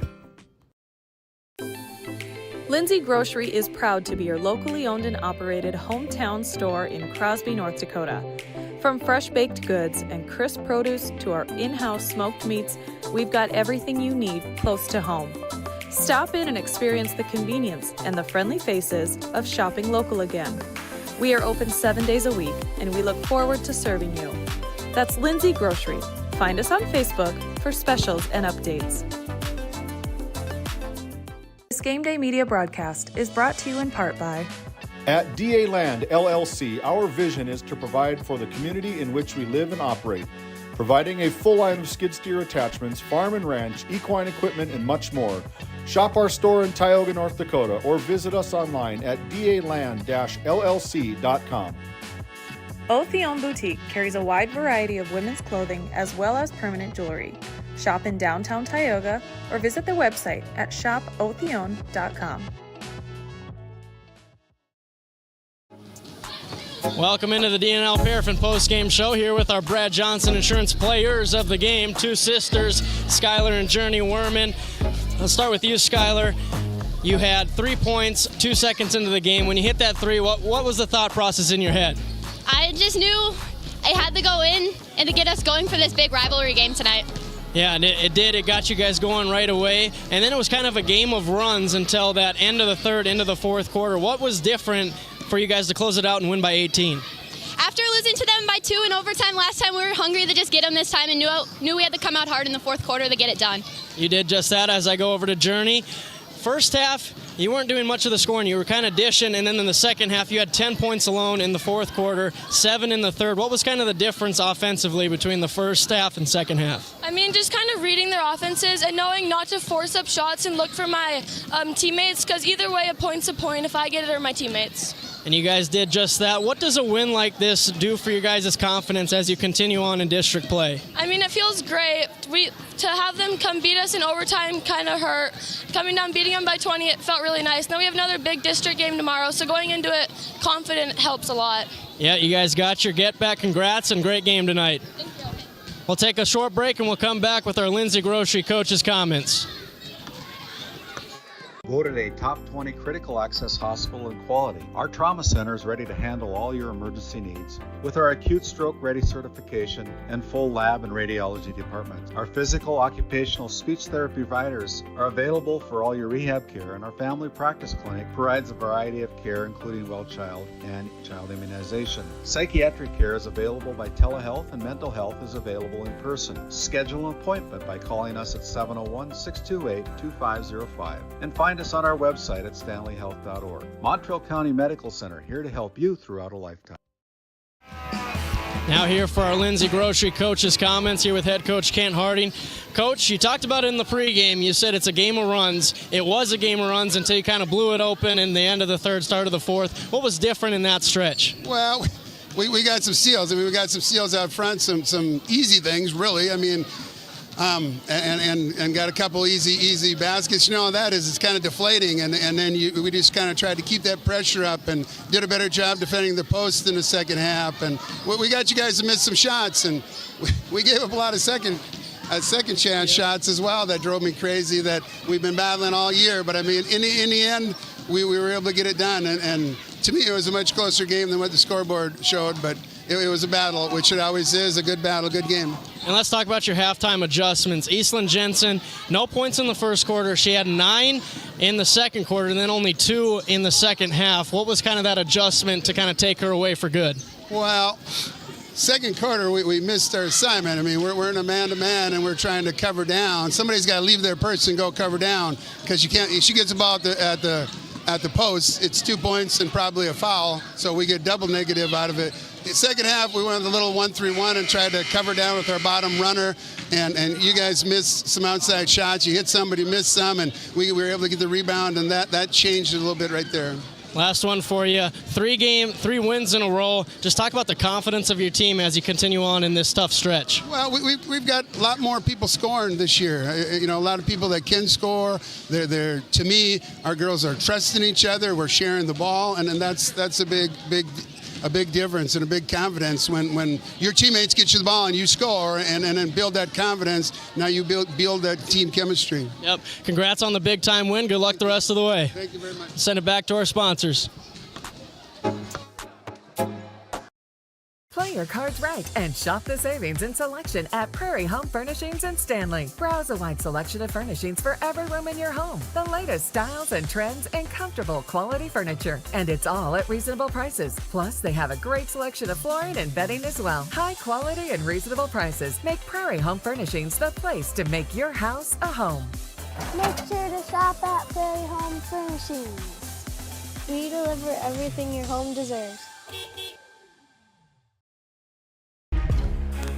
Lindsay Grocery is proud to be your locally owned and operated hometown store in Crosby, North Dakota. From fresh baked goods and crisp produce to our in-house smoked meats, we've got everything you need close to home. Stop in and experience the convenience and the friendly faces of shopping local again. We are open 7 days a week, and we look forward to serving you. That's Lindsay Grocery. Find us on Facebook for specials and updates. This GameDay Media broadcast is brought to you in part by At DA Land LLC, our vision is to provide for the community in which we live and operate, providing a full line of skid steer attachments, farm and ranch, equine equipment, and much more. Shop our store in Tioga, North Dakota, or visit us online at daland-llc.com. Otheon Boutique carries a wide variety of women's clothing as well as permanent jewelry. Shop in downtown Tioga or visit their website at shopotheon.com. Welcome into the DNL Paraffin Postgame Show here with our Brad Johnson Insurance players of the game, two sisters, Skylar and Journey Werman. Let's start with you, Skylar. You had 3 points 2 seconds into the game. When you hit that three, what was the thought process in your head? I just knew I had to go in and to get us going for this big rivalry game tonight. Yeah, and it did. It got you guys going right away. And then it was kind of a game of runs until that end of the third, into the fourth quarter. What was different for you guys to close it out and win by 18? After losing to them by 2 in overtime last time, we were hungry to just get them this time and knew we had to come out hard in the fourth quarter to get it done. You did just that. As I go over to Journey, first half, you weren't doing much of the scoring. You were kind of dishing, and then in the second half, you had 10 points alone in the fourth quarter, 7 in the third. What was kind of the difference offensively between the first half and second half? I mean, just kind of reading their offenses and knowing not to force up shots and look for my teammates, because either way, a point's a point if I get it or my teammates. And you guys did just that. What does a win like this do for your guys' confidence as you continue on in district play? I mean, it feels great. To have them come beat us in overtime kind of hurt. Coming down, beating them by 20, it felt really nice. Now we have another big district game tomorrow, so going into it confident helps a lot. Yeah, you guys got your get back. Congrats and great game tonight. Thank you. We'll take a short break and we'll come back with our Lindsay Grocery coach's comments. Voted a top 20 critical access hospital in quality, our trauma center is ready to handle all your emergency needs. With our acute stroke ready certification and full lab and radiology department, our physical, occupational, speech therapy providers are available for all your rehab care, and our family practice clinic provides a variety of care including well child and child immunization. Psychiatric care is available by telehealth, and mental health is available in person. Schedule an appointment by calling us at 701-628-2505. And finally, find us on our website at stanleyhealth.org. Montreal County Medical Center, here to help you throughout a lifetime. Now here for our Lindsay Grocery Coach's comments here with head coach Kent Harding. Coach, you talked about it in the pregame. You said it's a game of runs. It was a game of runs until you kind of blew it open in the end of the third, start of the fourth. What was different in that stretch? Well, we got some steals. I mean, we got some steals out front, some easy things, really. I mean, and got a couple easy baskets. You know how that is. It's kind of deflating, and then we just kind of tried to keep that pressure up and did a better job defending the post in the second half. And we got you guys to miss some shots, and we gave up a lot of second chance shots as well. That drove me crazy. That we've been battling all year. But I mean, in the end, we were able to get it done. And to me, it was a much closer game than what the scoreboard showed. But it was a battle, which it always is, a good battle, good game. And let's talk about your halftime adjustments. Eastland Jensen, no points in the first quarter. She had 9 in the second quarter and then only 2 in the second half. What was kind of that adjustment to kind of take her away for good? Well, second quarter, we missed our assignment. I mean, we're in a man-to-man, and we're trying to cover down. Somebody's got to leave their person and go cover down, because you can't. If she gets the ball at the post, it's 2 points and probably a foul, so we get double negative out of it. The second half, we went with a little 1-3-1 and tried to cover down with our bottom runner, and you guys missed some outside shots. You hit somebody, missed some, and we were able to get the rebound, and that changed it a little bit right there. Last one for you. 3 wins in a row. Just talk about the confidence of your team as you continue on in this tough stretch. Well, we've got a lot more people scoring this year. You know, a lot of people that can score. They're to me, our girls are trusting each other. We're sharing the ball, and that's a big difference and a big confidence when your teammates get you the ball and you score and then build that confidence. Now you build that team chemistry. Yep. Congrats on the big time win. Good luck the rest of the way. Thank you very much. Send it back to our sponsors. Play your cards right and shop the savings and selection at Prairie Home Furnishings in Stanley. Browse a wide selection of furnishings for every room in your home. The latest styles and trends and comfortable quality furniture. And it's all at reasonable prices. Plus, they have a great selection of flooring and bedding as well. High quality and reasonable prices make Prairie Home Furnishings the place to make your house a home. Make sure to shop at Prairie Home Furnishings. We deliver everything your home deserves.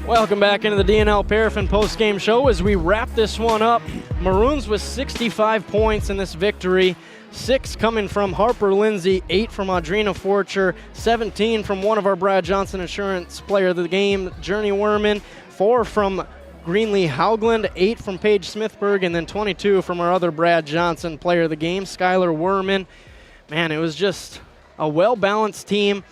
Welcome back into the DNL Paraffin post-game show as we wrap this one up. Maroons with 65 points in this victory. 6 coming from Harper Lindsay, 8 from Audrina Forcher, 17 from one of our Brad Johnson Insurance Player of the Game, Journey Werman, 4 from Greenlee Haugland, 8 from Paige Smithberg, and then 22 from our other Brad Johnson Player of the Game, Skylar Werman. Man, it was just a well-balanced team.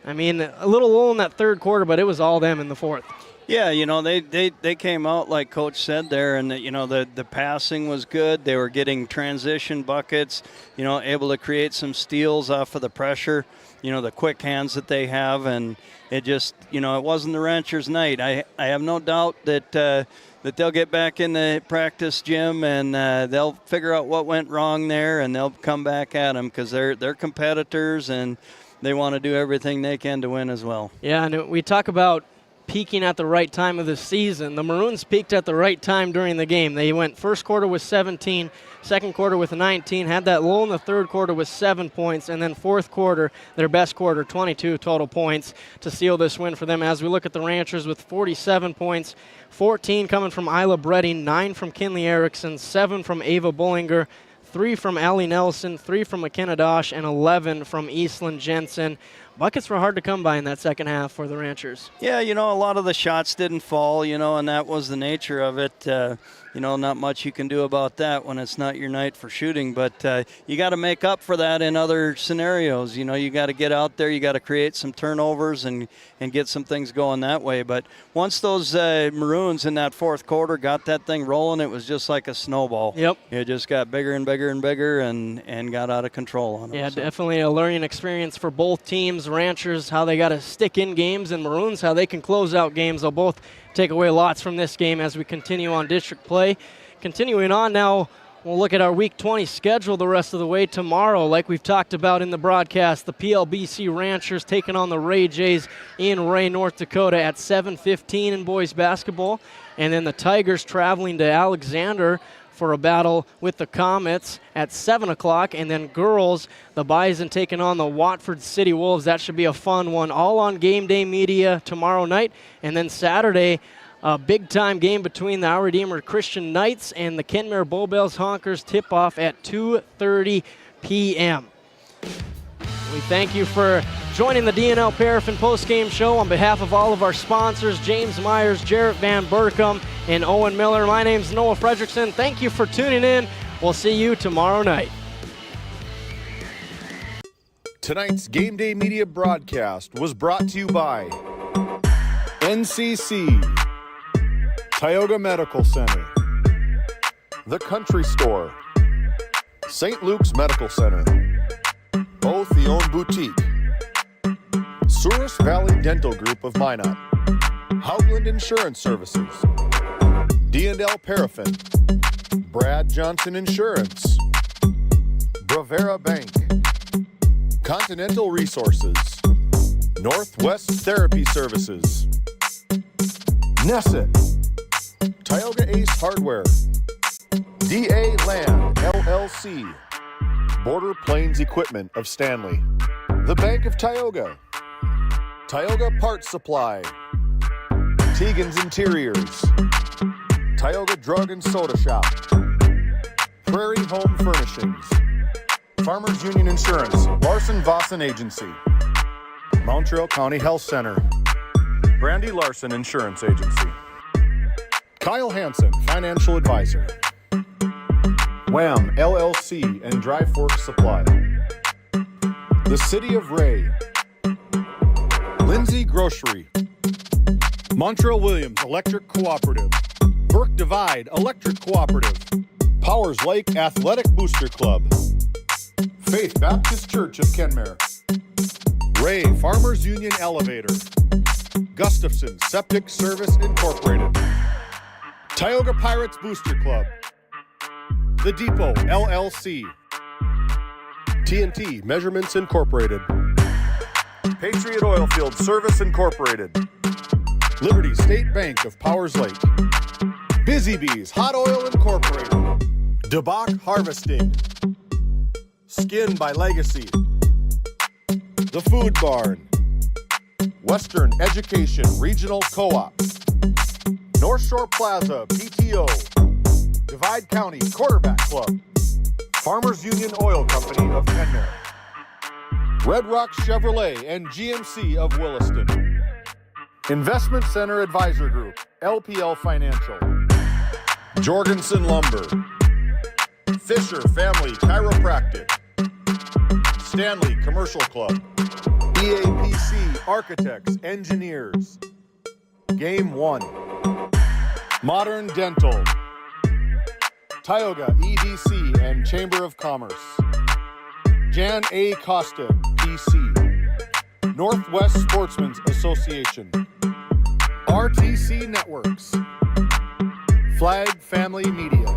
I mean, a little low in that third quarter, but it was all them in the fourth. Yeah, you know, they came out like Coach said there, and you know the passing was good. They were getting transition buckets, you know, able to create some steals off of the pressure, you know, the quick hands that they have, and it just, you know, it wasn't the Ranchers' night. I have no doubt that they'll get back in the practice gym and they'll figure out what went wrong there, and they'll come back at them because they're competitors and they want to do everything they can to win as well. Yeah, and we talk about peaking at the right time of the season. The Maroons peaked at the right time during the game. They went first quarter with 17, second quarter with 19, had that lull in the third quarter with 7 points, and then fourth quarter, their best quarter, 22 total points to seal this win for them. As we look at the Ranchers with 47 points, 14 coming from Isla Bredding, 9 from Kinley Erickson, 7 from Ava Bullinger, 3 from Allie Nelson, 3 from McKenna Dosh, and 11 from Eastland Jensen. Buckets were hard to come by in that second half for the Ranchers. Yeah, you know, a lot of the shots didn't fall, you know, and that was the nature of it. You know, not much you can do about that when it's not your night for shooting, but you got to make up for that in other scenarios. You know, you got to get out there, you got to create some turnovers and get some things going that way. But once those Maroons in that fourth quarter got that thing rolling, it was just like a snowball. Yep. It just got bigger and bigger and bigger and got out of control on them. Yeah, so definitely a learning experience for both teams. Ranchers, how they got to stick in games, and Maroons, how they can close out games. They'll both take away lots from this game as we continue on district play. Continuing on now, we'll look at our Week 20 schedule the rest of the way. Tomorrow, like we've talked about in the broadcast, the PLBC Ranchers taking on the Ray Jays in Ray, North Dakota at 7:15 in boys basketball. And then the Tigers traveling to Alexander for a battle with the Comets at 7 o'clock. And then girls, the Bison taking on the Watford City Wolves. That should be a fun one. All on GameDay Media tomorrow night. And then Saturday, a big-time game between the Our Redeemer Christian Knights and the Kentmere Bowbells Honkers. Tip-off at 2:30 p.m. We thank you for joining the DNL Paraffin Postgame Show. On behalf of all of our sponsors, James Myers, Jarrett Van Berkom, and Owen Miller, my name's Noah Fredrickson. Thank you for tuning in. We'll see you tomorrow night. Tonight's Game Day Media broadcast was brought to you by NCC, Tioga Medical Center, The Country Store, St. Luke's Medical Center, Both the Own Boutique, Souris Valley Dental Group of Minot, Haugland Insurance Services, D&L Paraffin, Brad Johnson Insurance, Bravera Bank, Continental Resources, Northwest Therapy Services, Nesset, Tioga Ace Hardware, DA Land LLC, Border Plains Equipment of Stanley, the Bank of Tioga, Tioga Parts Supply, Tegan's Interiors, Tioga Drug and Soda Shop, Prairie Home Furnishings, Farmers Union Insurance, Larson Vossen Agency, Montreal County Health Center, Brandy Larson Insurance Agency, Kyle Hansen, Financial Advisor, Wham LLC and Dry Fork Supply, the City of Ray, Lindsay Grocery, Montreal Williams Electric Cooperative, Burke Divide Electric Cooperative, Powers Lake Athletic Booster Club, Faith Baptist Church of Kenmare, Ray Farmers Union Elevator, Gustafson Septic Service Incorporated, Tioga Pirates Booster Club, The Depot LLC, TNT Measurements Incorporated, Patriot Oilfield Service Incorporated, Liberty State Bank of Powers Lake, Busy Bees Hot Oil Incorporated, DeBach Harvesting, Skin by Legacy, The Food Barn, Western Education Regional Co-op, North Shore Plaza PTO, Divide County Quarterback Club, Farmers Union Oil Company of Kenmare, Red Rock Chevrolet and GMC of Williston, Investment Center Advisor Group, LPL Financial, Jorgensen Lumber, Fisher Family Chiropractic, Stanley Commercial Club, EAPC Architects, Engineers, Game 1, Modern Dental, Tioga EDC and Chamber of Commerce, Jan A. Costa, PC, Northwest Sportsmen's Association, RTC Networks, Flag Family Media,